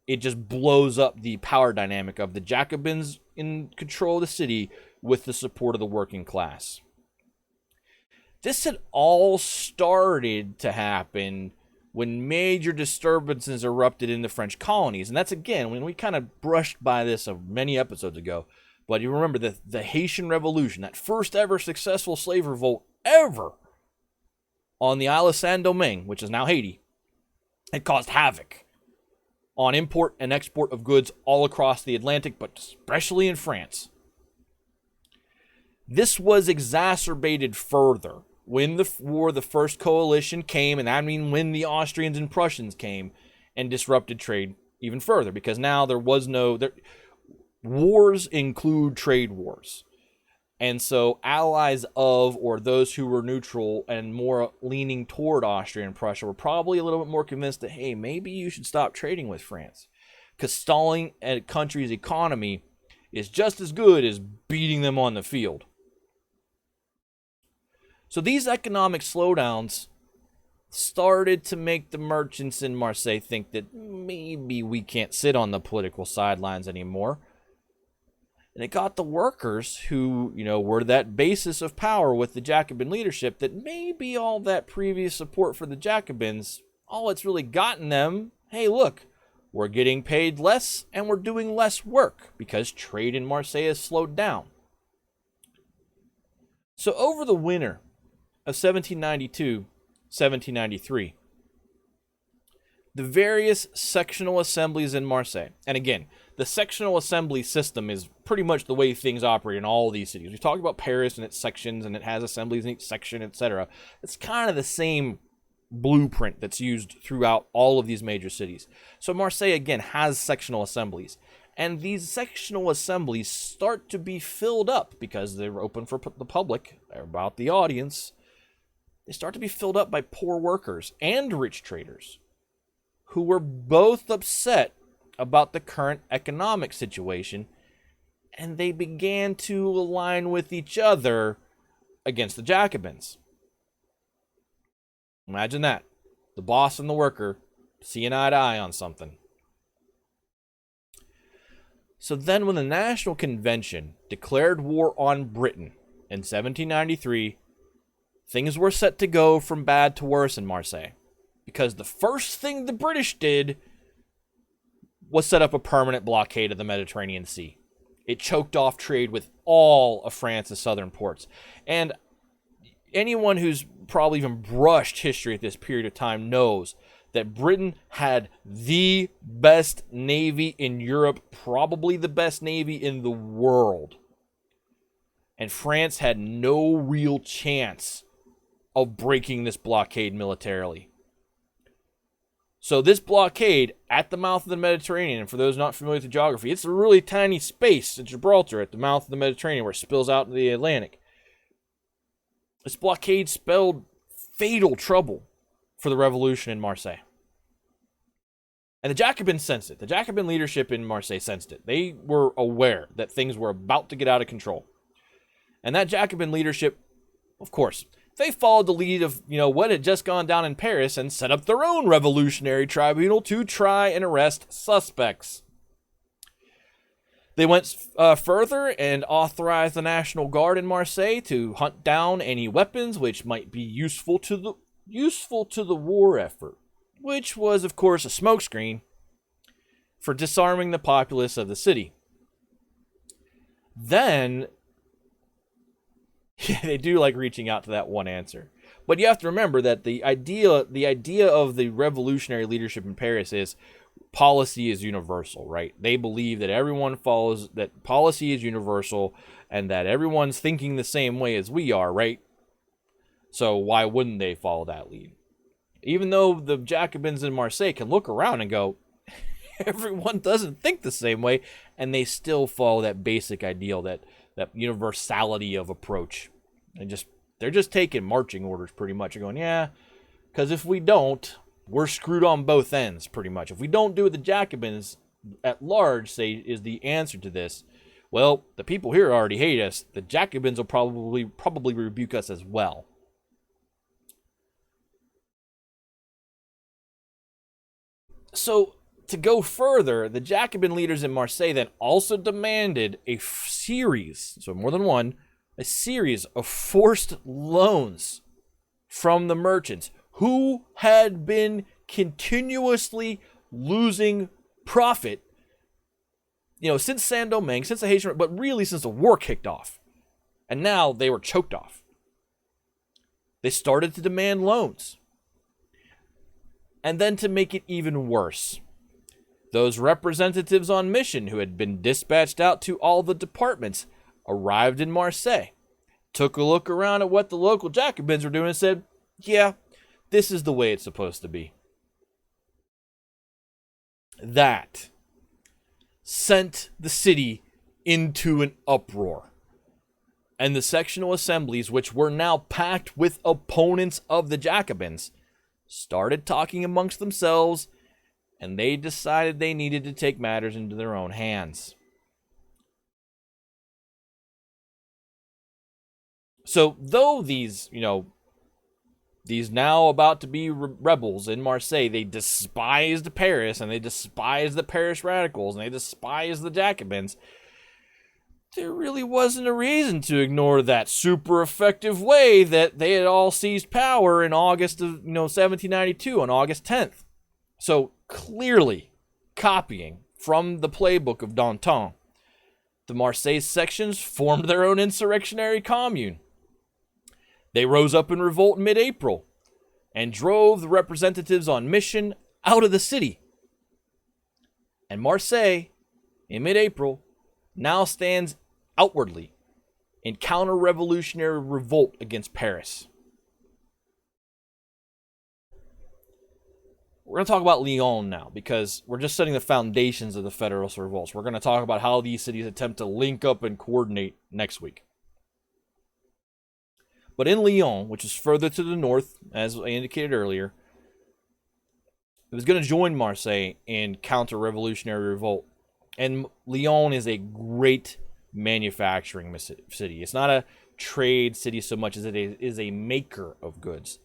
it just blows up the power dynamic of the Jacobins in control of the city with the support of the working class. This had all started to happen when major disturbances erupted in the French colonies. And that's, again, when we kind of brushed by this many episodes ago. But you remember the Haitian Revolution, that first ever successful slave revolt ever on the Isle of Saint-Domingue, which is now Haiti, had caused havoc on import and export of goods all across the Atlantic, but especially in France. This was exacerbated further when the First Coalition came, and I mean when the Austrians and Prussians came and disrupted trade even further, because now wars include trade wars. And so allies of, or those who were neutral and more leaning toward Austria and Prussia, were probably a little bit more convinced that, hey, maybe you should stop trading with France, because stalling a country's economy is just as good as beating them on the field. So these economic slowdowns started to make the merchants in Marseille think that maybe we can't sit on the political sidelines anymore. And it got the workers, who, were that basis of power with the Jacobin leadership, that maybe all that previous support for the Jacobins, all it's really gotten them, hey, look, we're getting paid less and we're doing less work because trade in Marseille has slowed down. So over the winter of 1792-1793, the various sectional assemblies in Marseille, and again, the sectional assembly system is pretty much the way things operate in all these cities. We talked about Paris and its sections, and it has assemblies in each section, etc. It's kind of the same blueprint that's used throughout all of these major cities. So Marseille, again, has sectional assemblies. And these sectional assemblies start to be filled up because they're open for the public. They're about the audience. They start to be filled up by poor workers and rich traders who were both upset about the current economic situation, and they began to align with each other against the Jacobins. Imagine that. The boss and the worker seeing eye to eye on something. So then when the National Convention declared war on Britain in 1793, things were set to go from bad to worse in Marseille, because the first thing the British did was set up a permanent blockade of the Mediterranean Sea. It choked off trade with all of France's southern ports. And anyone who's probably even brushed history at this period of time knows that Britain had the best navy in Europe, probably the best navy in the world. And France had no real chance of breaking this blockade militarily. So this blockade at the mouth of the Mediterranean, and for those not familiar with the geography, it's a really tiny space at Gibraltar at the mouth of the Mediterranean where it spills out into the Atlantic. This blockade spelled fatal trouble for the revolution in Marseille. And the Jacobins sensed it. The Jacobin leadership in Marseille sensed it. They were aware that things were about to get out of control. And that Jacobin leadership, of course, they followed the lead of, what had just gone down in Paris and set up their own revolutionary tribunal to try and arrest suspects. They went further and authorized the National Guard in Marseille to hunt down any weapons which might be useful to the war effort, which was, of course, a smokescreen for disarming the populace of the city. Then they do like reaching out to that one answer. But you have to remember that the idea of the revolutionary leadership in Paris is policy is universal, right? They believe that everyone follows, that policy is universal and that everyone's thinking the same way as we are, right? So why wouldn't they follow that lead? Even though the Jacobins in Marseille can look around and go, everyone doesn't think the same way, and they still follow that basic ideal, that universality of approach. And they're just taking marching orders pretty much and going, yeah, because if we don't, we're screwed on both ends pretty much. If we don't do what the Jacobins at large say is the answer to this, well, the people here already hate us. The Jacobins will probably rebuke us as well. So, to go further, the Jacobin leaders in Marseille then also demanded a series, so more than one, a series of forced loans from the merchants who had been continuously losing profit, since Saint-Domingue, since the Haitian, but really since the war kicked off. And now they were choked off. They started to demand loans. And then to make it even worse, those representatives on mission who had been dispatched out to all the departments arrived in Marseille, took a look around at what the local Jacobins were doing and said, yeah, this is the way it's supposed to be. That sent the city into an uproar. And the sectional assemblies, which were now packed with opponents of the Jacobins, started talking amongst themselves, and they decided they needed to take matters into their own hands. So, though these now about to be rebels in Marseille, they despised Paris, and they despised the Paris radicals, and they despised the Jacobins, there really wasn't a reason to ignore that super effective way that they had all seized power in August of 1792, on August 10th. So, clearly copying from the playbook of Danton, the Marseille sections formed their own insurrectionary commune. They rose up in revolt in mid-April and drove the representatives on mission out of the city. And Marseille, in mid-April, now stands outwardly in counter-revolutionary revolt against Paris. We're going to talk about Lyon now, because we're just setting the foundations of the Federalist Revolts. We're going to talk about how these cities attempt to link up and coordinate next week. But in Lyon, which is further to the north, as I indicated earlier, it was going to join Marseille in counter-revolutionary revolt. And Lyon is a great manufacturing city. It's not a trade city so much as it is a maker of goods.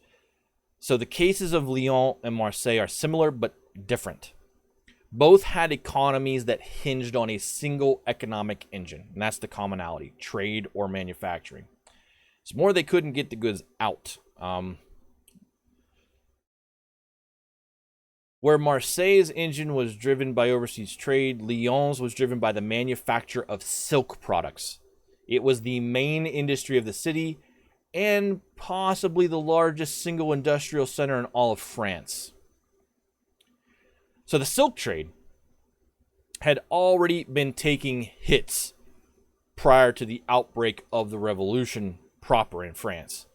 So the cases of Lyon and Marseille are similar but different. Both had economies that hinged on a single economic engine, and that's the commonality, trade or manufacturing. It's more they couldn't get the goods out. Where Marseille's engine was driven by overseas trade, Lyon's was driven by the manufacture of silk products. It was the main industry of the city and possibly the largest single industrial center in all of France. So the silk trade had already been taking hits prior to the outbreak of the revolution proper in France.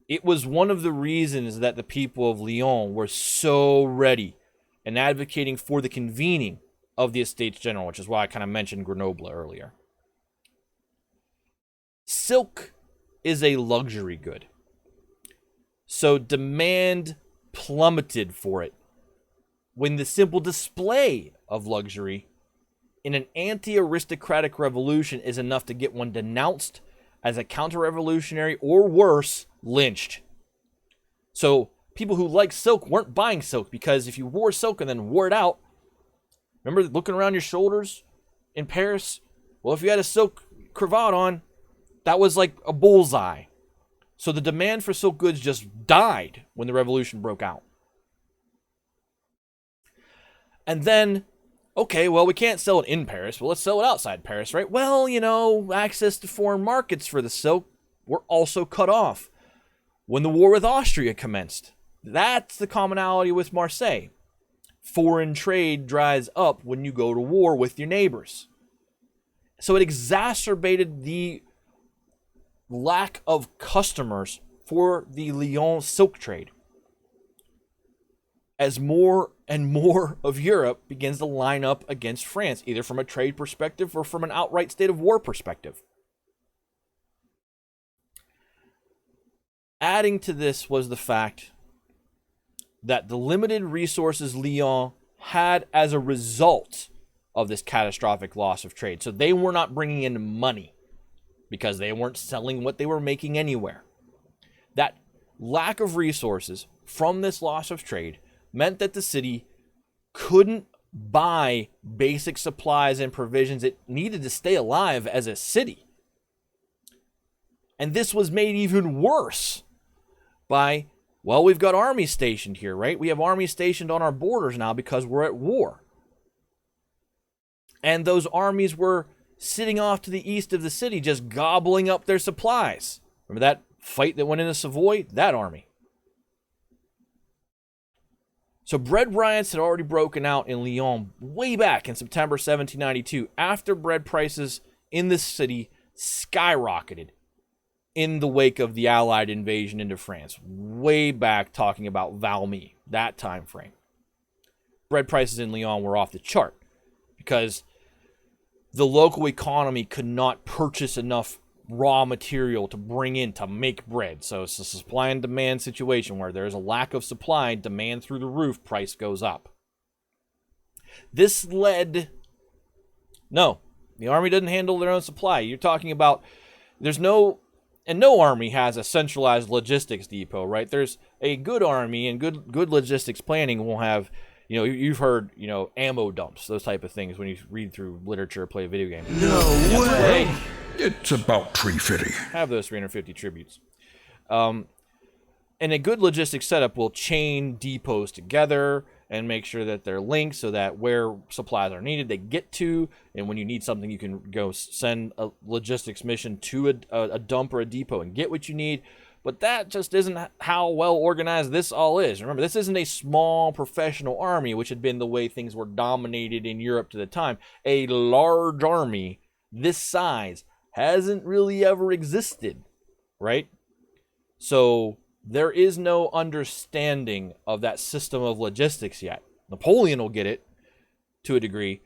It was one of the reasons that the people of Lyon were so ready and advocating for the convening of the Estates General, which is why I kind of mentioned Grenoble earlier. Silk is a luxury good, so demand plummeted for it when the simple display of luxury in an anti-aristocratic revolution is enough to get one denounced as a counter-revolutionary or worse, lynched. So people who liked silk weren't buying silk, because if you wore silk and then wore it out, remember looking around your shoulders in Paris? Well, if you had a silk cravat on, that was like a bullseye. So the demand for silk goods just died when the revolution broke out. And then, okay, well, we can't sell it in Paris, but let's sell it outside Paris, right? Well, access to foreign markets for the silk were also cut off when the war with Austria commenced. That's the commonality with Marseille. Foreign trade dries up when you go to war with your neighbors. So it exacerbated the lack of customers for the Lyon silk trade, as more and more of Europe begins to line up against France, either from a trade perspective or from an outright state of war perspective. Adding to this was the fact that the limited resources Lyon had as a result of this catastrophic loss of trade. So they were not bringing in money because they weren't selling what they were making anywhere. That lack of resources from this loss of trade meant that the city couldn't buy basic supplies and provisions it needed to stay alive as a city. And this was made even worse by Well, we've got armies stationed here, right? We have armies stationed on our borders now because we're at war. And those armies were sitting off to the east of the city, just gobbling up their supplies. Remember that fight that went into Savoy? That army. So bread riots had already broken out in Lyon way back in September 1792, after bread prices in the city skyrocketed in the wake of the Allied invasion into France. Way back, talking about Valmy, that time frame. Bread prices in Lyon were off the chart because the local economy could not purchase enough raw material to bring in to make bread. So it's a supply and demand situation where there's a lack of supply, demand through the roof, price goes up. This led... No, the army doesn't handle their own supply. You're talking about... There's no... And no army has a centralized logistics depot, right? There's a good army and good logistics planning will have... You know, you've heard, ammo dumps, those type of things when you read through literature or play a video game. No way! It's about tree fitting. Have those 350 tributes. And a good logistics setup will chain depots together and make sure that they're linked so that where supplies are needed, they get to. And when you need something, you can go send a logistics mission to a dump or a depot and get what you need. But that just isn't how well organized this all is. Remember, this isn't a small professional army, which had been the way things were dominated in Europe to the time. A large army this size hasn't really ever existed, right? So there is no understanding of that system of logistics yet. Napoleon will get it to a degree,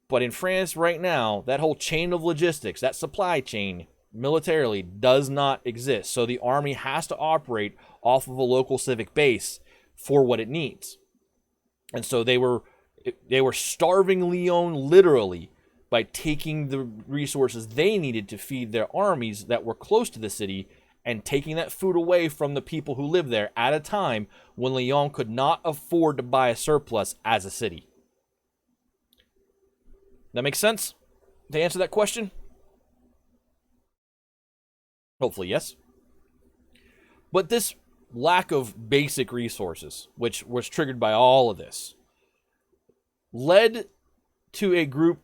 but in France right now, that whole chain of logistics, that supply chain, militarily does not exist. So the army has to operate off of a local civic base for what it needs. And so they were starving Lyon literally by taking the resources they needed to feed their armies that were close to the city and taking that food away from the people who lived there at a time when Lyon could not afford to buy a surplus as a city. That makes sense? To answer that question? Hopefully, yes. But this lack of basic resources, which was triggered by all of this, led to a group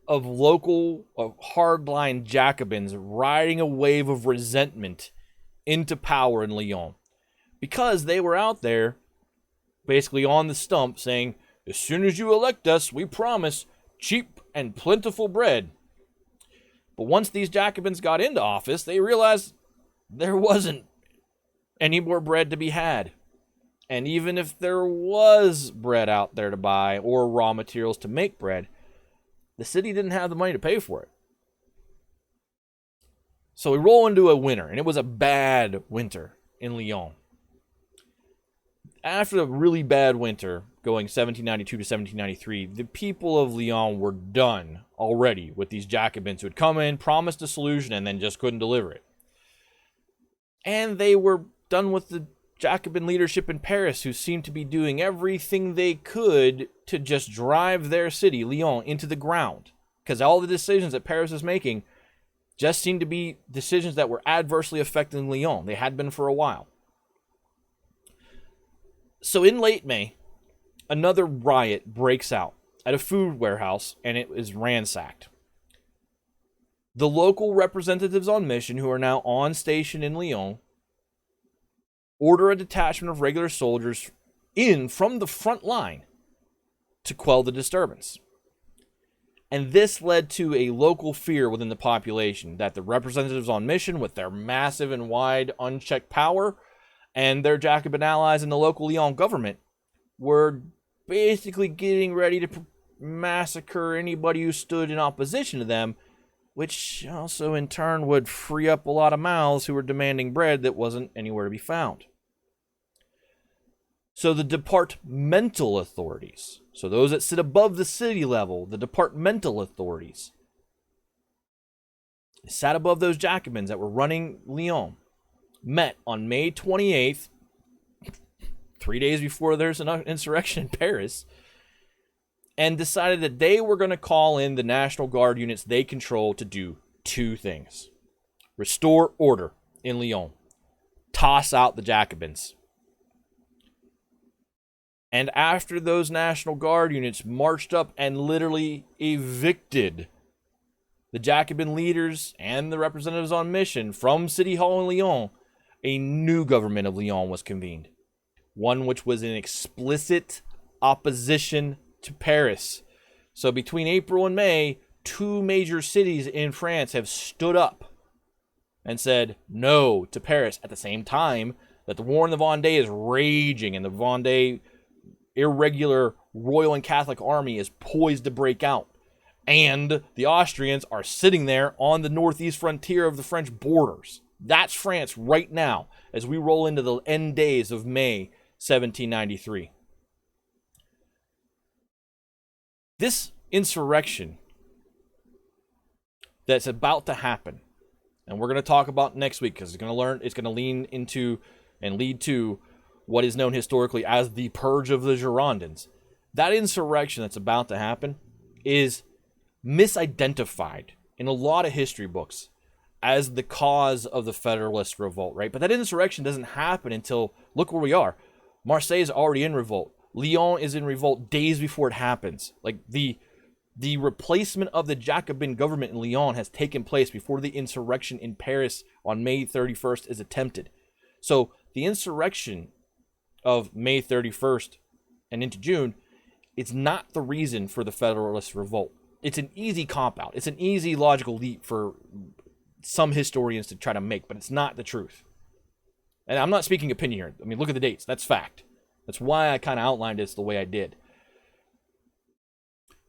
of local hardline Jacobins riding a wave of resentment into power in Lyon. Because they were out there, basically on the stump, saying, as soon as you elect us, we promise cheap and plentiful bread. But once these Jacobins got into office, they realized there wasn't any more bread to be had. And even if there was bread out there to buy or raw materials to make bread, the city didn't have the money to pay for it. So we roll into a winter, and it was a bad winter in Lyon. After a really bad winter, going 1792 to 1793, the people of Lyon were done already with these Jacobins who had come in, promised a solution, and then just couldn't deliver it. And they were done with the Jacobin leadership in Paris, who seemed to be doing everything they could to just drive their city, Lyon, into the ground. Because all the decisions that Paris was making just seemed to be decisions that were adversely affecting Lyon. They had been for a while. So in late May, another riot breaks out at a food warehouse, and it is ransacked. The local representatives on mission, who are now on station in Lyon, order a detachment of regular soldiers in from the front line to quell the disturbance. And this led to a local fear within the population that the representatives on mission, with their massive and wide unchecked power, and their Jacobin allies in the local Lyon government, were basically getting ready to massacre anybody who stood in opposition to them, which also in turn would free up a lot of mouths who were demanding bread that wasn't anywhere to be found. So the departmental authorities, so those that sit above the city level, the departmental authorities, sat above those Jacobins that were running Lyon, met on May 28th, 3 days before there's an insurrection in Paris, and decided that they were going to call in the National Guard units they control to do two things. Restore order in Lyon. Toss out the Jacobins. And after those National Guard units marched up and literally evicted the Jacobin leaders and the representatives on mission from City Hall in Lyon, a new government of Lyon was convened. One which was in explicit opposition to Paris. So between April and May, 2 major cities in France have stood up and said no to Paris at the same time that the war in the Vendee is raging and the Vendee irregular royal and Catholic army is poised to break out. And the Austrians are sitting there on the northeast frontier of the French borders. That's France right now as we roll into the end days of May 1793. This insurrection that's about to happen, and we're going to talk about next week because it's going to lean into and lead to what is known historically as the Purge of the Girondins. That insurrection that's about to happen is misidentified in a lot of history books as the cause of the Federalist Revolt, right? But that insurrection doesn't happen until, look where we are. Marseille is already in revolt. Lyon is in revolt days before it happens. Like the replacement of the Jacobin government in Lyon has taken place before the insurrection in Paris on May 31st is attempted. So the insurrection of May 31st and into June, it's not the reason for the Federalist Revolt. It's an easy cop-out. It's an easy logical leap for some historians to try to make, but it's not the truth. And I'm not speaking opinion here. I mean, look at the dates. That's fact. That's why I kind of outlined this the way I did.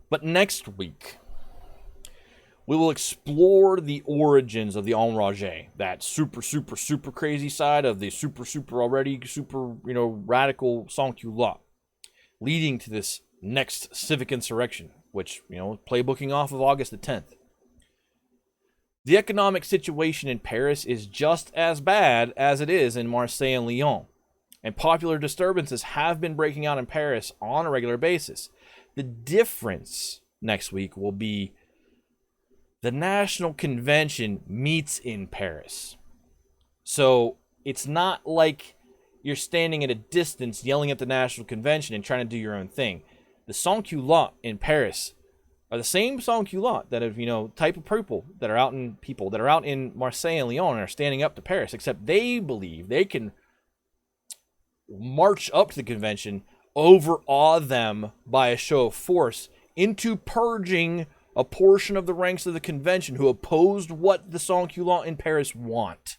But next week, we will explore the origins of the enragé, that super, super, super crazy side of the super, super radical sans-culotte, leading to this next civic insurrection, which, playbooking off of August the 10th. The economic situation in Paris is just as bad as it is in Marseille and Lyon, and popular disturbances have been breaking out in Paris on a regular basis. The difference next week will be the National Convention meets in Paris. So it's not like you're standing at a distance yelling at the National Convention and trying to do your own thing. The sans-culottes in Paris are the same sans-culottes that have, type of people that are out in Marseille and Lyon and are standing up to Paris, except they believe they can march up to the convention, overawe them by a show of force into purging a portion of the ranks of the convention who opposed what the sans-culottes in Paris want.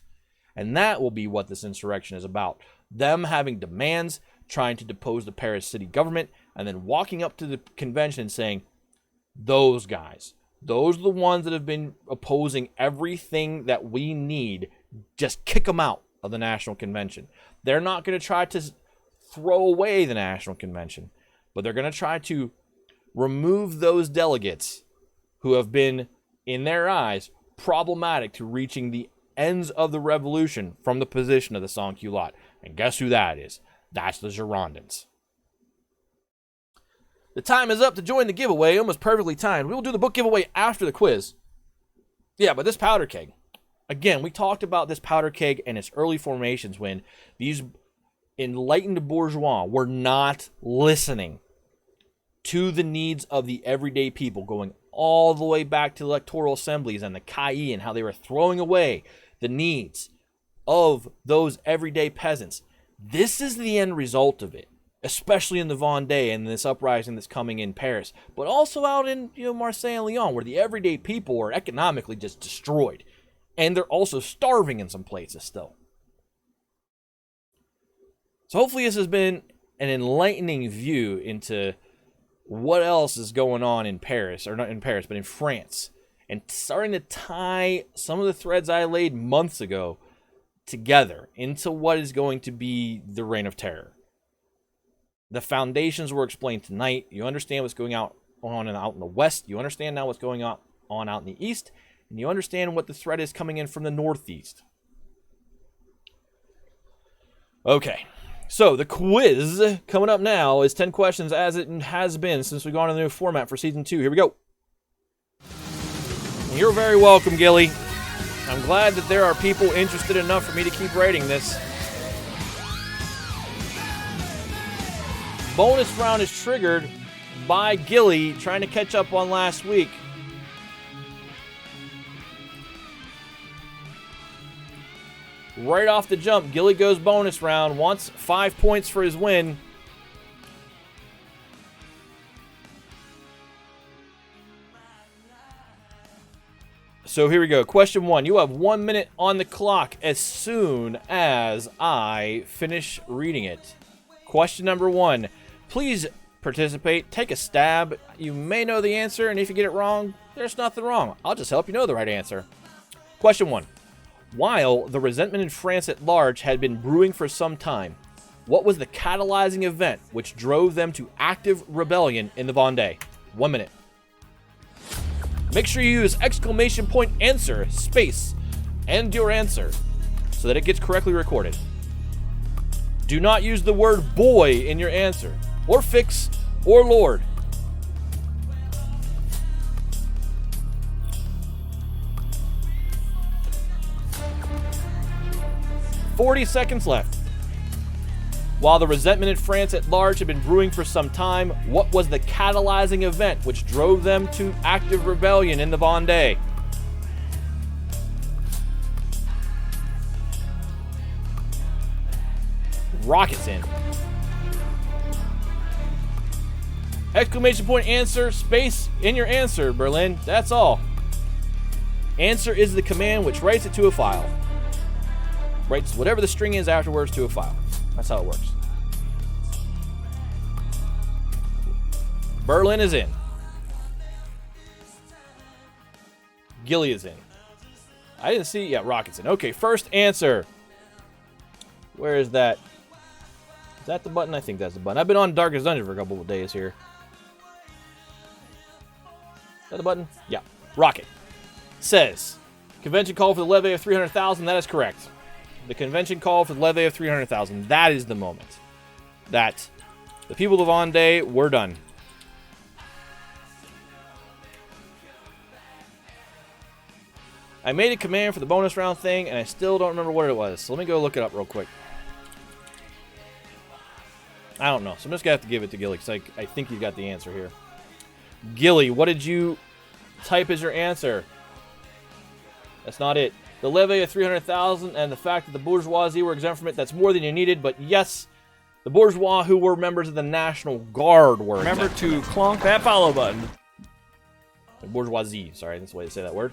And that will be what this insurrection is about. Them having demands, trying to depose the Paris city government, and then walking up to the convention and saying, those guys, those are the ones that have been opposing everything that we need. Just kick them out of the National Convention. They're not going to try to throw away the National Convention, but they're going to try to remove those delegates who have been, in their eyes, problematic to reaching the ends of the revolution from the position of the sans-culottes. And guess who that is? That's the Girondins. The time is up to join the giveaway, almost perfectly timed. We will do the book giveaway after the quiz. Yeah, but this powder keg. Again, we talked about this powder keg and its early formations when these enlightened bourgeois were not listening to the needs of the everyday people, going all the way back to electoral assemblies and the caillis and how they were throwing away the needs of those everyday peasants. This is the end result of it, especially in the Vendee and this uprising that's coming in Paris, but also out in Marseille and Lyon, where the everyday people are economically just destroyed, and they're also starving in some places still. So hopefully this has been an enlightening view into what else is going on in Paris, or not in Paris, but in France, and starting to tie some of the threads I laid months ago together into what is going to be the Reign of Terror. The foundations were explained tonight. You understand what's going on out in the West. You understand now what's going on out in the East, and you understand what the threat is coming in from the Northeast. Okay. So, the quiz coming up now is 10 questions as it has been since we've gone to the new format for Season 2. Here we go. And you're very welcome, Gilly. I'm glad that there are people interested enough for me to keep writing this. Bonus round is triggered by Gilly trying to catch up on last week. Right off the jump, Gilly goes bonus round, wants 5 points for his win. So here we go. Question 1. You have 1 minute on the clock as soon as I finish reading it. Question number 1. Please participate. Take a stab. You may know the answer, and if you get it wrong, there's nothing wrong. I'll just help you know the right answer. Question 1. While the resentment in France at large had been brewing for some time, what was the catalyzing event which drove them to active rebellion in the Vendee? 1 minute. Make sure you use exclamation point answer, space, and your answer so that it gets correctly recorded. Do not use the word boy in your answer, or fix, or lord. "40 seconds left. While the resentment in France at large had been brewing for some time, what was the catalyzing event which drove them to active rebellion in the Vendee?" Rockets in. Exclamation point answer, space in your answer, Berlin. That's all. Answer is the command which writes it to a file. Writes whatever the string is afterwards to a file. That's how it works. Berlin is in. Gilly is in. I didn't see. Yeah, Rocket's in. Okay, first answer. Where is that? Is that the button? I think that's the button. I've been on Darkest Dungeon for a couple of days here. Is that the button? Yeah. Rocket. Says, convention call for the levy of 300,000. That is correct. The convention call for the levy of 300,000. That is the moment that the people of Vendee were done. I made a command for the bonus round thing, and I still don't remember what it was. So let me go look it up real quick. I don't know. So I'm just going to have to give it to Gilly, because I think he's got the answer here. Gilly, what did you type as your answer? That's not it. The levy of 300,000 and the fact that the bourgeoisie were exempt from it, that's more than you needed. But yes, the bourgeois who were members of the National Guard were Remember exempt. to clonk that follow button. The bourgeoisie, sorry, that's the way to say that word.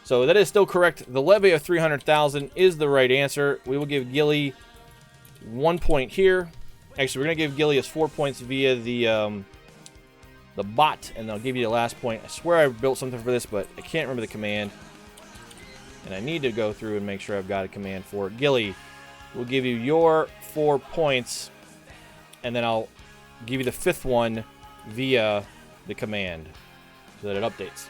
So that is still correct. The levy of 300,000 is the right answer. We will give Gilly 1 point here. Actually, we're going to give Gilly his 4 points via the bot, and I'll give you the last point. I swear I built something for this, but I can't remember the command. And I need to go through and make sure I've got a command for it. Gilly, we'll give you your 4 points, and then I'll give you the 5th one via the command so that it updates.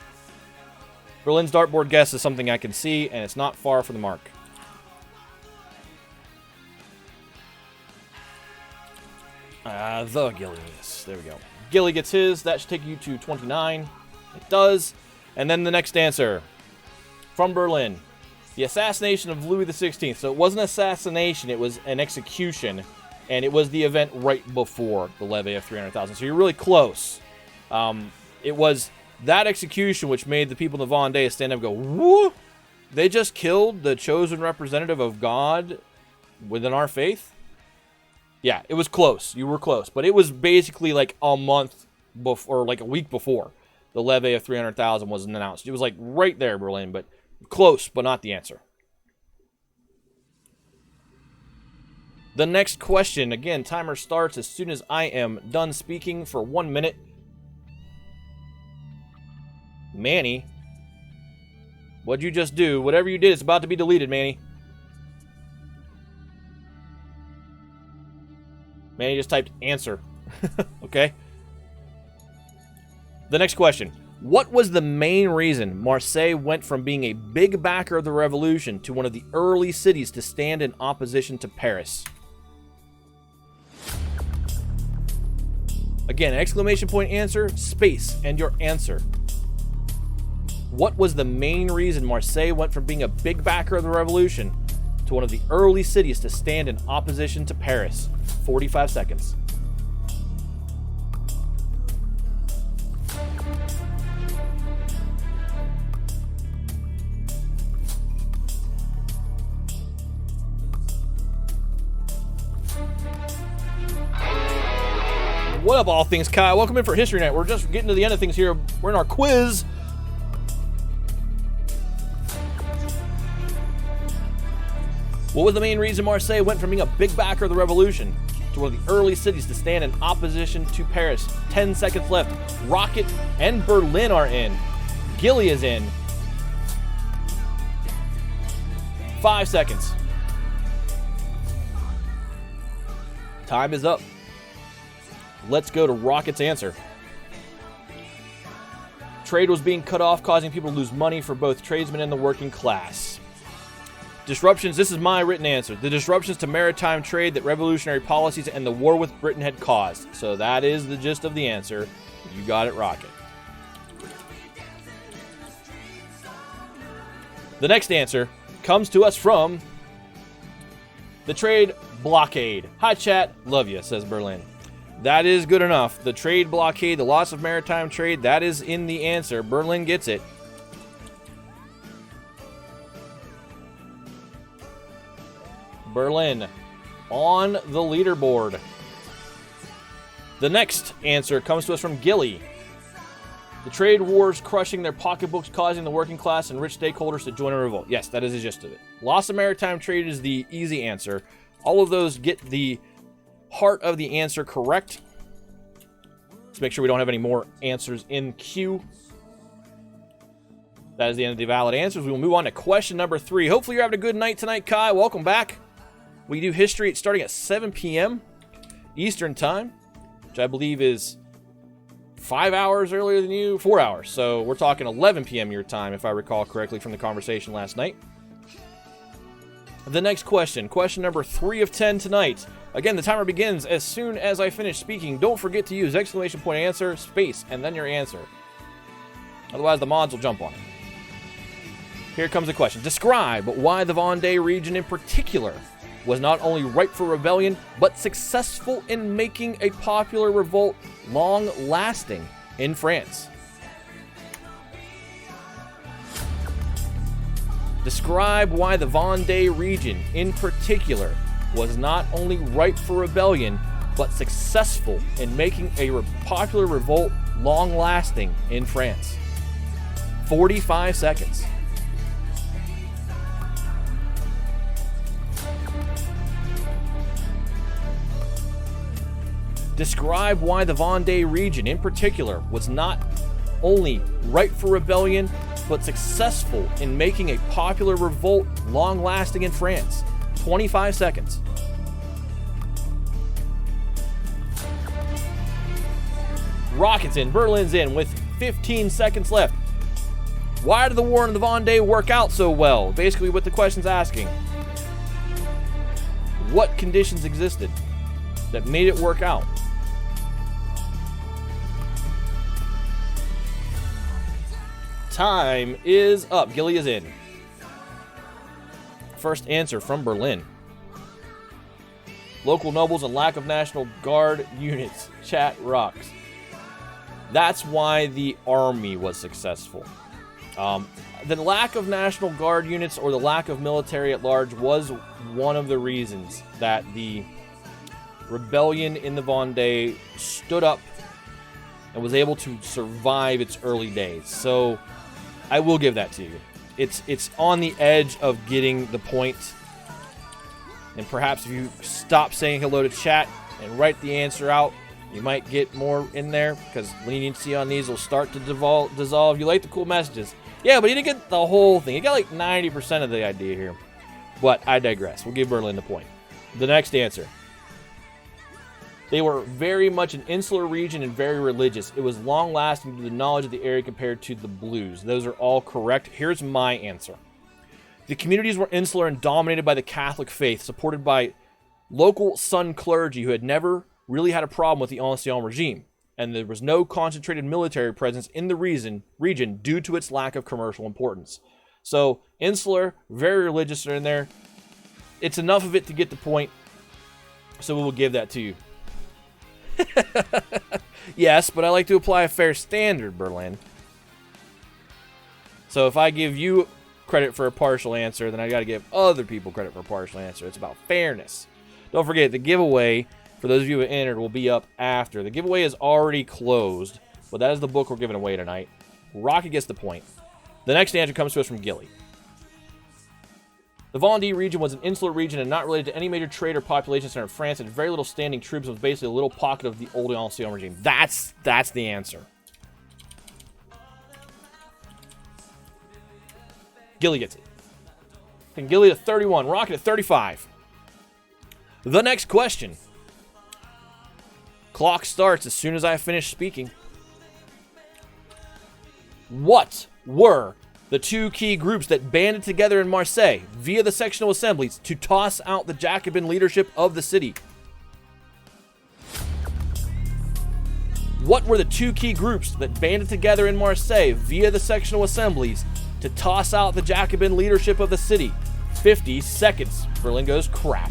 Berlin's dartboard guess is something I can see, and it's not far from the mark. The Gilly. Yes, there we go. Gilly gets his. That should take you to 29. It does. And then the next answer. From Berlin. The assassination of Louis XVI. So it wasn't an assassination, it was an execution. And it was the event right before the levy of 300,000. So you're really close. It was that execution which made the people in the Vendee stand up and go, woo! They just killed the chosen representative of God within our faith? Yeah, it was close. You were close. But it was basically like a month before, or like a week before the levy of 300,000 was announced. It was like right there, Berlin, but close, but not the answer. The next question, again, timer starts as soon as I am done speaking for 1 minute. Manny, what'd you just do? Whatever you did, it's about to be deleted, Manny. Manny just typed answer. Okay? The next question. What was the main reason Marseille went from being a big backer of the revolution to one of the early cities to stand in opposition to Paris? Again, exclamation point answer, space, and your answer. What was the main reason Marseille went from being a big backer of the revolution to one of the early cities to stand in opposition to Paris? 45 seconds. What up, all things Kai? Welcome in for History Night. We're just getting to the end of things here. We're in our quiz. What was the main reason Marseille went from being a big backer of the revolution to one of the early cities to stand in opposition to Paris? 10 seconds left. Rocket and Berlin are in. Gilly is in. 5 seconds. Time is up. Let's go to Rocket's answer. Trade was being cut off, causing people to lose money for both tradesmen and the working class. Disruptions, this is my written answer. The disruptions to maritime trade that revolutionary policies and the war with Britain had caused. So that is the gist of the answer. You got it, Rocket. The next answer comes to us from the trade blockade. Hi, chat. Love you, says Berlin. That is good enough. The trade blockade, the loss of maritime trade, that is in the answer. Berlin gets it. Berlin on the leaderboard. The next answer comes to us from Gilly. The trade wars crushing their pocketbooks, causing the working class and rich stakeholders to join a revolt. Yes, that is the gist of it. Loss of maritime trade is the easy answer. All of those get the heart of the answer correct. Let's make sure we don't have any more answers in queue. That is the end of the valid answers. We will move on to question number 3. Hopefully you're having a good night tonight, Kai. Welcome back. We do history starting at 7 p.m. Eastern Time, which I believe is 5 hours earlier than you. 4 hours. So we're talking 11 p.m. your time, if I recall correctly from the conversation last night. The next question, question number 3 of 10 tonight. Again, the timer begins as soon as I finish speaking. Don't forget to use exclamation point answer, space, and then your answer. Otherwise, the mods will jump on it. Here comes the question. Describe why the Vendee region in particular was not only ripe for rebellion, but successful in making a popular revolt long-lasting in France. Describe why the Vendee region in particular was not only ripe for rebellion, but successful in making a popular revolt long-lasting in France. 45 seconds. Describe why the Vendee region in particular was not only ripe for rebellion, but successful in making a popular revolt long-lasting in France. 25 seconds. Rockets in, Berlin's in with 15 seconds left. Why did the war in the Vendee work out so well? Basically what the question's asking. What conditions existed that made it work out? Time is up. Gilly is in. First answer from Berlin. Local nobles and lack of National Guard units. Chat rocks. That's why the army was successful. The lack of National Guard units or the lack of military at large was one of the reasons that the rebellion in the Vendee stood up and was able to survive its early days. So I will give that to you. It's on the edge of getting the point. And perhaps if you stop saying hello to chat and write the answer out, you might get more in there because leniency on these will start to dissolve. You like the cool messages. Yeah, but you didn't get the whole thing. You got like 90% of the idea here. But I digress. We'll give Berlin the point. The next answer. They were very much an insular region and very religious. It was long-lasting to the knowledge of the area compared to the blues. Those are all correct. Here's my answer. The communities were insular and dominated by the Catholic faith, supported by local Sun clergy who had never really had a problem with the Ancien regime. And there was no concentrated military presence in the region due to its lack of commercial importance. So, insular, very religious are in there. It's enough of it to get the point, so we will give that to you. Yes, but I like to apply a fair standard, Berlin. So if I give you credit for a partial answer, then I got to give other people credit for a partial answer. It's about fairness. Don't forget, the giveaway for those of you who entered, will be up after. The giveaway is already closed, but that is the book we're giving away tonight. Rocket gets the point. The next answer comes to us from Gilly. The Vendee region was an insular region and not related to any major trade or population center of France. It had very little standing troops and was basically a little pocket of the old Ancien regime. That's the answer. Gilly gets it. And Gilly at 31. Rocket at 35. The next question. Clock starts as soon as I finish speaking. What were the two key groups that banded together in Marseille via the sectional assemblies to toss out the Jacobin leadership of the city? What were the two key groups that banded together in Marseille via the sectional assemblies to toss out the Jacobin leadership of the city? 50 seconds. Berlin goes crap.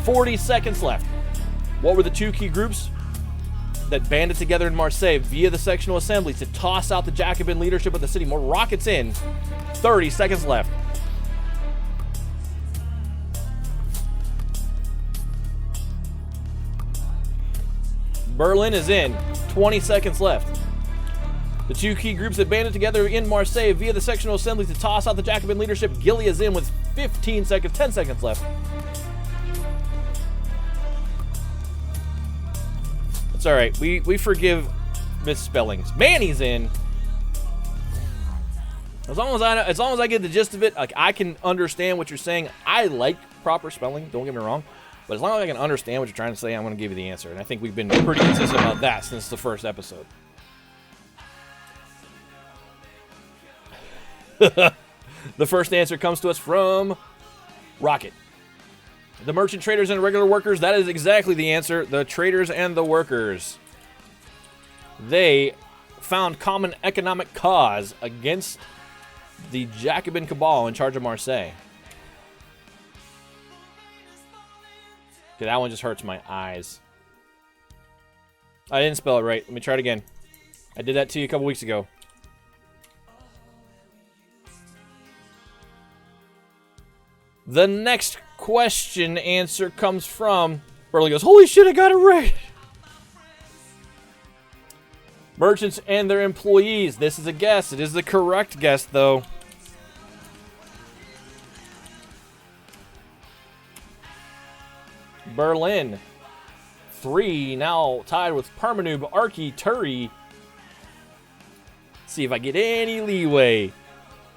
$40 seconds left. What were the two key groups that banded together in Marseille via the sectional assemblies to toss out the Jacobin leadership of the city? More rockets in. 30 seconds left. Berlin is in. 20 seconds left. The two key groups that banded together in Marseille via the sectional assemblies to toss out the Jacobin leadership. Gilly is in with 15 seconds. 10 seconds left. It's all right. We forgive misspellings. Manny's in. As long as I get the gist of it, like I can understand what you're saying. I like proper spelling. Don't get me wrong, but as long as I can understand what you're trying to say, I'm going to give you the answer. And I think we've been pretty consistent about that since the first episode. The first answer comes to us from Rocket. The merchant traders and regular workers, that is exactly the answer. The traders and the workers. They found common economic cause against the Jacobin cabal in charge of Marseille. Okay, that one just hurts my eyes. I didn't spell it right. Let me try it again. I did that to you a couple weeks ago. The next question answer comes from Burley goes, holy shit, I got it right. Merchants and their employees. This is a guess. It is the correct guess, though. Berlin. 3, now tied with Parmenub, Archie, Turi. See if I get any leeway.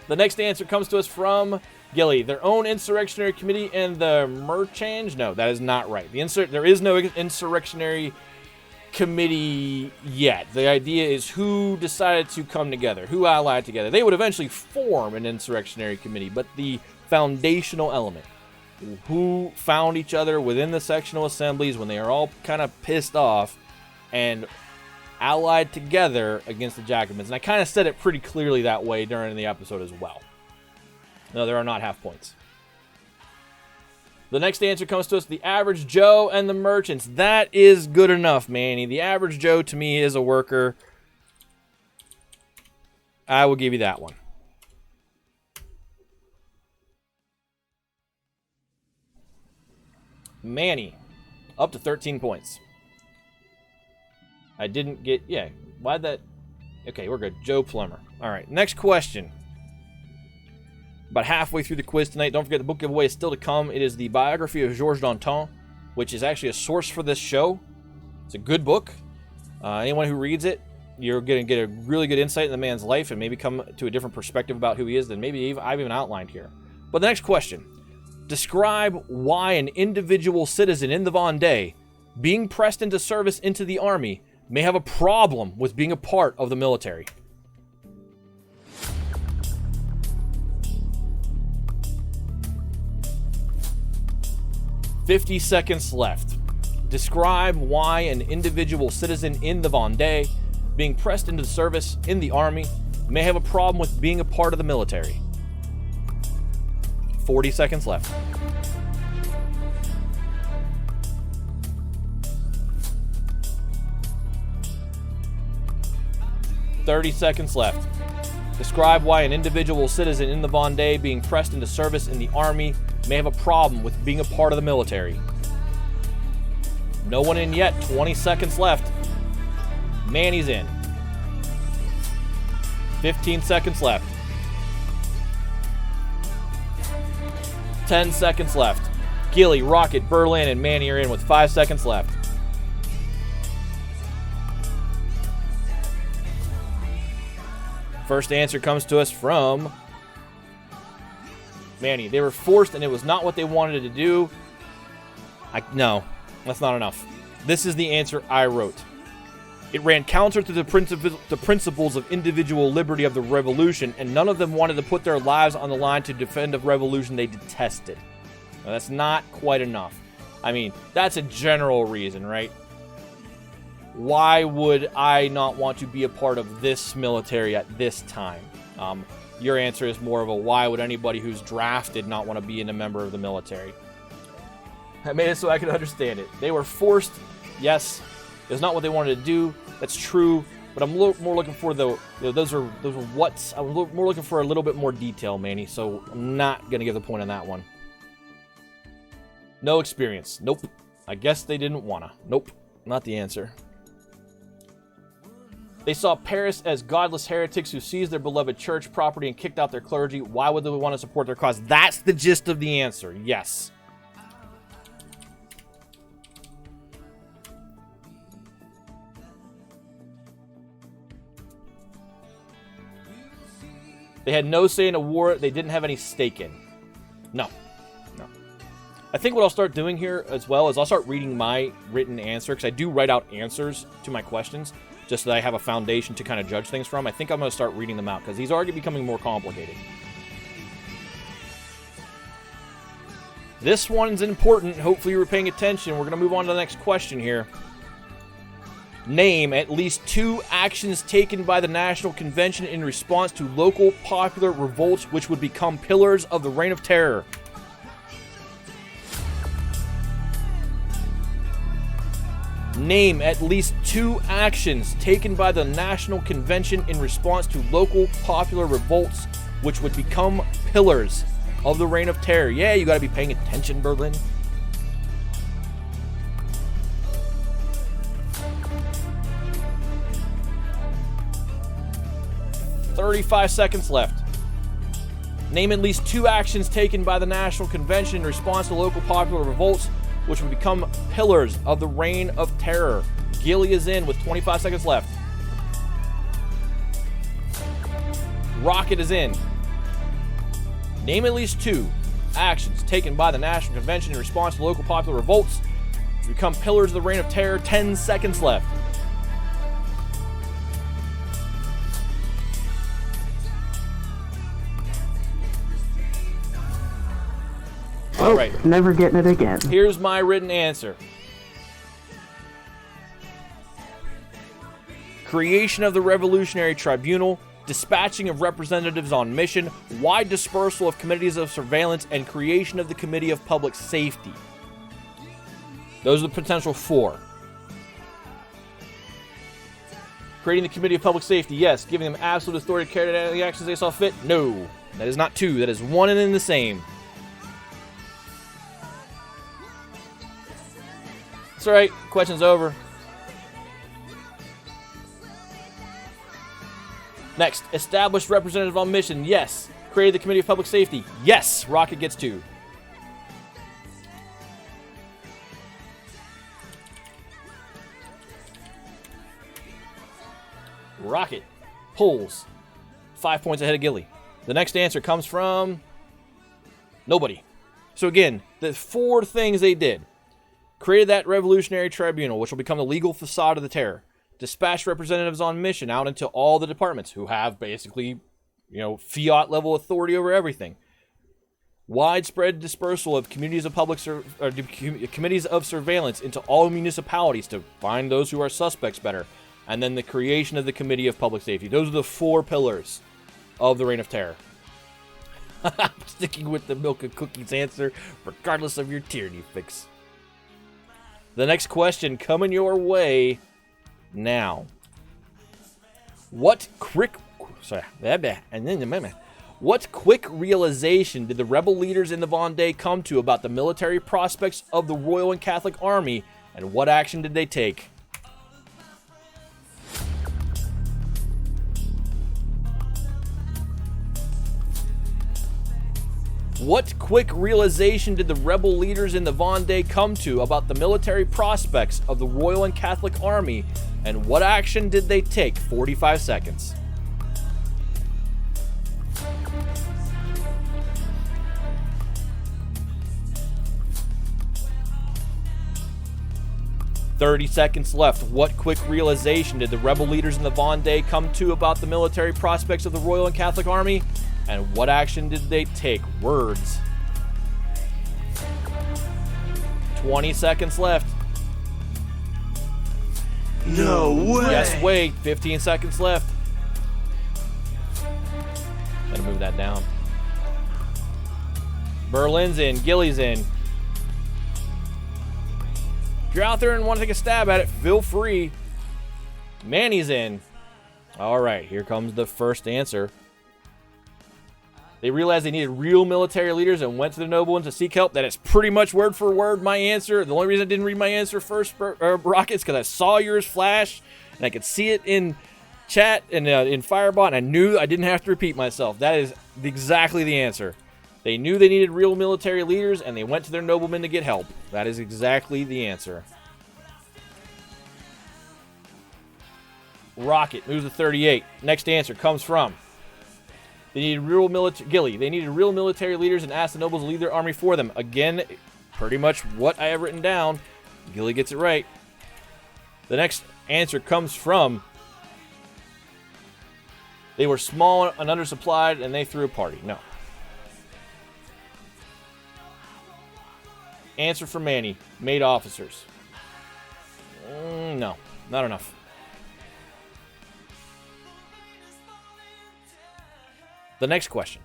The next answer comes to us from Gilly. Their own insurrectionary committee and the Merchange. No, that is not right. There is no insurrectionary committee yet. The idea is who decided to come together, who allied together. They would eventually form an insurrectionary committee, but the foundational element, who found each other within the sectional assemblies when they are all kind of pissed off and allied together against the Jacobins. And I kind of said it pretty clearly that way during the episode as well. No, there are not half points. The next answer comes to us, the average Joe and the merchants. That is good enough, Manny. The average Joe to me is a worker. I will give you that one. Manny, up to 13 points. I didn't get, yeah, why'd that, okay, we're good. Joe Plummer. All right, next question. About halfway through the quiz tonight. Don't forget the book giveaway is still to come. It is the biography of Georges Danton, which is actually a source for this show. It's a good book. Anyone who reads it, you're going to get a really good insight in the man's life and maybe come to a different perspective about who he is than maybe I've even outlined here. But the next question. Describe why an individual citizen in the Vendee being pressed into service into the army may have a problem with being a part of the military. $50 seconds left. Describe why an individual citizen in the Vendee being pressed into service in the army may have a problem with being a part of the military. 40 seconds left. $30 seconds left. Describe why an individual citizen in the Vendee being pressed into service in the army may have a problem with being a part of the military. No one in yet. 20 seconds left. Manny's in. 15 seconds left. 10 seconds left. Gilly, Rocket, Berlin, and Manny are in with 5 seconds left. First answer comes to us from Manny. They were forced, and it was not what they wanted to do. No, that's not enough. This is the answer I wrote. It ran counter to the principles of individual liberty of the revolution, and none of them wanted to put their lives on the line to defend a revolution they detested. Now, that's not quite enough. I mean, that's a general reason, right? Why would I not want to be a part of this military at this time? Your answer is more of a why would anybody who's drafted not want to be a member of the military? I made it so I could understand it. They were forced. Yes, it's not what they wanted to do. That's true. But I'm more looking for those are what's. I'm more looking for a little bit more detail, Manny. So I'm not gonna give the point on that one. No experience. Nope. I guess they didn't wanna. Nope. Not the answer. They saw Paris as godless heretics who seized their beloved church property and kicked out their clergy. Why would they want to support their cause? That's the gist of the answer. Yes. They had no say in a war they didn't have any stake in. No. No. I think what I'll start doing here as well is I'll start reading my written answer, because I do write out answers to my questions, just so that I have a foundation to kind of judge things from. I think I'm going to start reading them out, because these are becoming more complicated. This one's important. Hopefully you were paying attention. We're going to move on to the next question here. Name at least 2 actions taken by the National Convention in response to local popular revolts which would become pillars of the Reign of Terror. Name at least 2 actions taken by the National Convention in response to local popular revolts which would become pillars of the Reign of Terror. Yeah, you gotta be paying attention, Berlin. "35 seconds left. Name at least 2 actions taken by the National Convention in response to local popular revolts which would become pillars of the Reign of Terror." Gilly is in with 25 seconds left. Rocket is in. Name at least 2 actions taken by the National Convention in response to local popular revolts which become pillars of the Reign of Terror. 10 seconds left. All right. Never getting it again. Here's my written answer. Creation of the Revolutionary Tribunal, dispatching of representatives on mission, wide dispersal of committees of surveillance, and creation of the Committee of Public Safety. Those are the potential 4. Creating the Committee of Public Safety, yes. Giving them absolute authority to carry out the actions they saw fit, no. That is not 2. That is 1 and in the same. It's alright. Question's over. Next, established representative on mission. Yes. Created the Committee of Public Safety. Yes. Rocket gets 2. Rocket pulls 5 points ahead of Gilly. The next answer comes from nobody. So again, the 4 things they did. Created that revolutionary tribunal, which will become the legal facade of the terror. Dispatched representatives on mission out into all the departments who have basically, fiat level authority over everything. Widespread dispersal of communities of committees of surveillance into all municipalities to find those who are suspects better. And then the creation of the Committee of Public Safety. Those are the 4 pillars of the Reign of Terror. I'm sticking with the milk and cookies answer, regardless of your tyranny fix. The next question coming your way now. What What quick realization did the rebel leaders in the Vendee come to about the military prospects of the Royal and Catholic Army, and what action did they take? What quick realization did the rebel leaders in the Vendee come to about the military prospects of the Royal and Catholic Army, and what action did they take? 45 seconds. "30 seconds left. What quick realization did the rebel leaders in the Vendee come to about the military prospects of the Royal and Catholic Army? And what action did they take? Words." 20 seconds left. No way. Yes, wait. 15 seconds left. Gotta move that down. Berlin's in. Gilly's in. If you're out there and want to take a stab at it, feel free. Manny's in. All right, here comes the first answer. They realized they needed real military leaders and went to the noblemen to seek help. That is pretty much word for word my answer. The only reason I didn't read my answer first, Rocket, is because I saw yours flash, and I could see it in chat and in Firebot, and I knew I didn't have to repeat myself. That is exactly the answer. They knew they needed real military leaders, and they went to their noblemen to get help. That is exactly the answer. Rocket moves to 38. Next answer comes from... They needed real military... Gilly. They needed real military leaders and asked the nobles to lead their army for them. Again, pretty much what I have written down. Gilly gets it right. The next answer comes from... They were small and undersupplied, and they threw a party. No. Answer from Manny. Made officers. No. Not enough. The next question.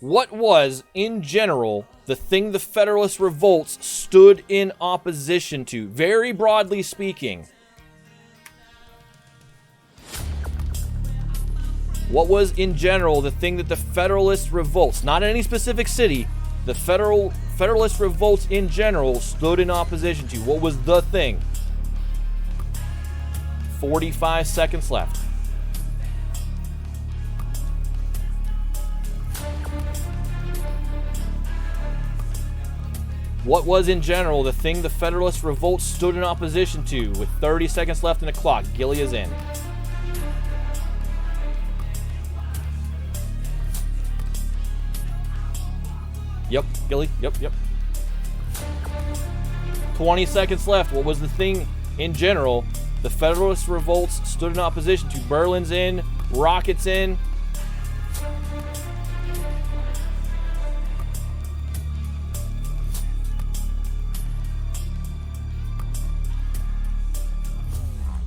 What was, in general, the thing the Federalist Revolts stood in opposition to? Very broadly speaking. What was, in general, the thing that the Federalist Revolts, not in any specific city, the Federalist Revolts in general stood in opposition to? What was the thing? 45 seconds left. What was, in general, the thing the Federalist Revolt stood in opposition to? With 30 seconds left in the clock, Gilly is in. Yep, Gilly, yep. 20 seconds left. What was the thing, in general, the Federalist Revolts stood in opposition to? Berlin's in. Rocket's in.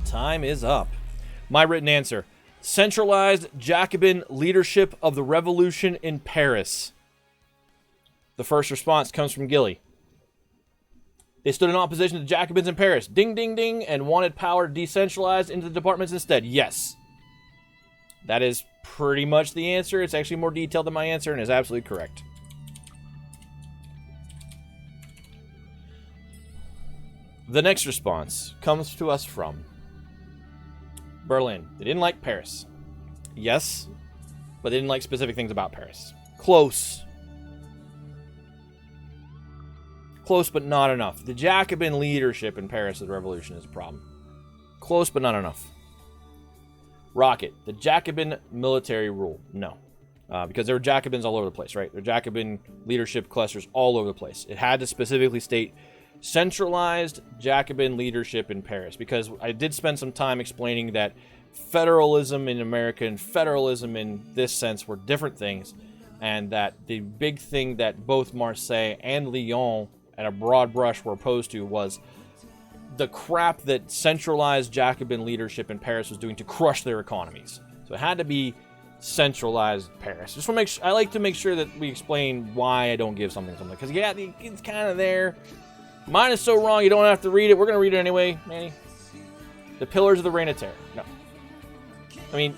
Time is up. My written answer. Centralized Jacobin leadership of the revolution in Paris. The first response comes from Gilly. They stood in opposition to the Jacobins in Paris. Ding, ding, ding. And wanted power decentralized into the departments instead. Yes. That is pretty much the answer. It's actually more detailed than my answer and is absolutely correct. The next response comes to us from Berlin. They didn't like Paris. Yes. But they didn't like specific things about Paris. Close. Close, but not enough. The Jacobin leadership in Paris of the revolution is a problem. Close, but not enough. Rocket. The Jacobin military rule. No. Because there were Jacobins all over the place, right? There were Jacobin leadership clusters all over the place. It had to specifically state centralized Jacobin leadership in Paris. Because I did spend some time explaining that federalism in America and federalism in this sense were different things. And that the big thing that both Marseille and Lyon at a broad brush were opposed to was the crap that centralized Jacobin leadership in Paris was doing to crush their economies. So it had to be centralized Paris. Just want to make sure, I like to make sure that we explain why I don't give something. Because yeah, it's kind of there. Mine is so wrong you don't have to read it. We're going to read it anyway, Manny. The Pillars of the Reign of Terror. No. I mean,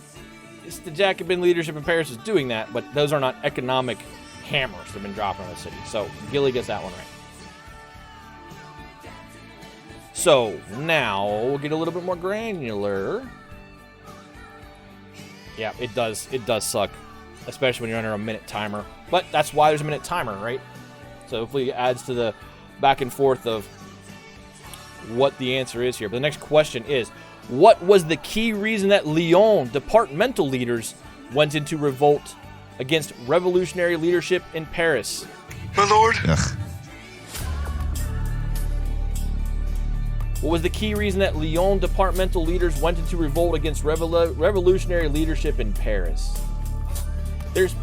it's the Jacobin leadership in Paris is doing that, but those are not economic hammers that have been dropped on the city. So Gilly gets that one right. So now we'll get a little bit more granular. Yeah, it does suck, especially when you're under a minute timer. But that's why there's a minute timer, right? So hopefully it adds to the back and forth of what the answer is here. But the next question is, what was the key reason that Lyon departmental leaders went into revolt against revolutionary leadership in Paris? My lord. Ugh. What was the key reason that Lyon departmental leaders went into revolt against revolutionary leadership in Paris? There's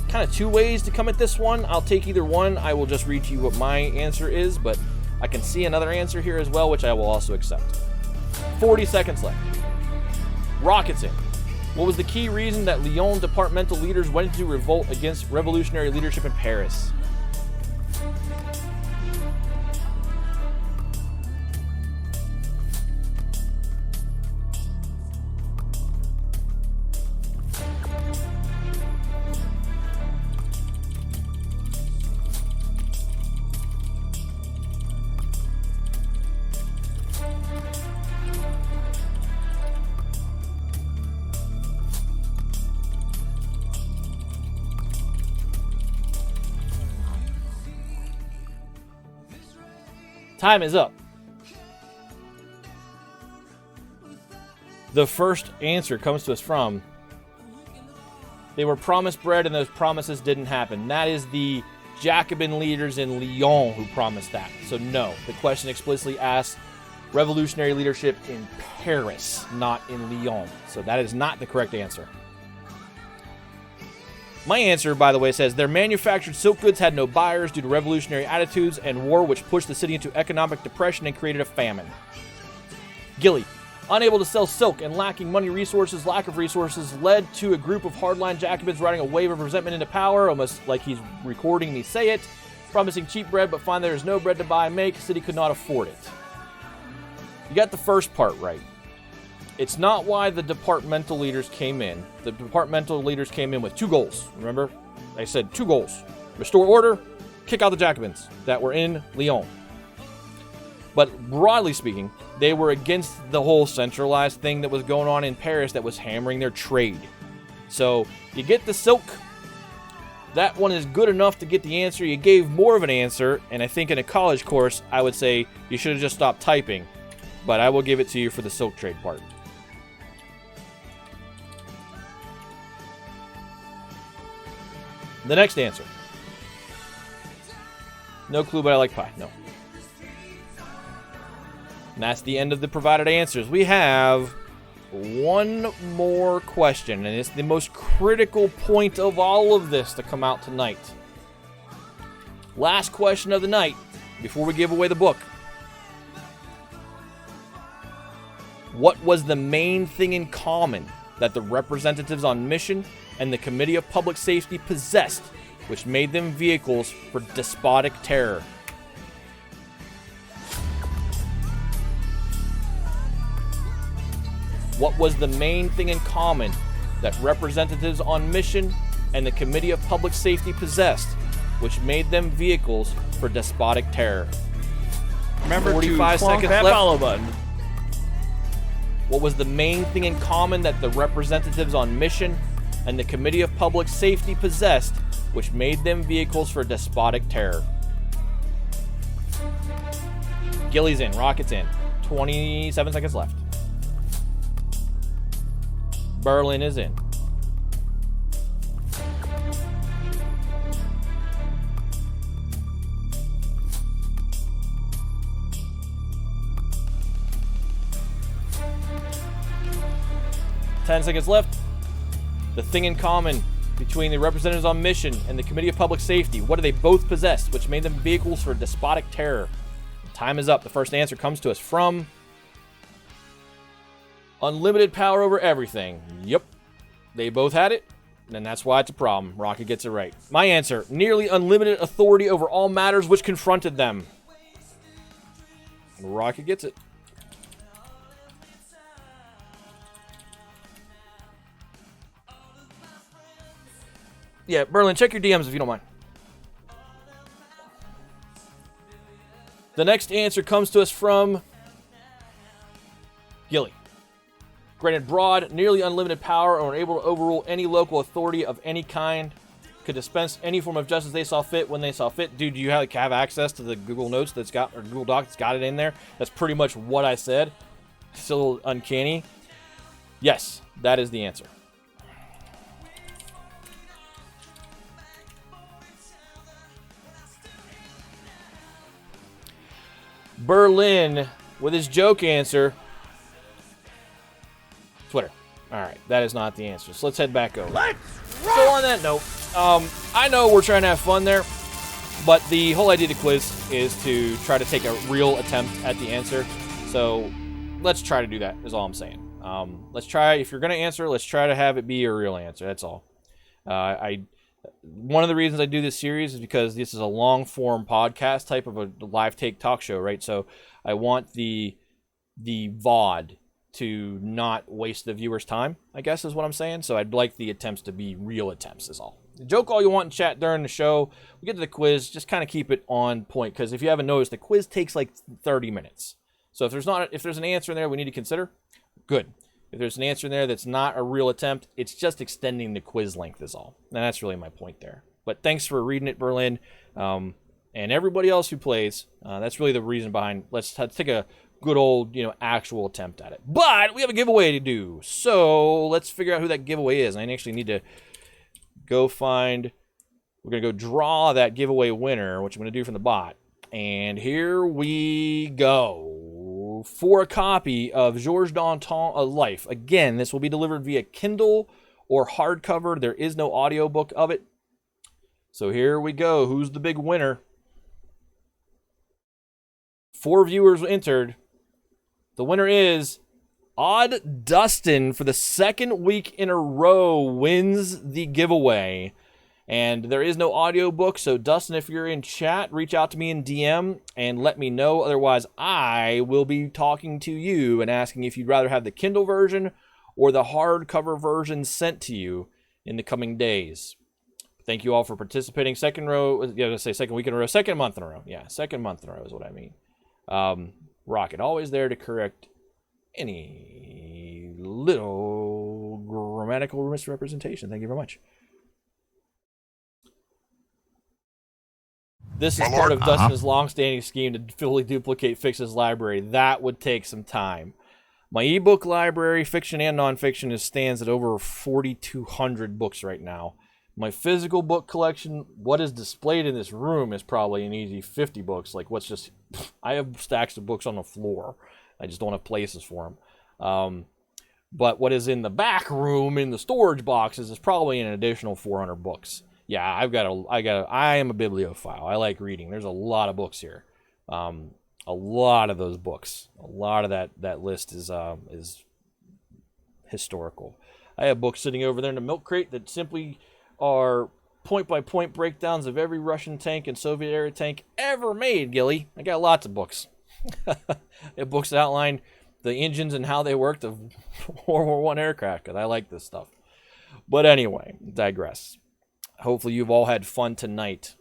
kind of two ways to come at this one. I'll take either one. I will just read to you what my answer is, but I can see another answer here as well, which I will also accept. 40 seconds left. Rockets in. What was the key reason that Lyon departmental leaders went into revolt against revolutionary leadership in Paris? Time is up. The first answer comes to us from, they were promised bread and those promises didn't happen. That is the Jacobin leaders in Lyon who promised that. So no, the question explicitly asks revolutionary leadership in Paris, not in Lyon. So that is not the correct answer. My answer, by the way, says their manufactured silk goods had no buyers due to revolutionary attitudes and war, which pushed the city into economic depression and created a famine. Gilly, unable to sell silk and lacking money resources, lack of resources led to a group of hardline Jacobins riding a wave of resentment into power, almost like he's recording me say it, promising cheap bread but find there is no bread to buy and make, the city could not afford it. You got the first part right. It's not why the departmental leaders came in. The departmental leaders came in with two goals. Remember? They said two goals. Restore order, kick out the Jacobins that were in Lyon. But broadly speaking, they were against the whole centralized thing that was going on in Paris that was hammering their trade. So you get the silk. That one is good enough to get the answer. You gave more of an answer, and I think in a college course, I would say you should have just stopped typing. But I will give it to you for the silk trade part. The next answer. No clue, but I like pie. No. And that's the end of the provided answers. We have one more question, and it's the most critical point of all of this to come out tonight. Last question of the night, before we give away the book. What was the main thing in common that the representatives on mission and the Committee of Public Safety possessed, which made them vehicles for despotic terror? What was the main thing in common that representatives on mission and the Committee of Public Safety possessed, which made them vehicles for despotic terror? Remember 45 to clonk seconds that left. follow button. What was the main thing in common that the representatives on mission and the Committee of Public Safety possessed, which made them vehicles for despotic terror? Gilly's in, Rocket's in. 27 seconds left. Berlin is in. Ten seconds left. The thing in common between the representatives on mission and the Committee of Public Safety. What do they both possess, which made them vehicles for despotic terror? Time is up. The first answer comes to us from unlimited power over everything. Yep. They both had it, and that's why it's a problem. Rocket gets it right. My answer, nearly unlimited authority over all matters which confronted them. Rocket gets it. Yeah, Berlin, check your DMs if you don't mind. The next answer comes to us from Gilly. Granted broad, nearly unlimited power, or able to overrule any local authority of any kind, could dispense any form of justice they saw fit when they saw fit. Dude, do you have access to the Google Notes that's got, or Google Doc that's got it in there? That's pretty much what I said. It's a little uncanny. Yes, that is the answer. Berlin, with his joke answer, Twitter. All right, that is not the answer. So let's head back over. So on that note, I know we're trying to have fun there, but the whole idea of the quiz is to try to take a real attempt at the answer. So let's try to do that, is all I'm saying. Let's try, if you're going to answer, let's try to have it be a real answer. That's all. One of the reasons I do this series is because this is a long-form podcast type of a live take talk show, right? So I want the VOD to not waste the viewer's time, I guess is what I'm saying. So I'd like the attempts to be real attempts is all. Joke all you want in chat during the show. We get to the quiz, just kind of keep it on point, because if you haven't noticed, the quiz takes like 30 minutes. So if there's an answer in there we need to consider, good. If there's an answer in there that's not a real attempt, it's just extending the quiz length is all. And that's really my point there. But thanks for reading it, Berlin. And everybody else who plays, that's really the reason behind, let's take a good old, actual attempt at it. But we have a giveaway to do. So let's figure out who that giveaway is. I actually need to go find, we're going to go draw that giveaway winner, which I'm going to do from the bot. And here we go. For a copy of Georges Danton, A Life. Again, this will be delivered via Kindle or hardcover. There is no audiobook of it. So here we go. Who's the big winner? 4 viewers entered. The winner is Odd Dustin. For the second week in a row, wins the giveaway. And there is no audiobook, so Dustin, if you're in chat, reach out to me in DM and let me know. Otherwise, I will be talking to you and asking if you'd rather have the Kindle version or the hardcover version sent to you in the coming days. Thank you all for participating. Second month in a row. Second month in a row. Yeah, second month in a row is what I mean. Rocket, always there to correct any little grammatical misrepresentation. Thank you very much. This is part of Dustin's long-standing scheme to fully duplicate Fix's library. That would take some time. My ebook library, fiction and nonfiction, stands at over 4,200 books right now. My physical book collection, what is displayed in this room, is probably an easy 50 books. I have stacks of books on the floor. I just don't have places for them. But what is in the back room, in the storage boxes, is probably an additional 400 books. Yeah, I am a bibliophile. I like reading. There's a lot of books here. A lot of those books. A lot of that list is historical. I have books sitting over there in the milk crate that simply are point-by-point breakdowns of every Russian tank and Soviet-era tank ever made, Gilly. I got lots of books. I have books that outline the engines and how they worked of World War I aircraft, because I like this stuff. But anyway, digress. Hopefully you've all had fun tonight.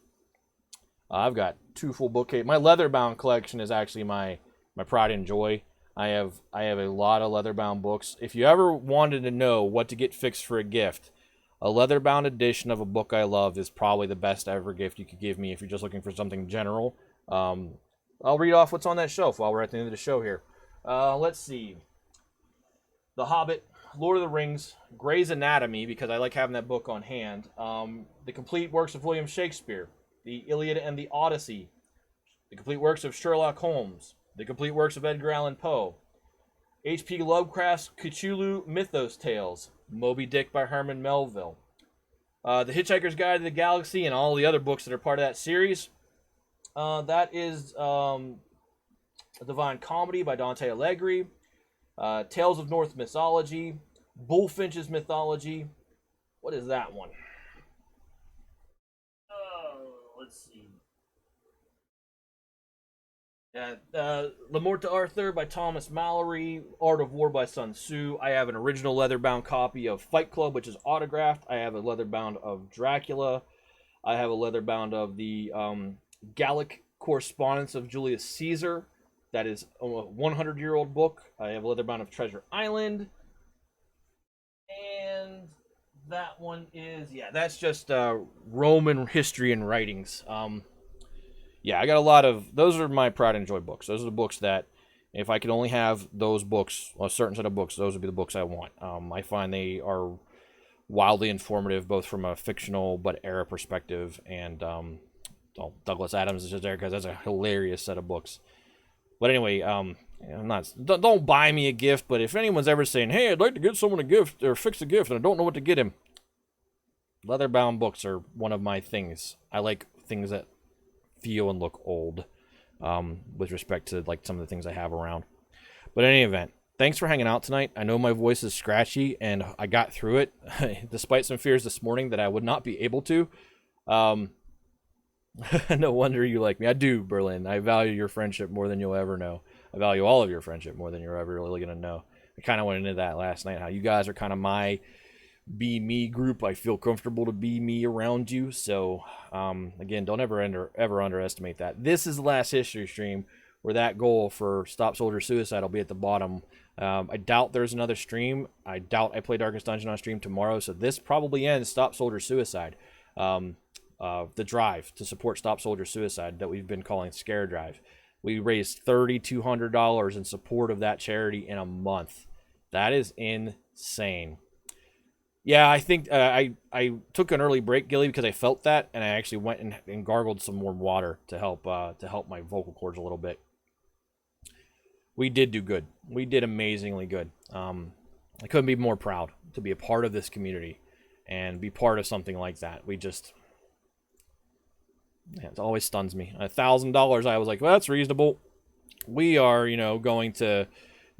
I've got 2 full bookcases. My leather-bound collection is actually my pride and joy. I have a lot of leather-bound books. If you ever wanted to know what to get fixed for a gift, a leather-bound edition of a book I love is probably the best ever gift you could give me if you're just looking for something general. I'll read off what's on that shelf while we're at the end of the show here. Let's see. The Hobbit, Lord of the Rings, Grey's Anatomy, because I like having that book on hand. The complete works of William Shakespeare, the Iliad and the Odyssey, the complete works of Sherlock Holmes, the complete works of Edgar Allan Poe, H.P. Lovecraft's Cthulhu Mythos Tales, Moby Dick by Herman Melville, The Hitchhiker's Guide to the Galaxy, and all the other books that are part of that series. That is A Divine Comedy by Dante Alighieri, Tales of Norse Mythology, Bullfinch's Mythology. What is that one? Let's see. L'Amour to Arthur by Thomas Mallory, Art of War by Sun Tzu. I have an original leather-bound copy of Fight Club, which is autographed. I have a leather-bound of Dracula. I have a leather-bound of the Gallic Correspondence of Julius Caesar. That is a 100-year-old book. I have a leather-bound of Treasure Island. And that one is, that's just Roman history and writings. Yeah, I got a lot of, those are my Pride and Joy books. Those are the books that, if I could only have those books, a certain set of books, those would be the books I want. I find they are wildly informative, both from a fictional but era perspective, and Douglas Adams is just there because that's a hilarious set of books. But anyway, don't buy me a gift, but if anyone's ever saying, hey, I'd like to get someone a gift, or fix a gift, and I don't know what to get him, leather-bound books are one of my things. I like things that feel and look old, with respect to like some of the things I have around. But in any event, thanks for hanging out tonight. I know my voice is scratchy, and I got through it, despite some fears this morning that I would not be able to. No wonder you like me. I do, Berlin. I value your friendship more than you'll ever know. I value all of your friendship more than you're ever really going to know. I kind of went into that last night, how you guys are kind of my be me group. I feel comfortable to be me around you. So, again, don't ever underestimate that. This is the last history stream where that goal for Stop Soldier Suicide will be at the bottom. I doubt there's another stream. I doubt I play Darkest Dungeon on stream tomorrow. So this probably ends Stop Soldier Suicide. The drive to support Stop Soldier Suicide that we've been calling Scare Drive. We raised $3,200 in support of that charity in a month. That is insane. Yeah, I think I took an early break, Gilly, because I felt that, and I actually went and gargled some warm water to help my vocal cords a little bit. We did do good. We did amazingly good. I couldn't be more proud to be a part of this community and be part of something like that. It always stuns me. $1,000, I was like, well, that's reasonable. We are, going to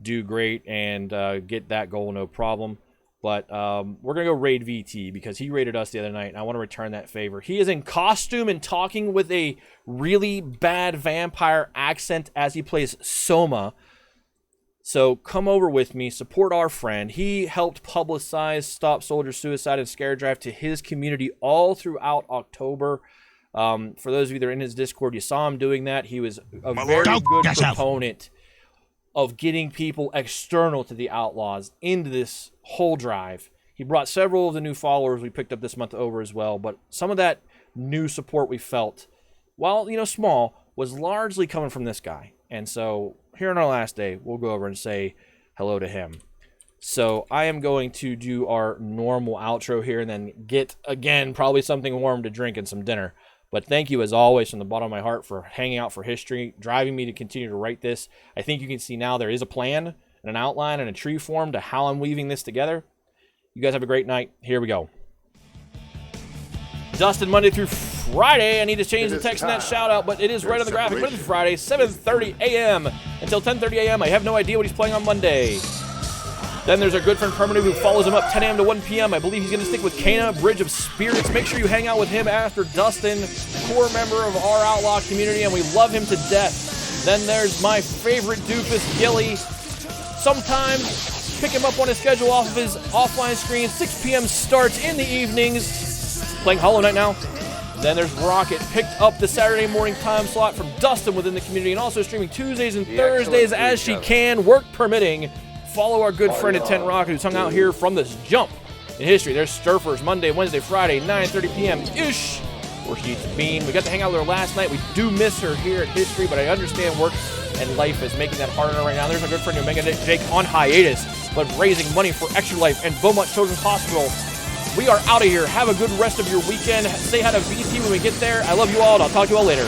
do great and get that goal, no problem. But we're going to go raid VT because he raided us the other night, and I want to return that favor. He is in costume and talking with a really bad vampire accent as he plays Soma. So come over with me, support our friend. He helped publicize Stop Soldier Suicide and Scare Drive to his community all throughout October. For those of you that are in his Discord, you saw him doing that. He was a very good proponent of getting people external to the Outlaws into this whole drive. He brought several of the new followers we picked up this month over as well, but some of that new support we felt, while, small, was largely coming from this guy. And so here on our last day, we'll go over and say hello to him. So I am going to do our normal outro here and then get, again, probably something warm to drink and some dinner. But thank you, as always, from the bottom of my heart for hanging out for history, driving me to continue to write this. I think you can see now there is a plan and an outline and a tree form to how I'm weaving this together. You guys have a great night. Here we go. Dustin, Monday through Friday. I need to change the text in that shout out, but it is right on the graphic. Monday through Friday, 7:30 a.m. until 10:30 a.m. I have no idea what he's playing on Monday. Then there's our good friend Permanent who follows him up 10 a.m. to 1 p.m. I believe he's going to stick with Cana, Bridge of Spirits. Make sure you hang out with him after Dustin, core member of our Outlaw community, and we love him to death. Then there's my favorite doofus, Gilly. Sometimes pick him up on his schedule off of his offline screen. 6 p.m. starts in the evenings. Playing Hollow Knight now. Then there's Rocket, picked up the Saturday morning time slot from Dustin within the community, and also streaming Tuesdays and Thursdays as she can, work permitting. Follow our good friend at 10 Rocket who's hung out here from this jump in history. There's Sturfers Monday, Wednesday, Friday, 9:30 p.m.-ish, where she eats a bean. We got to hang out with her last night. We do miss her here at history, but I understand work and life is making that harder right now. There's our good friend Omega Jake on hiatus, but raising money for Extra Life and Beaumont Children's Hospital. We are out of here. Have a good rest of your weekend. Say hi to VT when we get there. I love you all, and I'll talk to you all later.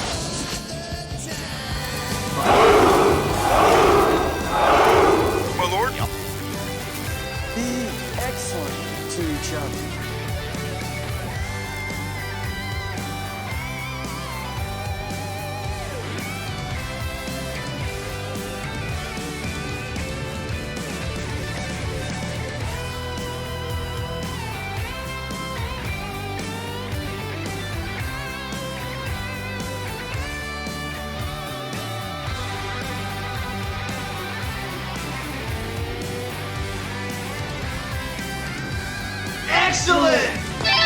Be excellent to each other. Excellent!